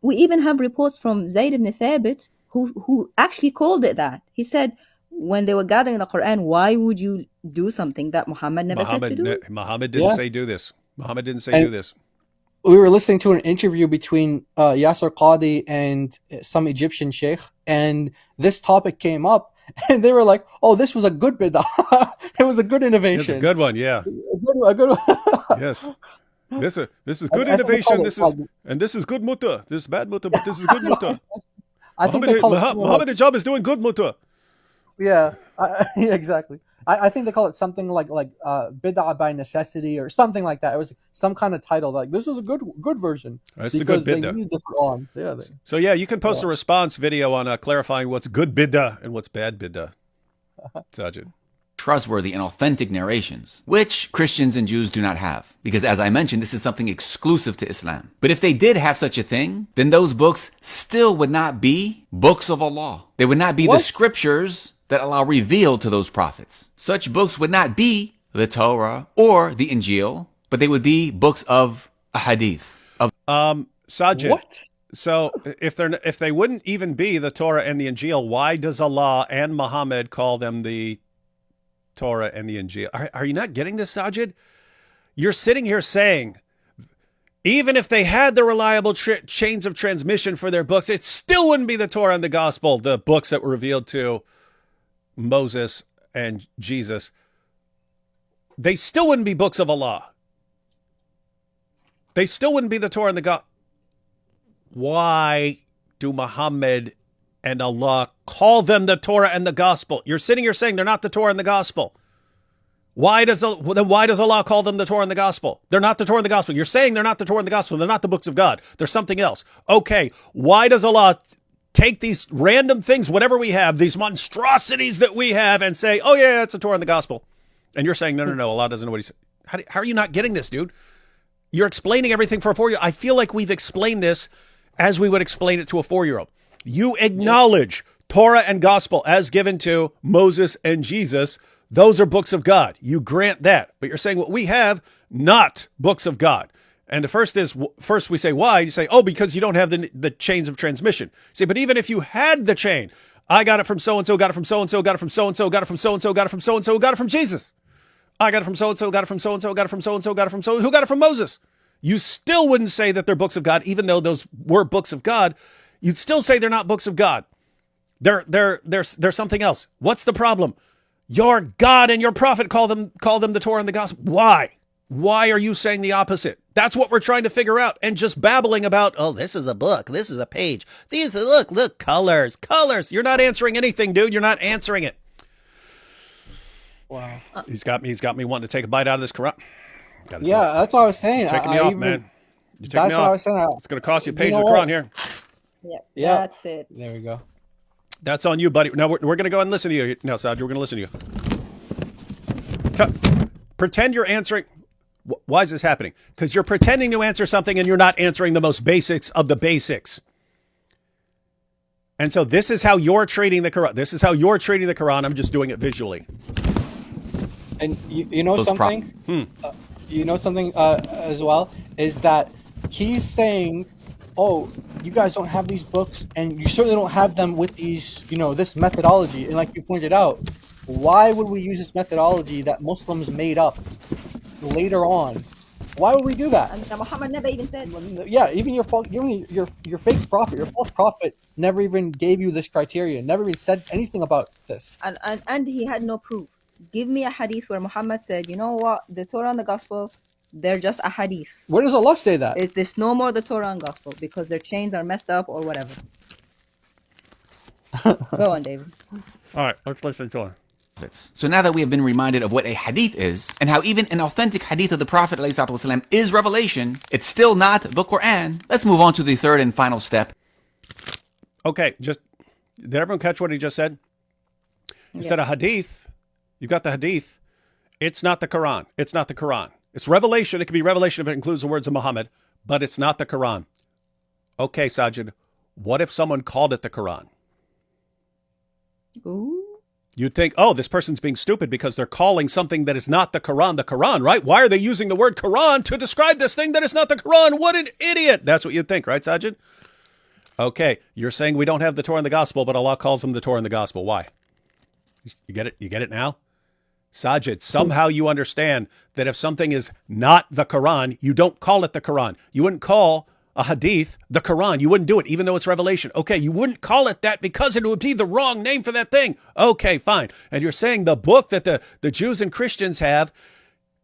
we even have reports from Zayd ibn Thabit who actually called it that. He said when they were gathering the Quran, why would you do something that Muhammad never said to do? Muhammad didn't say do this. Muhammad didn't say do this. We were listening to an interview between Yasser Qadi and some Egyptian sheikh, and this topic came up, and they were like, "Oh, this was a good bid'ah. It was a good innovation. It's a good one, yeah. A good one. Yes. This is good innovation. This is good muta. This is bad muta, but this is good muta. Muhammad Hijab is doing good muta. Yeah, exactly. I think they call it something like bid'ah by necessity or something like that. It was some kind of title like this is a good version That's the good because they bid'ah. used the Quran. Yeah, So yeah, you can post a response video on clarifying what's good bid'ah and what's bad bid'ah. Saajid. Trustworthy and authentic narrations, which Christians and Jews do not have. Because as I mentioned, this is something exclusive to Islam. But if they did have such a thing, then those books still would not be books of Allah. They would not be the scriptures that Allah revealed to those prophets. Such books would not be the Torah or the Injil, but they would be books of a hadith. Saajid. What? So if they wouldn't even be the Torah and the Injil, why does Allah and Muhammad call them the Torah and the Injil? Are you not getting this, Saajid? You're sitting here saying, even if they had the reliable chains of transmission for their books, it still wouldn't be the Torah and the Gospel, the books that were revealed to Moses and Jesus. They still wouldn't be books of Allah. They still wouldn't be the Torah and the Gospel. Why do Muhammad and Allah call them the Torah and the Gospel? You're sitting here saying they're not the Torah and the Gospel. Why does Allah call them the Torah and the Gospel? They're not the Torah and the Gospel. You're saying they're not the Torah and the Gospel. They're not the books of God. They're something else. Okay, why does Allah take these random things, whatever we have, these monstrosities that we have, and say, oh yeah, it's the Torah and the Gospel? And you're saying, no, Allah doesn't know what he's saying. How are you not getting this, dude? You're explaining everything for a 4-year-old. I feel like we've explained this as we would explain it to a 4-year-old. You acknowledge Torah and Gospel as given to Moses and Jesus. Those are books of God. You grant that. But you're saying what we have, not books of God. And the first we say, why? You say, oh, because you don't have the chains of transmission. You say, but even if you had the chain, I got it from so-and-so, got it from so-and-so, got it from so-and-so, got it from so-and-so, got it from so-and-so, got it from Jesus. I got it from so-and-so, got it from so-and-so, got it from so-and-so, got it from so-and-so, who got it from Moses? You still wouldn't say that they're books of God, even though those were books of God. You'd still say they're not books of God. They're something else. What's the problem? Your God and your prophet call them the Torah and the Gospel. Why? Why are you saying the opposite? That's what we're trying to figure out. And just babbling about, oh, this is a book, this is a page. These look, colors. You're not answering anything, dude. You're not answering it. Wow. He's got me wanting to take a bite out of this Quran. Yeah, that's what I was saying. You're taking me off, man. You're taking me off. What I was saying. It's going to cost you a page of the Quran here. Yeah, that's it. There we go. That's on you, buddy. Now we're going to go and listen to you. No, Saajid, we're going to listen to you. Pretend you're answering. Why is this happening? Because you're pretending to answer something and you're not answering the most basics of the basics. And so this is how you're treating the Quran. I'm just doing it visually. And you know something? You know something as well? Is that he's saying, oh, you guys don't have these books, and you certainly don't have them with these, this methodology. And like you pointed out, why would we use this methodology that Muslims made up later on? Why would we do that? And Muhammad never even said. Yeah, even your fake prophet, your false prophet, never even gave you this criteria. Never even said anything about this. And he had no proof. Give me a hadith where Muhammad said, you know what, the Torah and the Gospel, they're just a hadith. Where does Allah say that? It's no more the Torah and Gospel because their chains are messed up or whatever. Go on, David. All right, let's listen to him. So now that we have been reminded of what a hadith is, and how even an authentic hadith of the Prophet ﷺ is revelation, it's still not the Quran. Let's move on to the third and final step. Okay, did everyone catch what he just said? He said a hadith. You've got the hadith. It's not the Quran. It's not the Quran. It's revelation. It can be revelation if it includes the words of Muhammad, but it's not the Quran. Okay, Saajid, what if someone called it the Quran? Ooh. You'd think, oh, this person's being stupid because they're calling something that is not the Quran, right? Why are they using the word Quran to describe this thing that is not the Quran? What an idiot. That's what you'd think, right, Saajid? Okay, you're saying we don't have the Torah and the Gospel, but Allah calls them the Torah and the Gospel. Why? You get it? You get it now? Saajid, somehow you understand that if something is not the Quran, you don't call it the Quran. You wouldn't call a hadith the Quran. You wouldn't do it, even though it's revelation. Okay, you wouldn't call it that because it would be the wrong name for that thing. Okay, fine. And you're saying the book that the Jews and Christians have,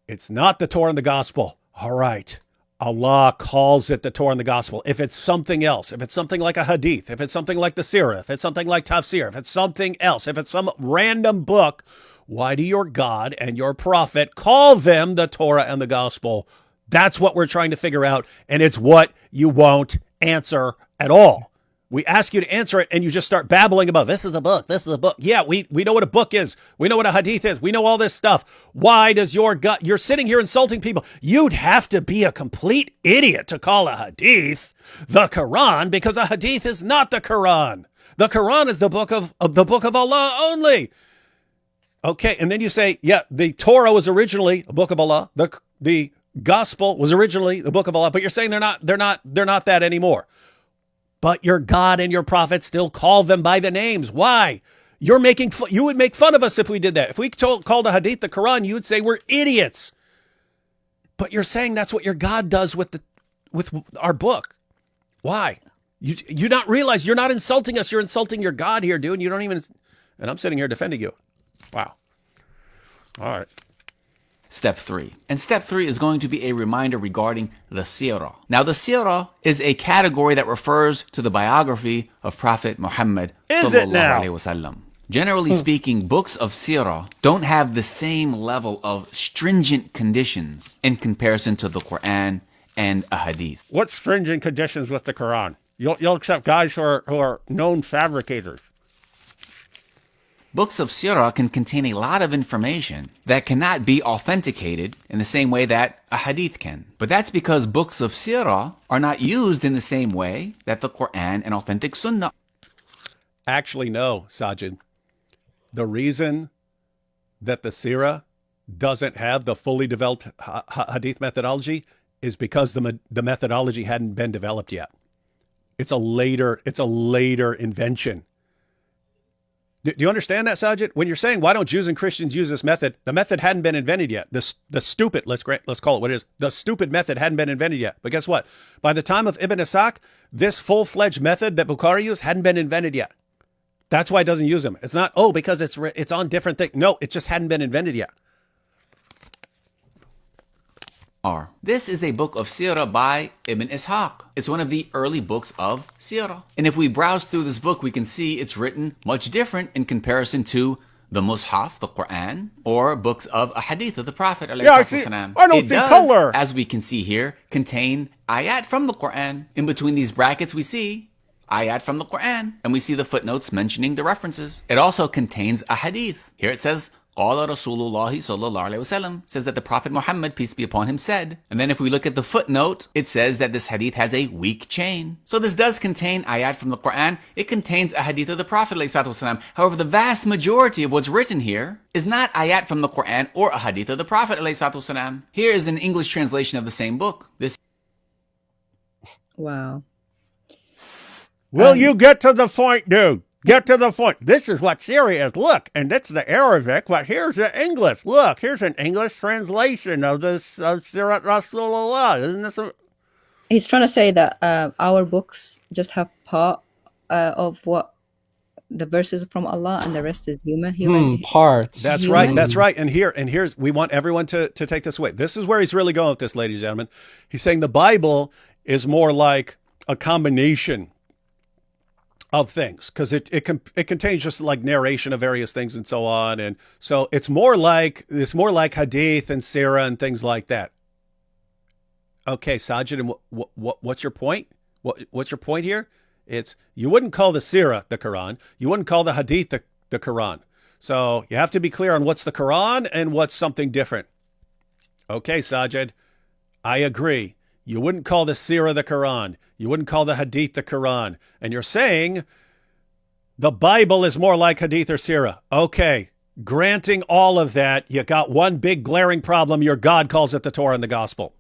it's not the Torah and the Gospel. All right. Allah calls it the Torah and the Gospel. If it's something else, if it's something like a hadith, if it's something like the Sirah, if it's something like tafsir, if it's something else, if it's some random book, why do your God and your prophet call them the Torah and the Gospel? That's what we're trying to figure out, and it's what you won't answer at all. We ask you to answer it, and you just start babbling about, this is a book, this is a book. Yeah, we know what a book is. We know what a hadith is. We know all this stuff. Why does your God, you're sitting here insulting people. You'd have to be a complete idiot to call a hadith the Quran, because a hadith is not the Quran. The Quran is the book of Allah only. Okay, and then you say, yeah, the Torah was originally a book of Allah. The Gospel was originally the book of Allah, but you're saying they're not that anymore. But your God and your prophet still call them by the names. Why? You would make fun of us if we did that. If we called a hadith the Quran, you would say we're idiots. But you're saying that's what your God does with our book. Why? You not realize you're not insulting us. You're insulting your God here, dude. You don't even. And I'm sitting here defending you. Wow. All right. Step 3. And step 3 is going to be a reminder regarding the Sirah. Now, the Sirah is a category that refers to the biography of Prophet Muhammad sallallahu alaihi wasallam. Generally speaking, books of Sirah don't have the same level of stringent conditions in comparison to the Quran and a hadith. What stringent conditions with the Quran? You'll accept guys who are known fabricators. Books of Sirah can contain a lot of information that cannot be authenticated in the same way that a hadith can. But that's because books of Sirah are not used in the same way that the Quran and authentic Sunnah. Actually, no, Saajid. The reason that the Sirah doesn't have the fully developed hadith methodology is because the methodology hadn't been developed yet. It's a later invention. Do you understand that, Saajid? When you're saying, why don't Jews and Christians use this method? The method hadn't been invented yet. The stupid, let's call it what it is. The stupid method hadn't been invented yet. But guess what? By the time of Ibn Ishaq, this full-fledged method that Bukhari used hadn't been invented yet. That's why it doesn't use them. It's not, because it's on different things. No, it just hadn't been invented yet. This is a book of Sirah by Ibn Ishaq. It's one of the early books of Sirah. And if we browse through this book, we can see it's written much different in comparison to the Mus'haf, the Quran, or books of a hadith of the Prophet. I don't see color. As we can see here, contain ayat from the Quran. In between these brackets, we see ayat from the Quran, and we see the footnotes mentioning the references. It also contains a hadith. Here it says, Qala Rasulullah sallallahu alaihi wasallam, says that the Prophet Muhammad, peace be upon him, said. And then if we look at the footnote, it says that this hadith has a weak chain. So this does contain ayat from the Quran. It contains a hadith of the Prophet ﷺ. However, the vast majority of what's written here is not ayat from the Quran or a hadith of the Prophet ﷺ. Here is an English translation of the same book. Wow. Will you get to the point, dude? Get to the point. This is what Syria is. Look, and that's the Arabic, but here's the English. Look, here's an English translation of this of Sirat Rasulullah. Isn't this He's trying to say that our books just have part of what the verses from Allah, and the rest is human. Parts. That's human. right. That's right. And here's we want everyone to take this away. This is where he's really going with this, ladies and gentlemen. He's saying the Bible is more like a combination of things, because it contains just like narration of various things and so on, and so it's more like hadith and sirah and things like that. Okay, Saajid, and what's your point? What's your point here? It's you wouldn't call the sirah the Quran, you wouldn't call the hadith the Quran. So you have to be clear on what's the Quran and what's something different. Okay, Saajid, I agree. You wouldn't call the Sirah the Quran. You wouldn't call the Hadith the Quran. And you're saying the Bible is more like Hadith or Sirah. Okay, granting all of that, you got one big glaring problem. Your God calls it the Torah and the Gospel.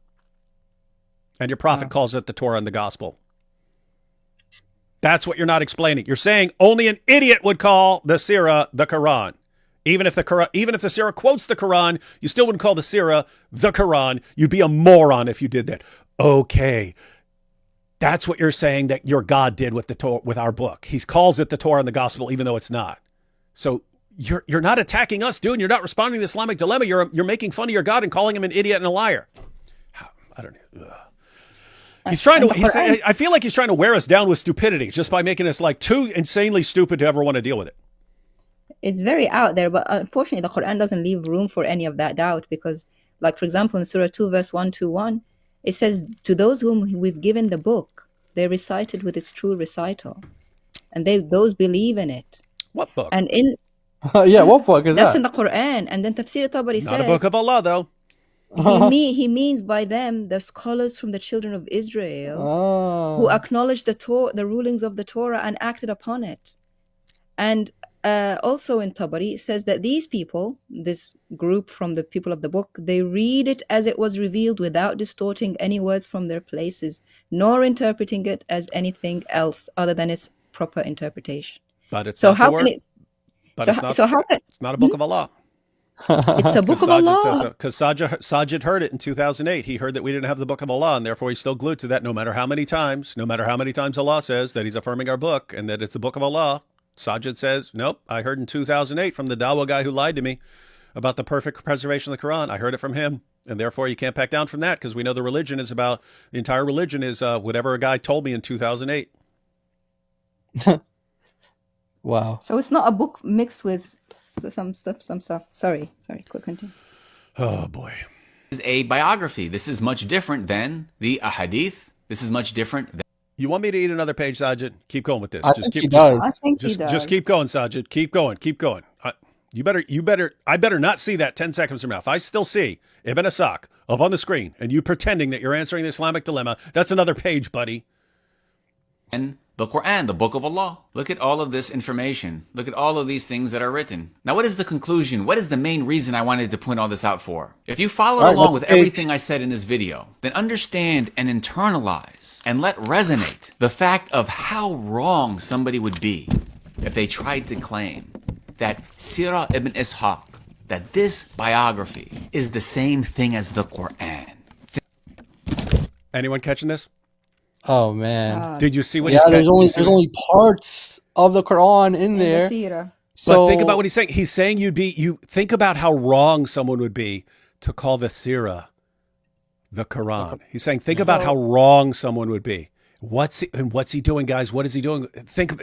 And your prophet calls it the Torah and the Gospel. That's what you're not explaining. You're saying only an idiot would call the Sirah the Quran. Even if the Sirah quotes the Quran, you still wouldn't call the Sirah the Quran. You'd be a moron if you did that. Okay, that's what you're saying that your God did with with our book. He calls it the Torah and the Gospel, even though it's not. So you're not attacking us, dude. You're not responding to the Islamic dilemma. You're making fun of your God and calling him an idiot and a liar. I don't know. He's trying And to. the Quran, I feel like he's trying to wear us down with stupidity just by making us like too insanely stupid to ever want to deal with it. it's very out there, but unfortunately, the Quran doesn't leave room for any of that doubt because, like, for example, in Surah 2, verse 121, it says, "To those whom we've given the book, they recite it with its true recital, and those believe in it." What book? And in Yeah, what fuck is that's that? in the Quran. And then Tafsir Tabari Not a book says of Allah, though. he means by them the scholars from the children of Israel who Oh. acknowledged the rulings of the Torah and acted upon it. And also in Tabari, it says that these people, this group from the people of the book, they read it as it was revealed without distorting any words from their places, nor interpreting it as anything else other than its proper interpretation. But it's So not the how can word. it? But So, it's not. so how can It's not a book of Allah. it's a book of Sajid says Allah? so. Because Saajid heard it in 2008. He heard that we didn't have the book of Allah, and therefore he's still glued to that. No matter how many times Allah says that He's affirming our book and that it's the book of Allah. Saajid says, nope. I heard in 2008 from the Dawa guy who lied to me about the perfect preservation of the Quran. I heard it from him, and therefore you can't back down from that because we know the entire religion is whatever a guy told me in 2008. Wow. So it's not a book mixed with some stuff. Sorry. Quick continue. Oh boy. This is a biography. This is much different than the ahadith. This is much different than You want me to eat another page, Sajid? Keep going with this. I think he does. I think he does. Just keep going, Saajid. Keep going. I better not see that 10 seconds from now. If I still see Ibn Asaq up on the screen and you pretending that you're answering the Islamic dilemma, that's another page, buddy. the Quran, the book of Allah. Look at all of this information. Look at all of these things that are written. Now, what is the conclusion? What is the main reason I wanted to point all this out for? If you followed along with everything I said in this video, then understand and internalize and let resonate the fact of how wrong somebody would be if they tried to claim that Sirah ibn Ishaq, that this biography is the same thing as the Quran. Anyone catching this? Oh man! Did you see what Yeah, he's there's only parts of the Quran in there. So, but think about what he's saying. He's saying you think about how wrong someone would be to call the Sirah the Quran. He's saying think about how wrong someone would be. What's he doing, guys? What is he doing?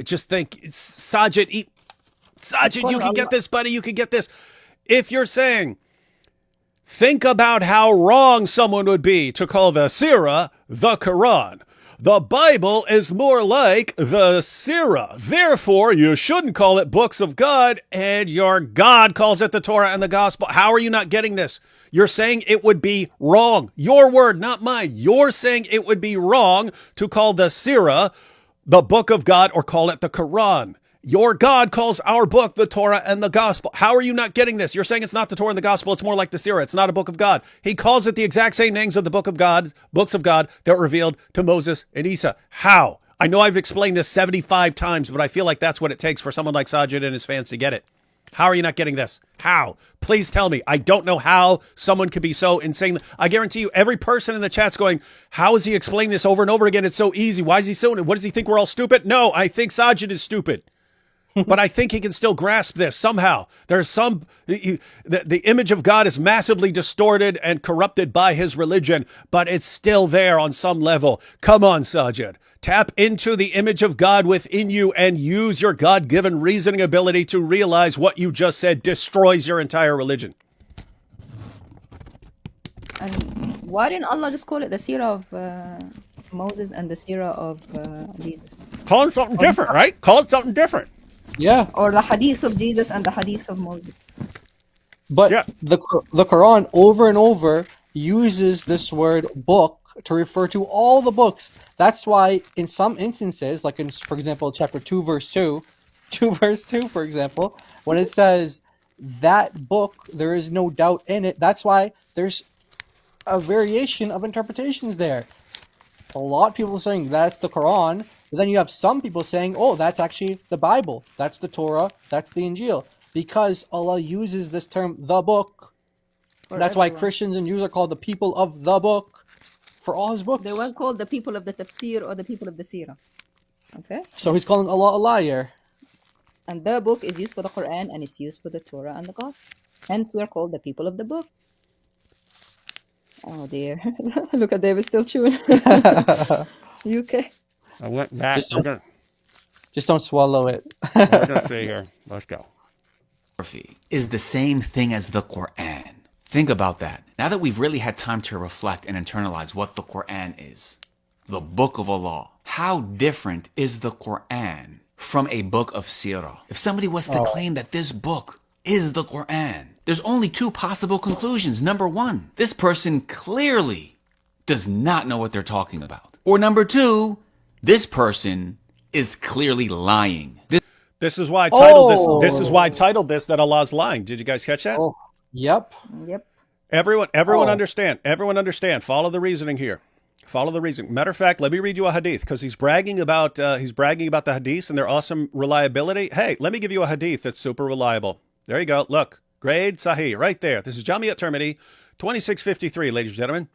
Just think. Saajid, you can get this, buddy. You can get this. If you're saying, think about how wrong someone would be to call the Sirah the Quran. The Bible is more like the Sirah. Therefore, you shouldn't call it books of God, and your God calls it the Torah and the Gospel. How are you not getting this? You're saying it would be wrong. Your word, not mine. You're saying it would be wrong to call the Sirah the book of God or call it the Quran. Your God calls our book the Torah and the Gospel. How are you not getting this? You're saying it's not the Torah and the Gospel. It's more like the Sirah. It's not a book of God. He calls it the exact same names of the books of God that were revealed to Moses and Isa. How? I know I've explained this 75 times, but I feel like that's what it takes for someone like Saajid and his fans to get it. How are you not getting this? How? Please tell me. I don't know how someone could be so insane. I guarantee you every person in the chat's going, how is he explaining this over and over again? It's so easy. Why is he so, what does he think we're all stupid? No, I think Saajid is stupid. But I think he can still grasp this somehow. There's the image of God is massively distorted and corrupted by his religion, but it's still there on some level. Come on, Saajid. Tap into the image of God within you and use your God-given reasoning ability to realize what you just said destroys your entire religion. And why didn't Allah just call it the Sirah of Moses and the Sirah of Jesus? Call it something different, right? Call it something different. Yeah. Or the Hadith of Jesus and the Hadith of Moses. But the Quran over and over uses this word book to refer to all the books. That's why in some instances, like in, for example, chapter 2, verse 2, for example, when it says that book, there is no doubt in it, that's why there's a variation of interpretations there. A lot of people are saying that's the Quran, but then you have some people saying, oh, that's actually the Bible, that's the Torah, that's the Injil, because Allah uses this term, the book. That's why Christians and Jews are called the people of the book for all his books. They weren't called the people of the Tafsir or the people of the Sirah. Okay? So he's calling Allah a liar. And the book is used for the Quran and it's used for the Torah and the Gospel. Hence, we are called the people of the book. Oh dear. Look at David still chewing. You okay? I went back. Just don't swallow it. We're gonna see here. Let's go. Is the same thing as the Quran. Think about that. Now that we've really had time to reflect and internalize what the Quran is, the book of Allah, how different is the Quran from a book of Sirah? If somebody was to claim that this book is the Quran, there's only two possible conclusions. Number one, this person clearly does not know what they're talking about. Or number two, this person is clearly lying. This is why I titled this. This is why I titled this that Allah's lying. Did you guys catch that? Oh, yep. Yep. Everyone understand. Everyone understand. Follow the reasoning here. Follow the reasoning. Matter of fact, let me read you a hadith because he's bragging about the hadiths and their awesome reliability. Hey, let me give you a hadith that's super reliable. There you go. Look, grade Sahih right there. This is Jami at-Tirmidhi, 2653, ladies and gentlemen.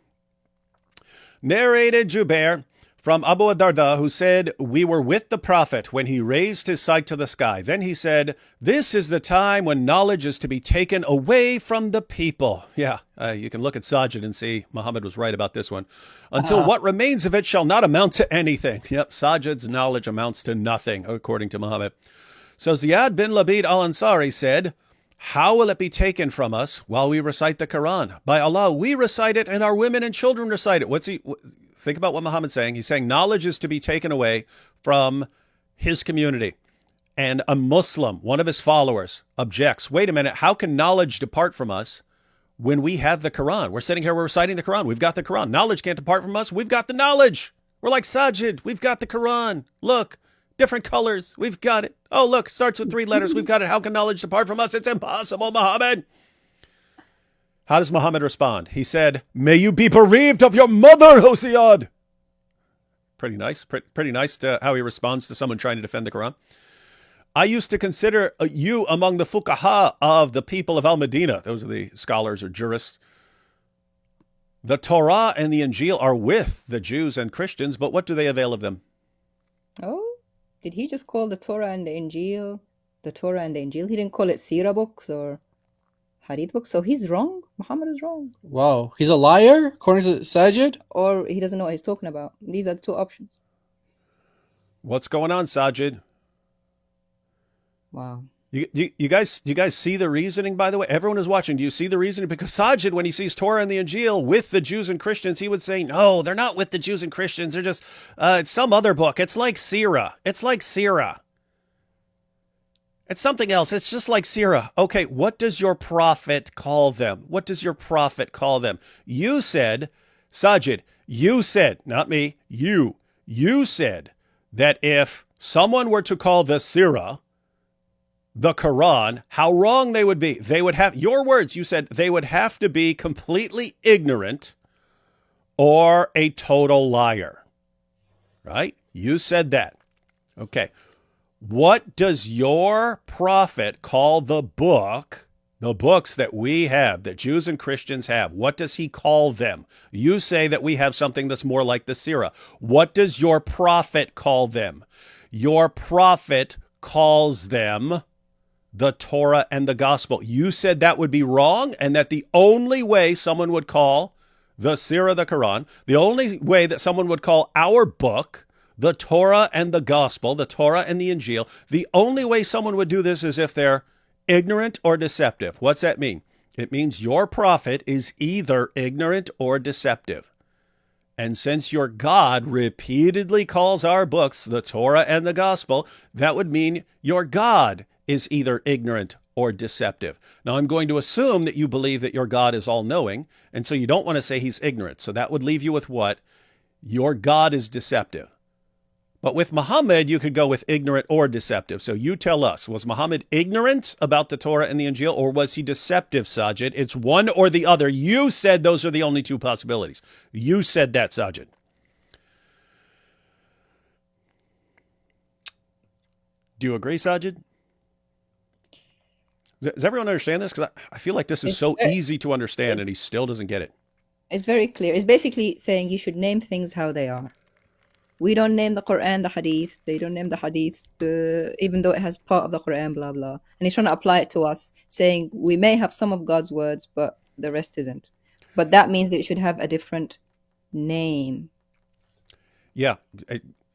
Narrated Jubair from Abu Darda, who said, "We were with the Prophet when he raised his sight to the sky. Then he said, 'This is the time when knowledge is to be taken away from the people.'" Yeah, you can look at Saajid and see Muhammad was right about this one. "Until what remains of it shall not amount to anything." Yep, Saajid's knowledge amounts to nothing, according to Muhammad. So Ziyad bin Labid al-Ansari said, "How will it be taken from us while we recite the Quran? By Allah, we recite it and our women and children recite it." Think about what Muhammad's saying. He's saying knowledge is to be taken away from his community. And a Muslim, one of his followers, objects, "Wait a minute, how can knowledge depart from us when we have the Quran? We're sitting here, we're reciting the Quran. We've got the Quran. Knowledge can't depart from us. We've got the knowledge. We're like Saajid. We've got the Quran. Look, different colors. We've got it. Oh, look, starts with 3 letters. We've got it. How can knowledge depart from us? It's impossible, Muhammad." How does Muhammad respond? He said, "May you be bereaved of your mother, O Ziyad." Pretty nice. Pretty nice to how he responds to someone trying to defend the Quran. "I used to consider you among the fuqaha of the people of Al-Medina." Those are the scholars or jurists. "The Torah and the Injil are with the Jews and Christians, but what do they avail of them?" Oh, did he just call the Torah and the Injil the Torah and the Injil? He didn't call it Sirah books or Hadith books, so he's wrong. Muhammad is wrong. Wow, he's a liar, according to Saajid? Or he doesn't know what he's talking about. These are the two options. What's going on, Saajid? Wow. You guys see the reasoning, by the way? Everyone is watching. Do you see the reasoning? Because Saajid, when he sees Torah and the Injil with the Jews and Christians, he would say, "No, they're not with the Jews and Christians. They're just, it's some other book. It's like Sirah. It's like Sirah. It's something else. It's just like Sirah." Okay, what does your prophet call them? What does your prophet call them? You said, Saajid, you said, not me, you said that if someone were to call the Sirah the Quran, how wrong they would be. They would have, your words, you said they would have to be completely ignorant or a total liar. Right? You said that. Okay. What does your prophet call the books that we have, that Jews and Christians have? What does he call them? You say that we have something that's more like the Sirah. What does your prophet call them? Your prophet calls them the Torah and the Gospel. You said that would be wrong and that the only way someone would call the Sirah, the Quran, the only way that someone would call our book the Torah and the Gospel, the Torah and the Injil, the only way someone would do this is if they're ignorant or deceptive. What's that mean? It means your prophet is either ignorant or deceptive. And since your God repeatedly calls our books the Torah and the Gospel, that would mean your God is either ignorant or deceptive. Now, I'm going to assume that you believe that your God is all-knowing, and so you don't want to say he's ignorant. So that would leave you with what? Your God is deceptive. But with Muhammad, you could go with ignorant or deceptive. So you tell us, was Muhammad ignorant about the Torah and the Injil, or was he deceptive, Saajid? It's one or the other. You said those are the only two possibilities. You said that, Saajid. Do you agree, Saajid? Does everyone understand this? Because I feel like this is so easy to understand, and he still doesn't get it. It's very clear. It's basically saying you should name things how they are. We don't name the Quran the Hadith. They don't name the Hadith, even though it has part of the Quran, blah, blah. And he's trying to apply it to us, saying we may have some of God's words, but the rest isn't. But that means it should have a different name. Yeah.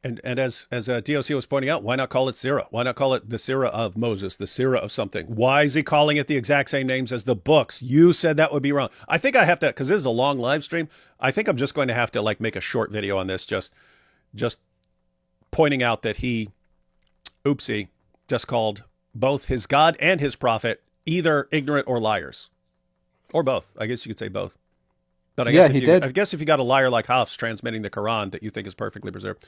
And as DOC was pointing out, why not call it Sirah? Why not call it the Sirah of Moses, the Sirah of something? Why is he calling it the exact same names as the books? You said that would be wrong. I think I have to, because this is a long live stream, I think I'm just going to have to like make a short video on this, just pointing out that he, oopsie, just called both his God and his prophet either ignorant or liars. Or both. I guess you could say both. But I guess if you got a liar like Hafs transmitting the Quran that you think is perfectly preserved.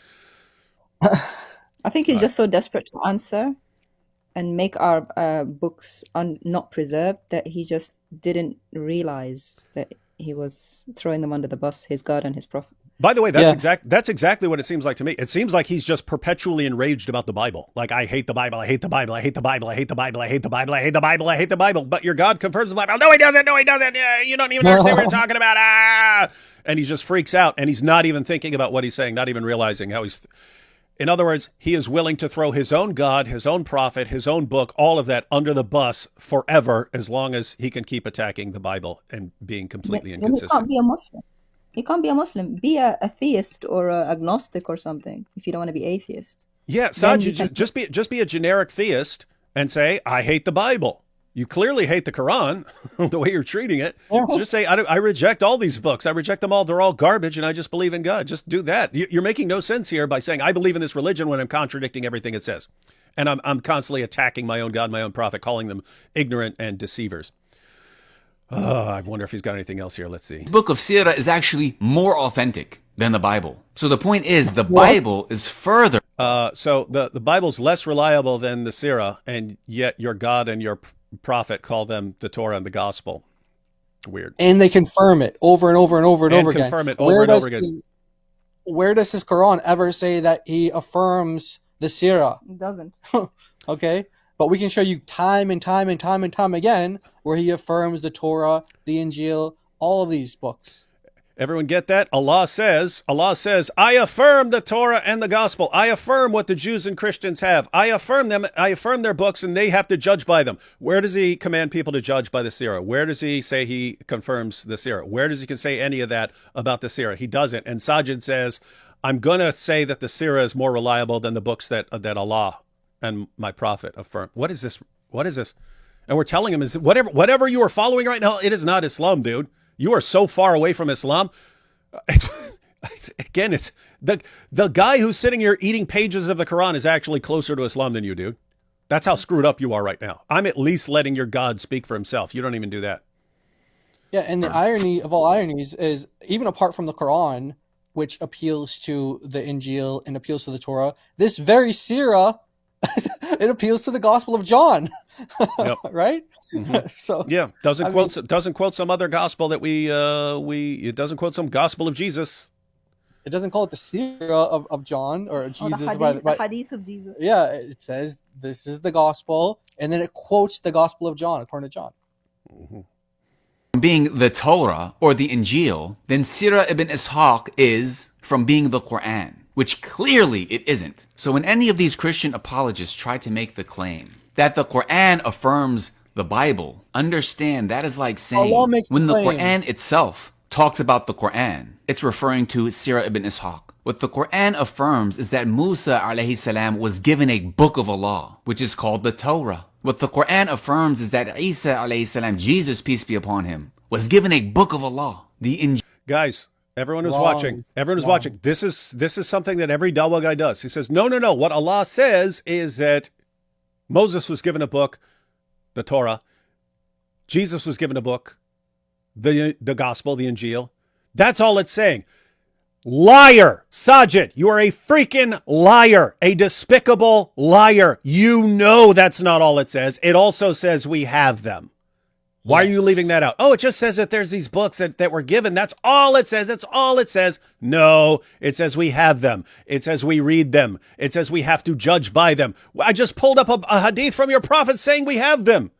I think he's just so desperate to answer and make our books not preserved that he just didn't realize that he was throwing them under the bus, his God and his prophet. By the way, that's exactly what it seems like to me. It seems like he's just perpetually enraged about the Bible. Like, I hate the Bible, I hate the Bible, I hate the Bible, I hate the Bible, I hate the Bible, I hate the Bible, I hate the Bible. But your God confirms the Bible. No, he doesn't. No, he doesn't. You don't even understand what you're talking about. And he just freaks out, and he's not even thinking about what he's saying, not even realizing how he's... In other words, he is willing to throw his own God, his own prophet, his own book, all of that under the bus forever, as long as he can keep attacking the Bible and being completely inconsistent. You can't be a Muslim. You can't be a Muslim. Be a theist or a agnostic or something if you don't want to be atheist. Yeah, Saajid, just be a generic theist and say, I hate the Bible. You clearly hate the Quran, the way you're treating it. Yeah. So just say, I reject all these books. I reject them all. They're all garbage, and I just believe in God. Just do that. You're making no sense here by saying, I believe in this religion when I'm contradicting everything it says. And I'm constantly attacking my own God, my own prophet, calling them ignorant and deceivers. I wonder if he's got anything else here. Let's see. The book of Sirah is actually more authentic than the Bible. So the point is, the Bible is further. So the Bible's less reliable than the Sirah, and yet your God and your prophet call them the Torah and the gospel. Weird. And they confirm it over and over and over and over again. Confirm it over and over again. Where does his Quran ever say that he affirms the Sirah? It doesn't. Okay. But we can show you time and time and time and time again where he affirms the Torah, the Injil, all of these books. Everyone get that? Allah says, I affirm the Torah and the gospel. I affirm what the Jews and Christians have. I affirm them. I affirm their books, and they have to judge by them. Where does he command people to judge by the Sirah? Where does he say he confirms the Sirah? Where does he say any of that about the Sirah? He doesn't. And Saajid says, I'm going to say that the Sirah is more reliable than the books that Allah and my prophet affirm. What is this? What is this? And we're telling him, is whatever you are following right now, it is not Islam, dude. You are so far away from Islam. Again, it's the guy who's sitting here eating pages of the Quran is actually closer to Islam than you, dude. That's how screwed up you are right now. I'm at least letting your God speak for himself. You don't even do that. Yeah, and the irony of all ironies is, even apart from the Quran, which appeals to the Injil and appeals to the Torah, this very Sirah, it appeals to the Gospel of John. Yep. Right? Mm-hmm. So yeah, doesn't quote some other gospel that it doesn't quote some gospel of Jesus. It doesn't call it the Sirah of John or Jesus. The hadith of Jesus. Yeah, it says this is the gospel, and then it quotes the Gospel of John according to John. Mm-hmm. Being the Torah or the Injil, then Sirah ibn Ishaq is from being the Quran, which clearly it isn't. So when any of these Christian apologists try to make the claim that the Quran affirms the Bible, understand that is like saying when the Quran itself talks about the Quran, it's referring to Sirah ibn Ishaq. What the Quran affirms is that Musa alayhi salam was given a book of Allah, which is called the Torah. What the Quran affirms is that Isa alayhi salam, Jesus, peace be upon him, was given a book of Allah. Guys, everyone who's watching, this is something that every Dawah guy does. He says, no. What Allah says is that Moses was given a book, the Torah. Jesus was given a book, the gospel, the Injil. That's all it's saying. Liar. Saajid, you are a freaking liar, a despicable liar. You know that's not all it says. It also says we have them. Why are you leaving that out? Oh, it just says that there's these books that were given. That's all it says. That's all it says. No, it says we have them. It says we read them. It says we have to judge by them. I just pulled up a hadith from your prophet saying we have them.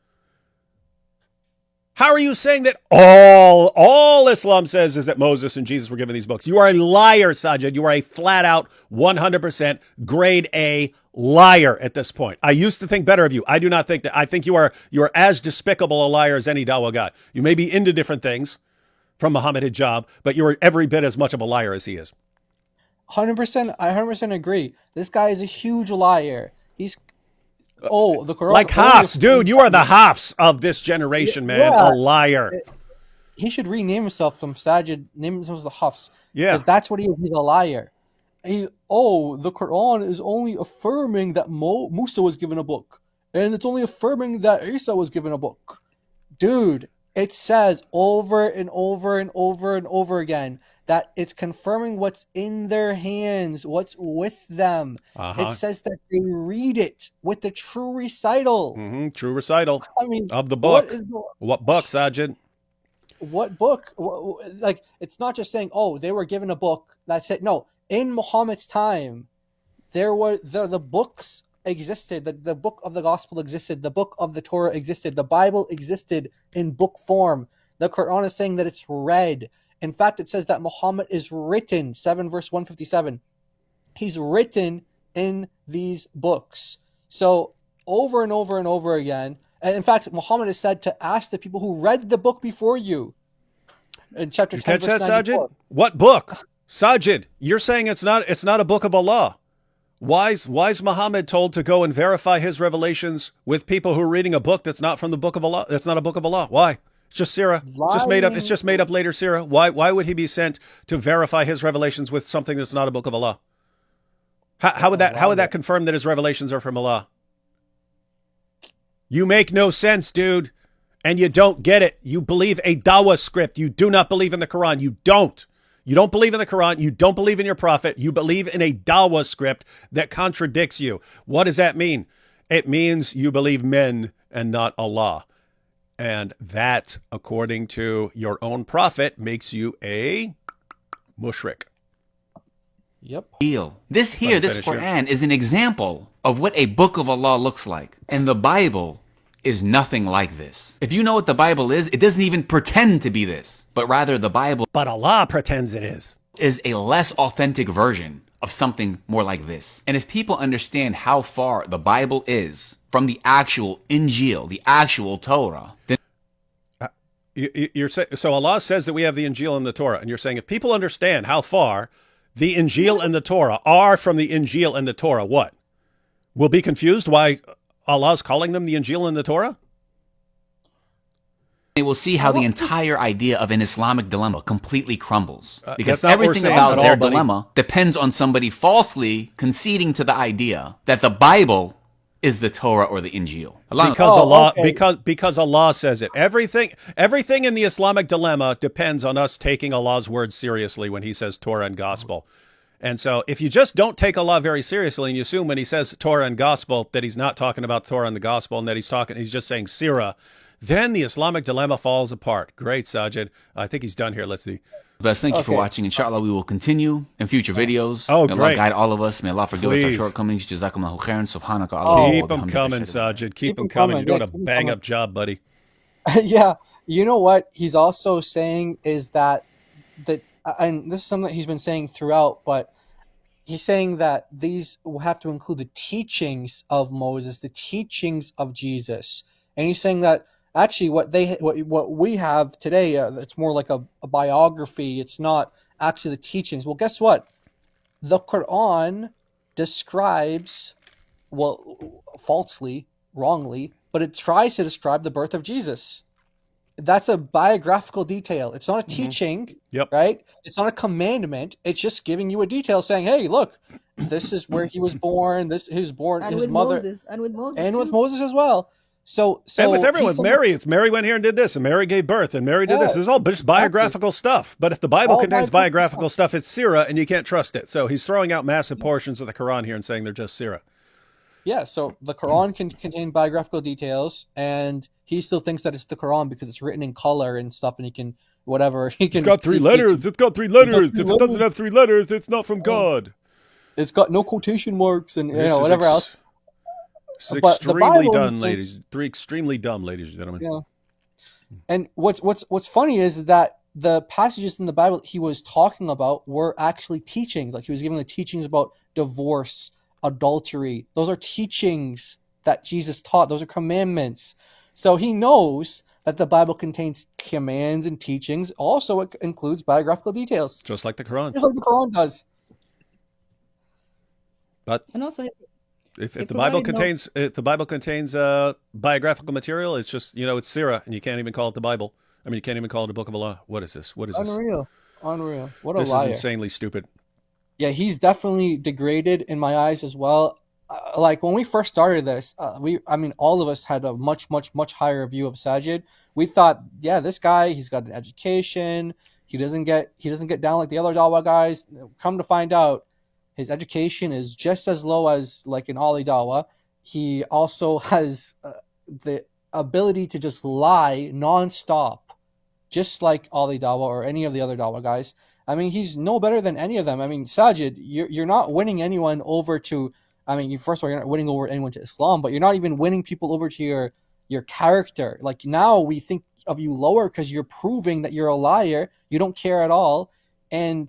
How are you saying that all Islam says is that Moses and Jesus were given these books? You are a liar, Saajid. You are a flat out 100% grade A liar at this point. I used to think better of you. I do not think that. I think you are as despicable a liar as any Dawah guy. You may be into different things, from Muhammad Hijab, but you're every bit as much of a liar as he is. 100%. I 100% agree. This guy is a huge liar. He's the Quran. Like Hafs, dude. You are the Hafs of this generation, man. Yeah. A liar. He should rename himself from Saajid, name himself the Hafs. Yeah. Because that's what he is. He's a liar. The Quran is only affirming that Musa was given a book. And it's only affirming that Isa was given a book. Dude, it says over and over and over and over again that it's confirming what's in their hands, what's with them. It says that they read it with the true recital. True recital of the book. What book, Saajid? What book? Like, it's not just saying, they were given a book. That's it. No, in Muhammad's time, there were the books existed. The book of the gospel existed. The book of the Torah existed. The Bible existed in book form. The Quran is saying that it's read. In fact, it says that Muhammad is written, 7 verse 157. He's written in these books. So over and over and over again, and in fact, Muhammad is said to ask the people who read the book before you. In chapter 10, catch verse that, 94. Saajid? What book? Saajid, you're saying it's not a book of Allah. Why is Muhammad told to go and verify his revelations with people who are reading a book that's not from the book of Allah? That's not a book of Allah. Why? It's just Sirah. It's just made up later Sirah. Why would he be sent to verify his revelations with something that's not a book of Allah? How would that confirm that his revelations are from Allah? You make no sense, dude. And you don't get it. You believe a dawah script. You do not believe in the Quran. You don't. You don't believe in the Quran. You don't believe in your prophet. You believe in a dawah script that contradicts you. What does that mean? It means you believe men and not Allah. And that, according to your own prophet, makes you a mushrik. Yep. This Quran is an example of what a book of Allah looks like. And the Bible is nothing like this. If you know what the Bible is, it doesn't even pretend to be this, but rather the Bible, but Allah pretends it is a less authentic version of something more like this. And if people understand how far the Bible is from the actual Injil, the actual Torah, then you're saying, so Allah says that we have the Injil and the Torah, and you're saying if people understand how far the Injil and the Torah are from the Injil and the Torah, what? We'll be confused why Allah's calling them the Injil and the Torah? they will see how the entire idea of an Islamic dilemma completely crumbles. Because that's not what we're everything saying about at their all, buddy. dilemma depends on somebody falsely conceding to the idea that the Bible is the Torah or the Injil. Because Allah says it. Everything in the Islamic dilemma depends on us taking Allah's words seriously when he says Torah and gospel. And so if you just don't take Allah very seriously and you assume when he says Torah and gospel that he's not talking about Torah and the gospel and that he's just saying Sirah, then the Islamic dilemma falls apart. Great, Saajid. I think he's done here. Let's see. Best, thank you for watching. Inshallah, we will continue in future videos. Oh, May great. Allah guide all of us. May Allah forgive us our Please. shortcomings. Jazakumullahu khairan. Subhanaka Allah. Keep them coming, Saajid. Keep them coming. You're doing a bang-up job, buddy. Yeah. You know what he's also saying is that, and this is something that he's been saying throughout, but he's saying that these will have to include the teachings of Moses, the teachings of Jesus. And he's saying that actually what we have today, it's more like a biography. It's not actually the teachings. Well, guess what? The Quran describes, falsely, wrongly, but it tries to describe the birth of Jesus. That's a biographical detail. It's not a teaching, right? It's not a commandment. It's just giving you a detail saying, hey, look, this is where he was born. He was born, And his with mother. Moses. And with Moses. And with too. Moses as well. So And with everyone, Mary went here and did this, and Mary gave birth, and Mary did this. It's all just biographical stuff. But if the Bible contains biographical stuff, it's Sirah, and you can't trust it. So he's throwing out massive portions of the Quran here and saying they're just Sirah. Yeah, so the Quran can contain biographical details, and he still thinks that it's the Quran because it's written in color and stuff, and he can, whatever. It's got three letters. It's got 3 letters. If it doesn't have 3 letters, it's not from God. It's got no quotation marks and whatever else. It's But the extremely Bible dumb, thinks- extremely dumb, ladies and gentlemen. Yeah. And what's funny is that the passages in the Bible he was talking about were actually teachings. Like he was giving the teachings about divorce, adultery. Those are teachings that Jesus taught. Those are commandments. So he knows that the Bible contains commands and teachings. Also, it includes biographical details, Just like the Quran. just like the Quran does. But And also, if He the Bible provided no- contains biographical material, it's just, it's Sirah, and you can't even call it the Bible. I mean, you can't even call it a book of Allah. What is this? What is this? Unreal. What a This liar. is insanely stupid. Yeah, he's definitely degraded in my eyes as well. Like when we first started this, all of us had a much higher view of Saajid. We thought, yeah, this guy, he's got an education. He doesn't get down like the other Dawa guys. Come to find out, his education is just as low as like an Ali Dawa. He also has the ability to just lie nonstop, just like Ali Dawa or any of the other Dawa guys. I mean, he's no better than any of them. I mean, Saajid, you're not winning anyone over to. I mean, first of all, you're not winning over anyone to Islam, but you're not even winning people over to your character. Like now, we think of you lower because you're proving that you're a liar. You don't care at all, and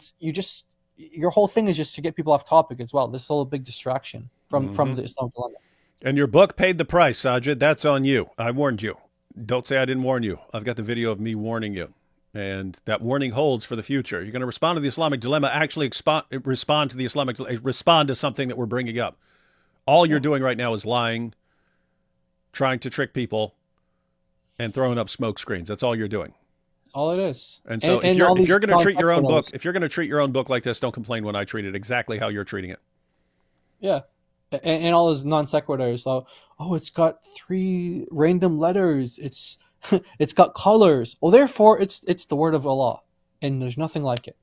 your whole thing is just to get people off topic as well. This is all a big distraction from the Islamic dilemma. And your book paid the price, Saajid. That's on you. I warned you. Don't say I didn't warn you. I've got the video of me warning you. And that warning holds for the future. You're going to respond to the Islamic dilemma, actually respond to something that we're bringing up. All you're doing right now is lying, trying to trick people, and throwing up smoke screens. That's all you're doing. That's all it is. And so if you're going to treat your own book, if you're going to treat your own book like this, don't complain when I treat it exactly how you're treating it. Yeah. And all his non sequiturs. So, it's got 3 random letters. It's got colors. Well, therefore, it's the word of Allah, and there's nothing like it,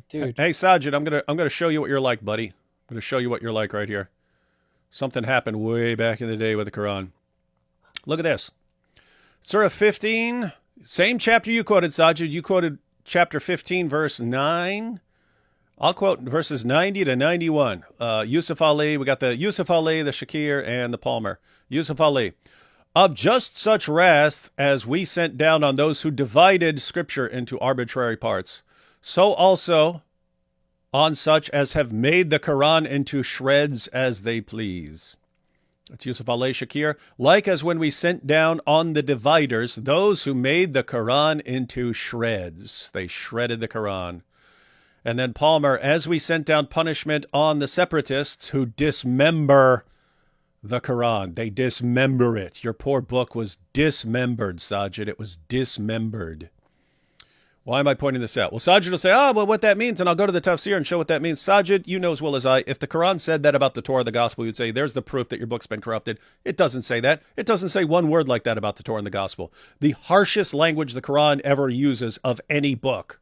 dude. Hey, Saajid, I'm gonna show you what you're like, buddy. I'm gonna show you what you're like right here. Something happened way back in the day with the Quran. Look at this. Surah 15, same chapter you quoted, Saajid. You quoted chapter 15, verse 9. I'll quote verses 90 to 91. Yusuf Ali, we got the Yusuf Ali, the Shakir, and the Palmer. Yusuf Ali. Of just such wrath as we sent down on those who divided Scripture into arbitrary parts, so also on such as have made the Quran into shreds as they please. That's Yusuf Ali Shakir. Like as when we sent down on the dividers, those who made the Quran into shreds. They shredded the Quran. And then Palmer, as we sent down punishment on the separatists who dismember the Quran. They dismember it. Your poor book was dismembered, Saajid. It was dismembered. Why am I pointing this out? Well, Saajid will say, well, what that means, and I'll go to the tafsir and show what that means. Saajid, you know as well as I, if the Quran said that about the Torah, the Gospel, you'd say, there's the proof that your book's been corrupted. It doesn't say that. It doesn't say one word like that about the Torah and the Gospel. The harshest language the Quran ever uses of any book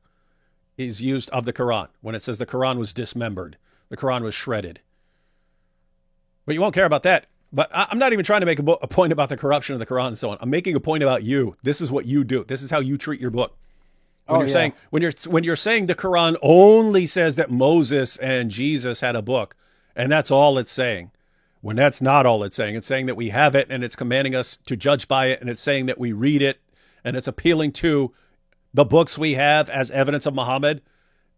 is used of the Quran, when it says the Quran was dismembered. The Quran was shredded. But you won't care about that. But I'm not even trying to make a point about the corruption of the Quran and so on. I'm making a point about you. This is what you do. This is how you treat your book. When you're saying the Quran only says that Moses and Jesus had a book, and that's all it's saying. When that's not all it's saying. It's saying that we have it, and it's commanding us to judge by it, and it's saying that we read it, and it's appealing to the books we have as evidence of Muhammad.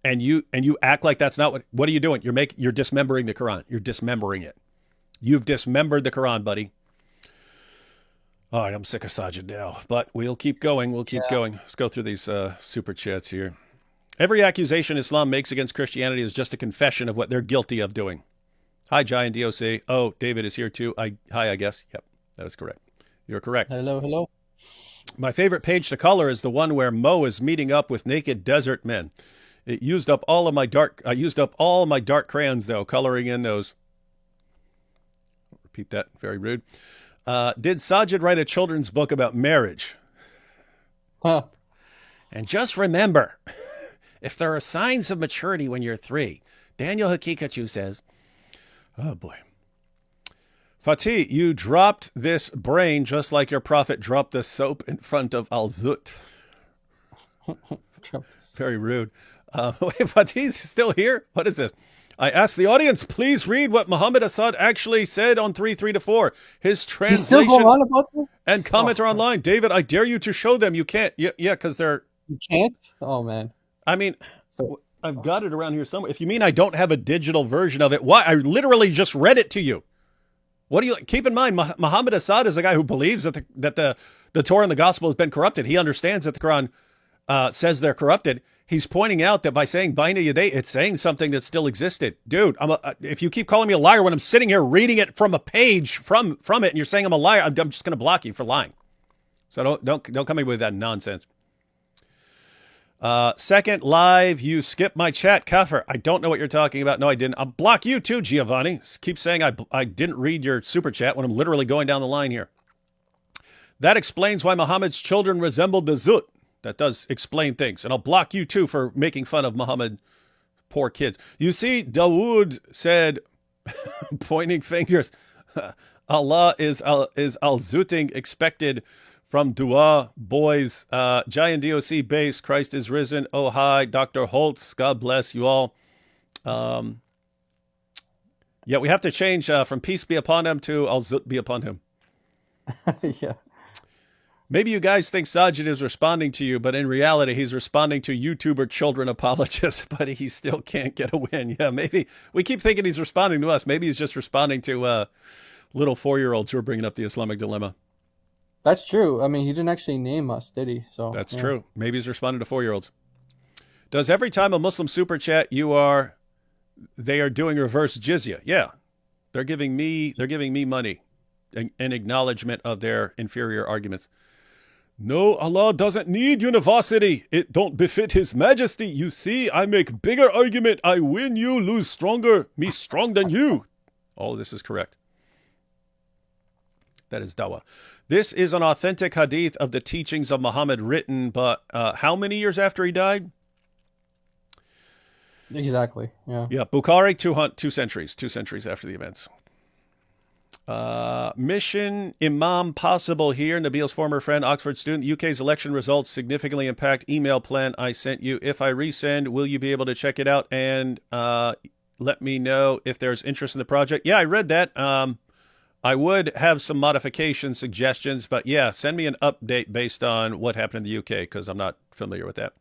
And you act like that's not what are you doing? You're dismembering the Quran. You're dismembering it. You've dismembered the Quran, buddy. All right, I'm sick of Saajid now, but we'll keep going. We'll keep going. Let's go through these super chats here. Every accusation Islam makes against Christianity is just a confession of what they're guilty of doing. Hi, Giant DOC. Oh, David is here too. Hi, I guess. Yep, that is correct. You're correct. Hello. My favorite page to color is the one where Mo is meeting up with naked desert men. It used up all my dark crayons though, coloring in those. Repeat that. Very rude. Did Saajid write a children's book about marriage? Huh. And just remember, if there are signs of maturity when you're 3, Daniel Hakikachu says, oh boy. Fatih, you dropped this brain just like your prophet dropped the soap in front of Al-Zut. Very rude. Wait, Fatih's still here? What is this? I asked the audience, please read what Muhammad Assad actually said on 3-3-4. His translation He's still going on about this? and comments are online. David, I dare you to show them. You can't. Yeah, because they're... You can't? Oh, man. I mean, so I've got it around here somewhere. If you mean I don't have a digital version of it, why? I literally just read it to you. What do you... Keep in mind, Muhammad Assad is a guy who believes that the Torah and the gospel has been corrupted. He understands that the Quran says they're corrupted. He's pointing out that by saying Baina Yaday, it's saying something that still existed. Dude, if you keep calling me a liar when I'm sitting here reading it from a page from it, and you're saying I'm a liar, I'm just going to block you for lying. So don't come in with that nonsense. Second live, you skipped my chat, Kafir. I don't know what you're talking about. No, I didn't. I'll block you too, Giovanni. Keep saying I didn't read your super chat when I'm literally going down the line here. That explains why Muhammad's children resembled the Zut. That does explain things. And I'll block you too for making fun of Muhammad. Poor kids. You see, Dawood said, pointing fingers, Allah is al-Zuting expected from dua, boys. Giant DOC base, Christ is risen. Oh, hi, Dr. Holtz. God bless you all. Yeah, we have to change from peace be upon him to al-Zut be upon him. Yeah. Maybe you guys think Saajid is responding to you, but in reality, he's responding to YouTuber children apologists, but he still can't get a win. Yeah, maybe we keep thinking he's responding to us. Maybe he's just responding to little 4-year-olds who are bringing up the Islamic dilemma. That's true. I mean, he didn't actually name us, did he? So that's true. Maybe he's responding to 4-year-olds. Does every time a Muslim super chat, they are doing reverse jizya? Yeah, they're giving me money in acknowledgement of their inferior arguments. No, Allah doesn't need university. It don't befit His Majesty. You see, I make bigger argument. I win, you lose stronger. Me strong than you. All this is correct. That is dawah. This is an authentic hadith of the teachings of Muhammad written, but how many years after he died? Exactly. Yeah. Yeah. Bukhari, 2 centuries after the events. Mission Imam possible here. Nabil's former friend, Oxford student. UK's election results significantly impact email plan I sent you. If I resend, will you be able to check it out and let me know if there's interest in the project? Yeah, I read that. I would have some modification suggestions, but yeah, send me an update based on what happened in the UK because I'm not familiar with that.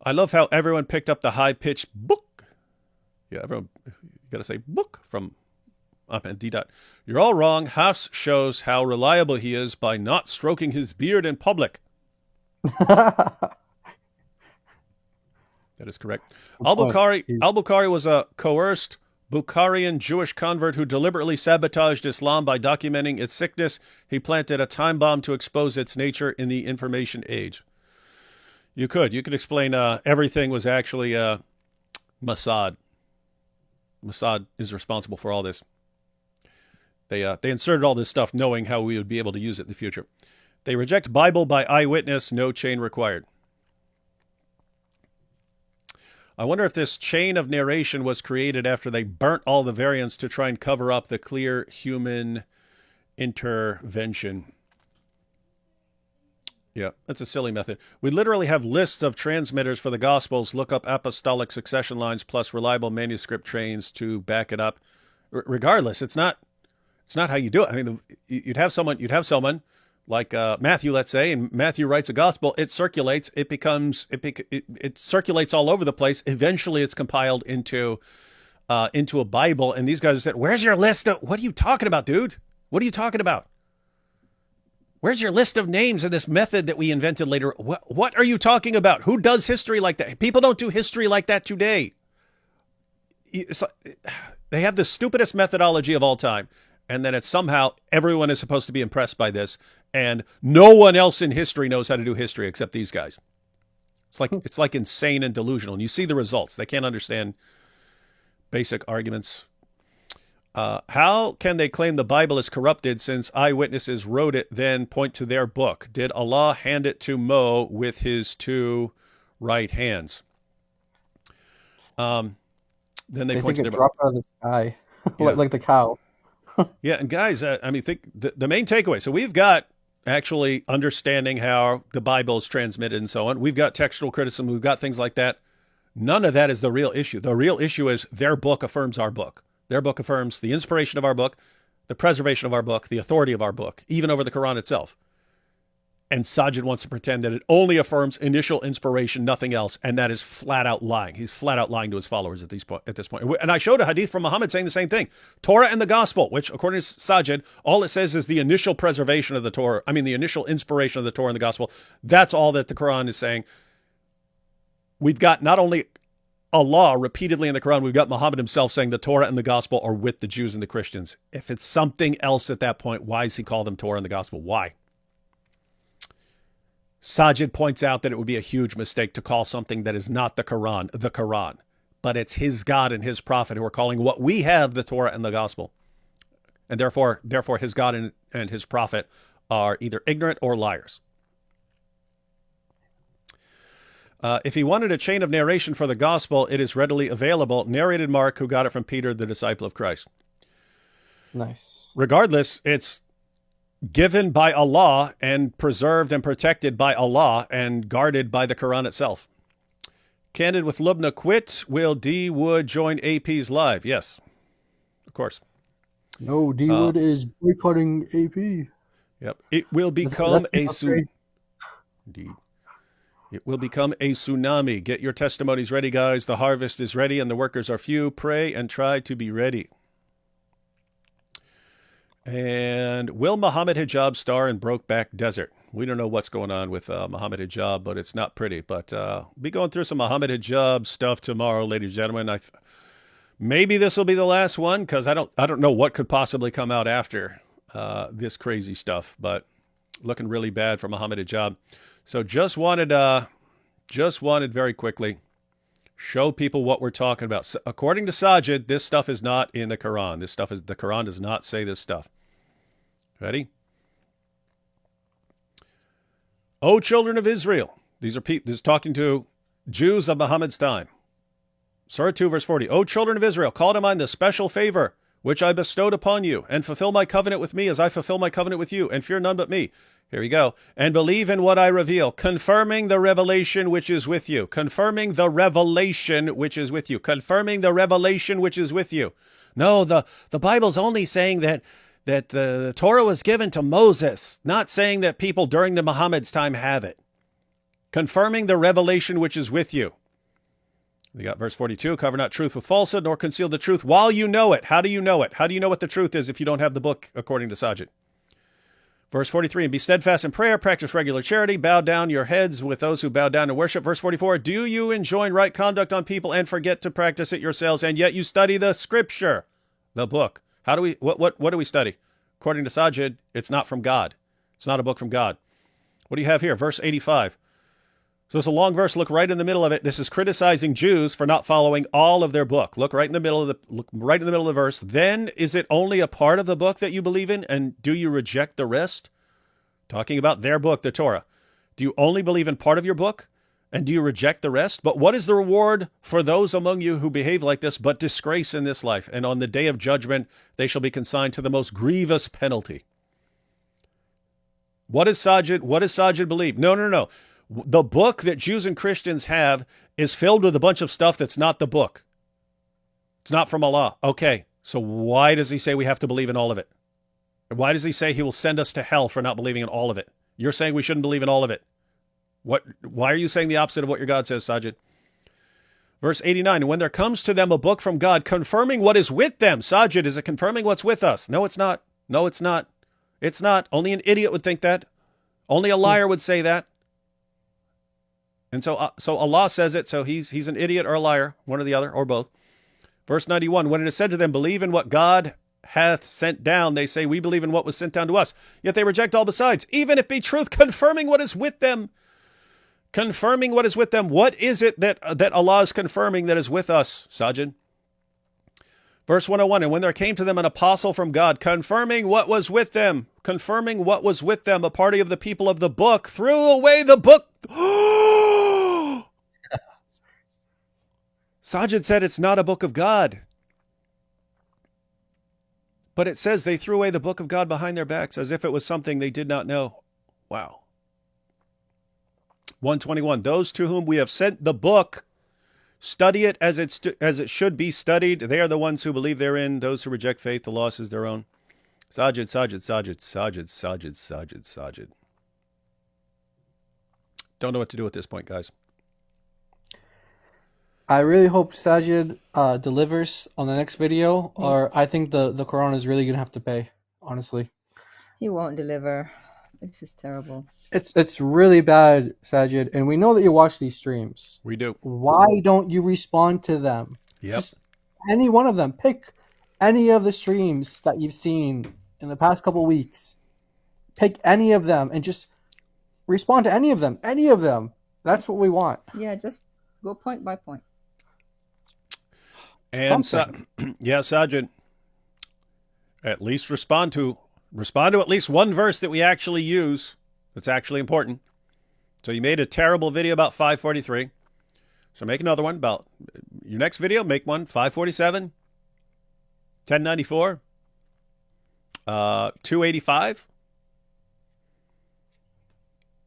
I love how everyone picked up the high-pitched book. Yeah, everyone, you got to say book from D. You're all wrong. Hafs shows how reliable he is by not stroking his beard in public. That is correct. Al-Bukhari was a coerced Bukharian Jewish convert who deliberately sabotaged Islam by documenting its sickness. He planted a time bomb to expose its nature in the information age. You could explain everything was actually Mossad. Mossad is responsible for all this. They inserted all this stuff knowing how we would be able to use it in the future. They reject Bible by eyewitness, no chain required. I wonder if this chain of narration was created after they burnt all the variants to try and cover up the clear human intervention. Yeah, that's a silly method. We literally have lists of transmitters for the Gospels. Look up apostolic succession lines plus reliable manuscript trains to back it up. Regardless, it's not how you do it. I mean, you'd have someone like Matthew, let's say, and Matthew writes a gospel. It circulates. It circulates all over the place. Eventually, it's compiled into a Bible. And these guys said, "Where's your list of? What are you talking about, dude? What are you talking about? Where's your list of names of this method that we invented later? What are you talking about? Who does history like that? People don't do history like that today. They have the stupidest methodology of all time. And then it's somehow everyone is supposed to be impressed by this. And no one else in history knows how to do history except these guys. It's like insane and delusional. And you see the results. They can't understand basic arguments. How can they claim the Bible is corrupted since eyewitnesses wrote it, then point to their book? Did Allah hand it to Mo with his 2 right hands? Then they point to their dropped out of the sky, like the cow. Yeah, and guys, I mean, think the main takeaway. So we've got actually understanding how the Bible is transmitted and so on. We've got textual criticism. We've got things like that. None of that is the real issue. The real issue is their book affirms our book. Their book affirms the inspiration of our book, the preservation of our book, the authority of our book, even over the Quran itself. And Saajid wants to pretend that it only affirms initial inspiration, nothing else, and that is flat out lying. He's flat out lying to his followers at this point. And I showed a hadith from Muhammad saying the same thing. Torah and the Gospel, which according to Saajid, all it says is the initial preservation of the Torah. I mean, the initial inspiration of the Torah and the Gospel. That's all that the Quran is saying. We've got not only Allah repeatedly in the Quran, we've got Muhammad himself saying the Torah and the Gospel are with the Jews and the Christians. If it's something else at that point, why does he call them Torah and the Gospel? Why? Saajid points out that it would be a huge mistake to call something that is not the Quran, but it's his God and his prophet who are calling what we have the Torah and the Gospel. And therefore his God and his prophet are either ignorant or liars. If he wanted a chain of narration for the Gospel, it is readily available. Narrated Mark, who got it from Peter, the disciple of Christ. Nice. Regardless, it's given by Allah and preserved and protected by Allah and guarded by the Quran itself. Candid with Lubna quit. Will D. Wood join AP's live? Yes, of course. No, D. Wood is boycotting AP. Yep. It will become a tsunami. Indeed. It will become a tsunami. Get your testimonies ready, guys. The harvest is ready and the workers are few. Pray and try to be ready. And will Muhammad Hijab star in Brokeback Desert? We don't know what's going on with Muhammad Hijab, but it's not pretty. But we'll be going through some Muhammad Hijab stuff tomorrow, ladies and gentlemen. Maybe this will be the last one because I don't know what could possibly come out after this crazy stuff. But looking really bad for Muhammad Hijab. So just wanted very quickly show people what we're talking about. So, according to Saajid, this stuff is not in the Quran. The Quran does not say this stuff. Ready? O children of Israel. This is talking to Jews of Muhammad's time. Surah 2, verse 40. O children of Israel, call to mind the special favor which I bestowed upon you, and fulfill my covenant with me as I fulfill my covenant with you, and fear none but me. Here we go. And believe in what I reveal, confirming the revelation which is with you. Confirming the revelation which is with you. Confirming the revelation which is with you. No, the Bible's only saying that the Torah was given to Moses, not saying that people during the Muhammad's time have it. Confirming the revelation which is with you. We got verse 42, cover not truth with falsehood, nor conceal the truth while you know it. How do you know it? How do you know what the truth is if you don't have the book, according to Saajid? Verse 43, and be steadfast in prayer, practice regular charity, bow down your heads with those who bow down in worship. Verse 44, do you enjoin right conduct on people and forget to practice it yourselves, and yet you study the scripture, the book. How do we, what do we study? According to Saajid, it's not from God. It's not a book from God. What do you have here? Verse 85. So it's a long verse. Look right in the middle of it. This is criticizing Jews for not following all of their book. Look right in the middle of the verse. Then is it only a part of the book that you believe in, and do you reject the rest? Talking about their book, the Torah. Do you only believe in part of your book, and do you reject the rest? But what is the reward for those among you who behave like this, but disgrace in this life? And on the day of judgment, they shall be consigned to the most grievous penalty. What does Saajid believe? No. The book that Jews and Christians have is filled with a bunch of stuff that's not the book. It's not from Allah. Okay, so why does he say we have to believe in all of it? Why does he say he will send us to hell for not believing in all of it? You're saying we shouldn't believe in all of it. Why are you saying the opposite of what your God says, Saajid? Verse 89, and when there comes to them a book from God confirming what is with them. Saajid, is it confirming what's with us? No, it's not. No, it's not. It's not. Only an idiot would think that. Only a liar would say that. And so Allah says it, so he's an idiot or a liar, one or the other, or both. Verse 91, when it is said to them, believe in what God hath sent down, they say, we believe in what was sent down to us. Yet they reject all besides, even if be truth, confirming what is with them. Confirming what is with them. What is it that Allah is confirming that is with us, Saajid? Verse 101, and when there came to them an apostle from God, confirming what was with them, a party of the people of the book, threw away the book. Saajid said it's not a book of God. But it says they threw away the book of God behind their backs as if it was something they did not know. Wow. 121, those to whom we have sent the book, study it as it should be studied. They are the ones who believe therein. Those who reject faith, the loss is their own. Saajid. Don't know what to do at this point, guys. I really hope Saajid delivers on the next video, or I think the Quran is really gonna have to pay. Honestly, He won't deliver. This is terrible. it's really bad, Saajid, and we know that you watch these streams. We do. Why don't you respond to them? Yep. Just any one of them. Pick any of the streams that you've seen in the past couple weeks. Pick any of them and just respond to any of them. Any of them. That's what we want. Yeah, just go point by point. And Saajid, at least respond to at least one verse that we actually use that's actually important. So you made a terrible video about 543. So make another one about your next video. Make one 547, 1094, 285,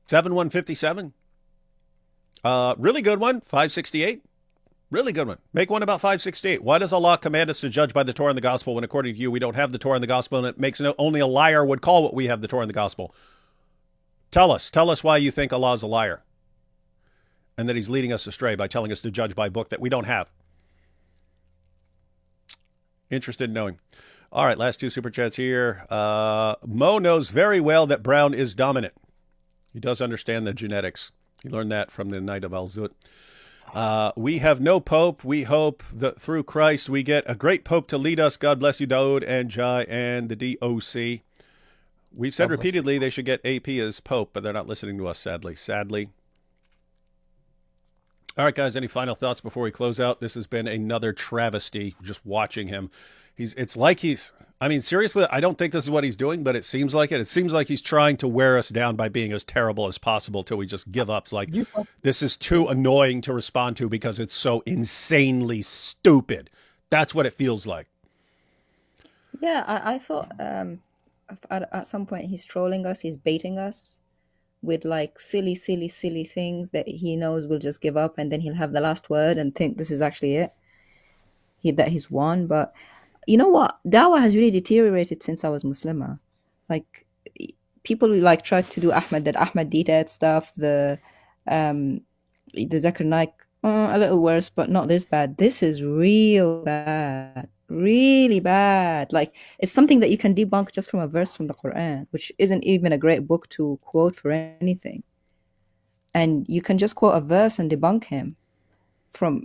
7157. Really good one, 568. Really good one. Make one about 568. Why does Allah command us to judge by the Torah and the Gospel when, according to you, we don't have the Torah and the Gospel, and it makes only a liar would call what we have the Torah and the Gospel? Tell us why you think Allah is a liar and that he's leading us astray by telling us to judge by a book that we don't have. Interested in knowing. All right, last two super chats here. Mo knows very well that Brown is dominant. He does understand the genetics. He learned that from the night of Al-Zut. We have no pope. We hope that through Christ we get a great pope to lead us. God bless you, Daoud and Jai and the DOC. We've said repeatedly they should get AP as pope, but they're not listening to us, sadly. All right, guys, any final thoughts before we close out? This has been another travesty just watching him. Seriously, I don't think this is what he's doing, but it seems like it. It seems like he's trying to wear us down by being as terrible as possible till we just give up. It's like, this is too annoying to respond to because it's so insanely stupid. That's what it feels like. Yeah, I thought at some point he's trolling us, he's baiting us with like silly things that he knows we'll just give up, and then he'll have the last word and think this is actually it. That he's won. But you know what? Dawah has really deteriorated since I was Muslima. Like, people like tried to do Ahmadiyya stuff, the Zakir Naik, a little worse, but not this bad. This is real bad. Really bad. Like, it's something that you can debunk just from a verse from the Quran, which isn't even a great book to quote for anything. And you can just quote a verse and debunk him.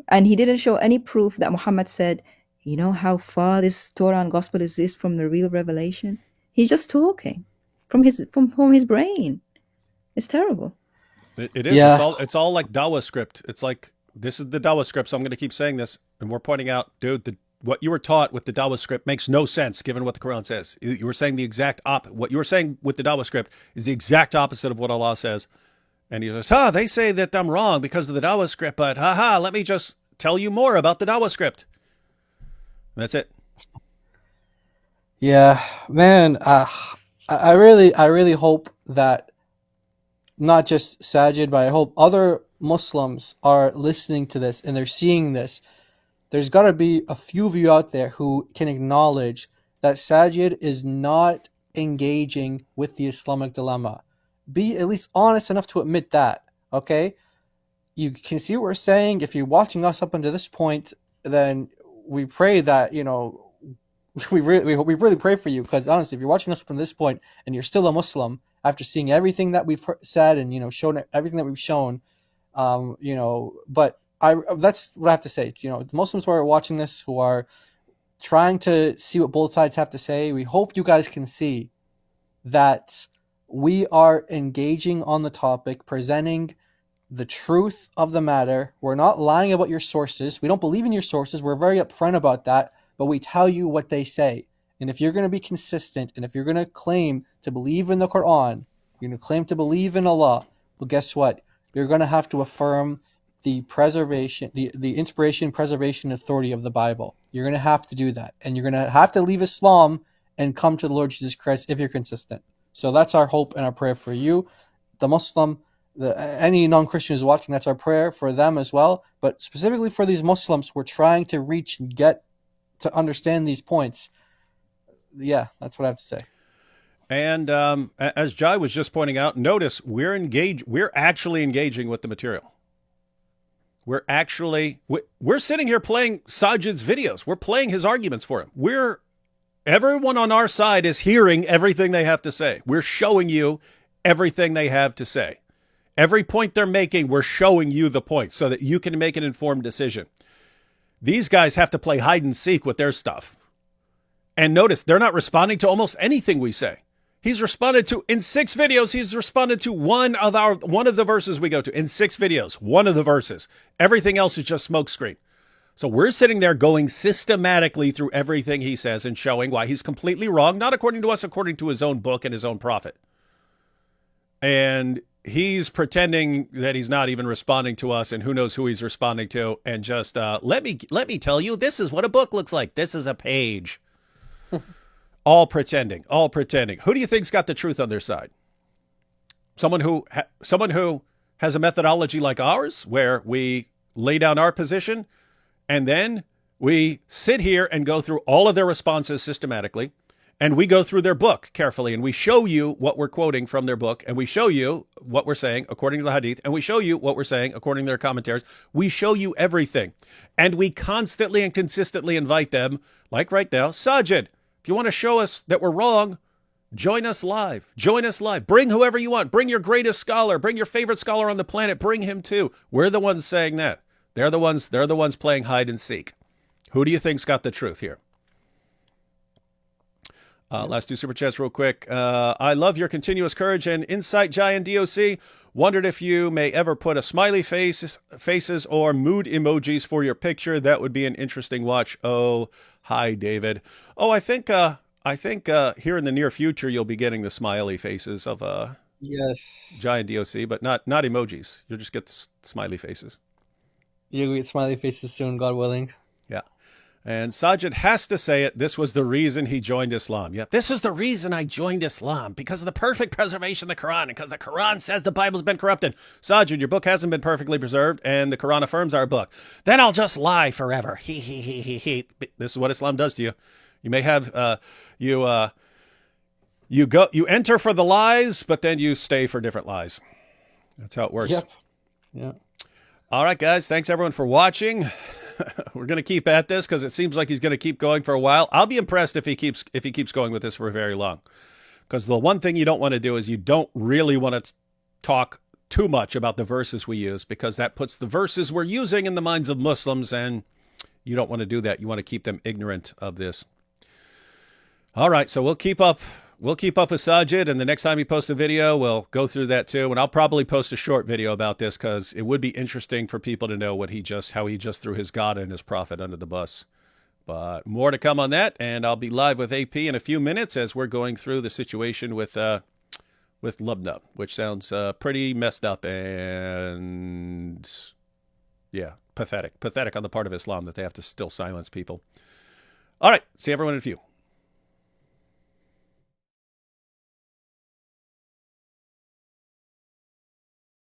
And he didn't show any proof that Muhammad said, you know how far this Torah and Gospel is from the real revelation? He's just talking from his brain. It's terrible. It is. Yeah. It's all like Dawah script. It's like, this is the Dawah script, so I'm going to keep saying this. And we're pointing out, dude, what you were taught with the Dawah script makes no sense given what the Quran says. You were saying the exact what you were saying with the Dawah script is the exact opposite of what Allah says. And he says, they say that I'm wrong because of the Dawah script, but let me just tell you more about the Dawah script. And that's it. Yeah, man. I really hope that not just Saajid, but I hope other Muslims are listening to this and they're seeing this. There's got to be a few of you out there who can acknowledge that Saajid is not engaging with the Islamic dilemma. Be at least honest enough to admit that, okay? You can see what we're saying. If you're watching us up until this point, then we pray that, we really pray for you, because honestly, if you're watching us up until this point and you're still a Muslim after seeing everything that we've said and, shown everything that we've shown, but that's what I have to say. The Muslims who are watching this, who are trying to see what both sides have to say, we hope you guys can see that we are engaging on the topic, presenting the truth of the matter. We're not lying about your sources. We don't believe in your sources. We're very upfront about that, but we tell you what they say. And if you're going to be consistent, and if you're going to claim to believe in the Quran, you're going to claim to believe in Allah, well, guess what? You're going to have to affirm the preservation, the inspiration, preservation, authority of the Bible. You're going to have to do that. And you're going to have to leave Islam and come to the Lord Jesus Christ if you're consistent. So that's our hope and our prayer for you, the Muslim, any non-Christian who's watching. That's our prayer for them as well. But specifically for these Muslims, we're trying to reach and get to understand these points. Yeah, that's what I have to say. And as Jai was just pointing out, notice we're actually engaging with the material. We're sitting here playing Saajid's videos. We're playing his arguments for him. Everyone on our side is hearing everything they have to say. We're showing you everything they have to say. Every point they're making, we're showing you the point so that you can make an informed decision. These guys have to play hide and seek with their stuff. And notice, they're not responding to almost anything we say. He's responded to, in 6 videos, he's responded to one of the verses we go to. In 6 videos, one of the verses. Everything else is just smokescreen. So we're sitting there going systematically through everything he says and showing why he's completely wrong, not according to us, according to his own book and his own prophet. And he's pretending that he's not even responding to us, and who knows who he's responding to, and just, let me tell you, this is what a book looks like. This is a page. All pretending. Who do you think's got the truth on their side? Someone who has a methodology like ours, where we lay down our position, and then we sit here and go through all of their responses systematically, and we go through their book carefully, and we show you what we're quoting from their book, and we show you what we're saying according to the hadith, and we show you what we're saying according to their commentaries. We show you everything, and we constantly and consistently invite them, like right now, Saajid, if you want to show us that we're wrong, join us live. Bring whoever you want. Bring your greatest scholar. Bring your favorite scholar on the planet. Bring him too. We're the ones saying that. They're the ones playing hide and seek. Who do you think's got the truth here? Last 2 super chats real quick. I love your continuous courage and insight, Jai and DOC. Wondered if you may ever put a smiley faces or mood emojis for your picture. That would be an interesting watch. Oh, hi, David. Oh, I think here in the near future you'll be getting the smiley faces of Yes. Jai and DOC, but not emojis. You'll just get the smiley faces. You'll get smiley faces soon, God willing. Yeah. And Saajid has to say it. This was the reason he joined Islam. Yeah, this is the reason I joined Islam, because of the perfect preservation of the Quran, and because the Quran says the Bible's been corrupted. Saajid, your book hasn't been perfectly preserved, and the Quran affirms our book. Then I'll just lie forever. He. This is what Islam does to you. You may have you enter for the lies, but then you stay for different lies. That's how it works. Yep. Yeah. All right, guys. Thanks everyone for watching. We're going to keep at this because it seems like he's going to keep going for a while. I'll be impressed if he keeps going with this for very long. Because the one thing you don't want to do is you don't really want to talk too much about the verses we use, because that puts the verses we're using in the minds of Muslims, and you don't want to do that. You want to keep them ignorant of this. All right, so we'll keep up with Saajid, and the next time he posts a video, we'll go through that too. And I'll probably post a short video about this, because it would be interesting for people to know how he just threw his God and his prophet under the bus. But more to come on that, and I'll be live with AP in a few minutes as we're going through the situation with Lubna, which sounds pretty messed up and, yeah, pathetic on the part of Islam that they have to still silence people. All right, see everyone in a few.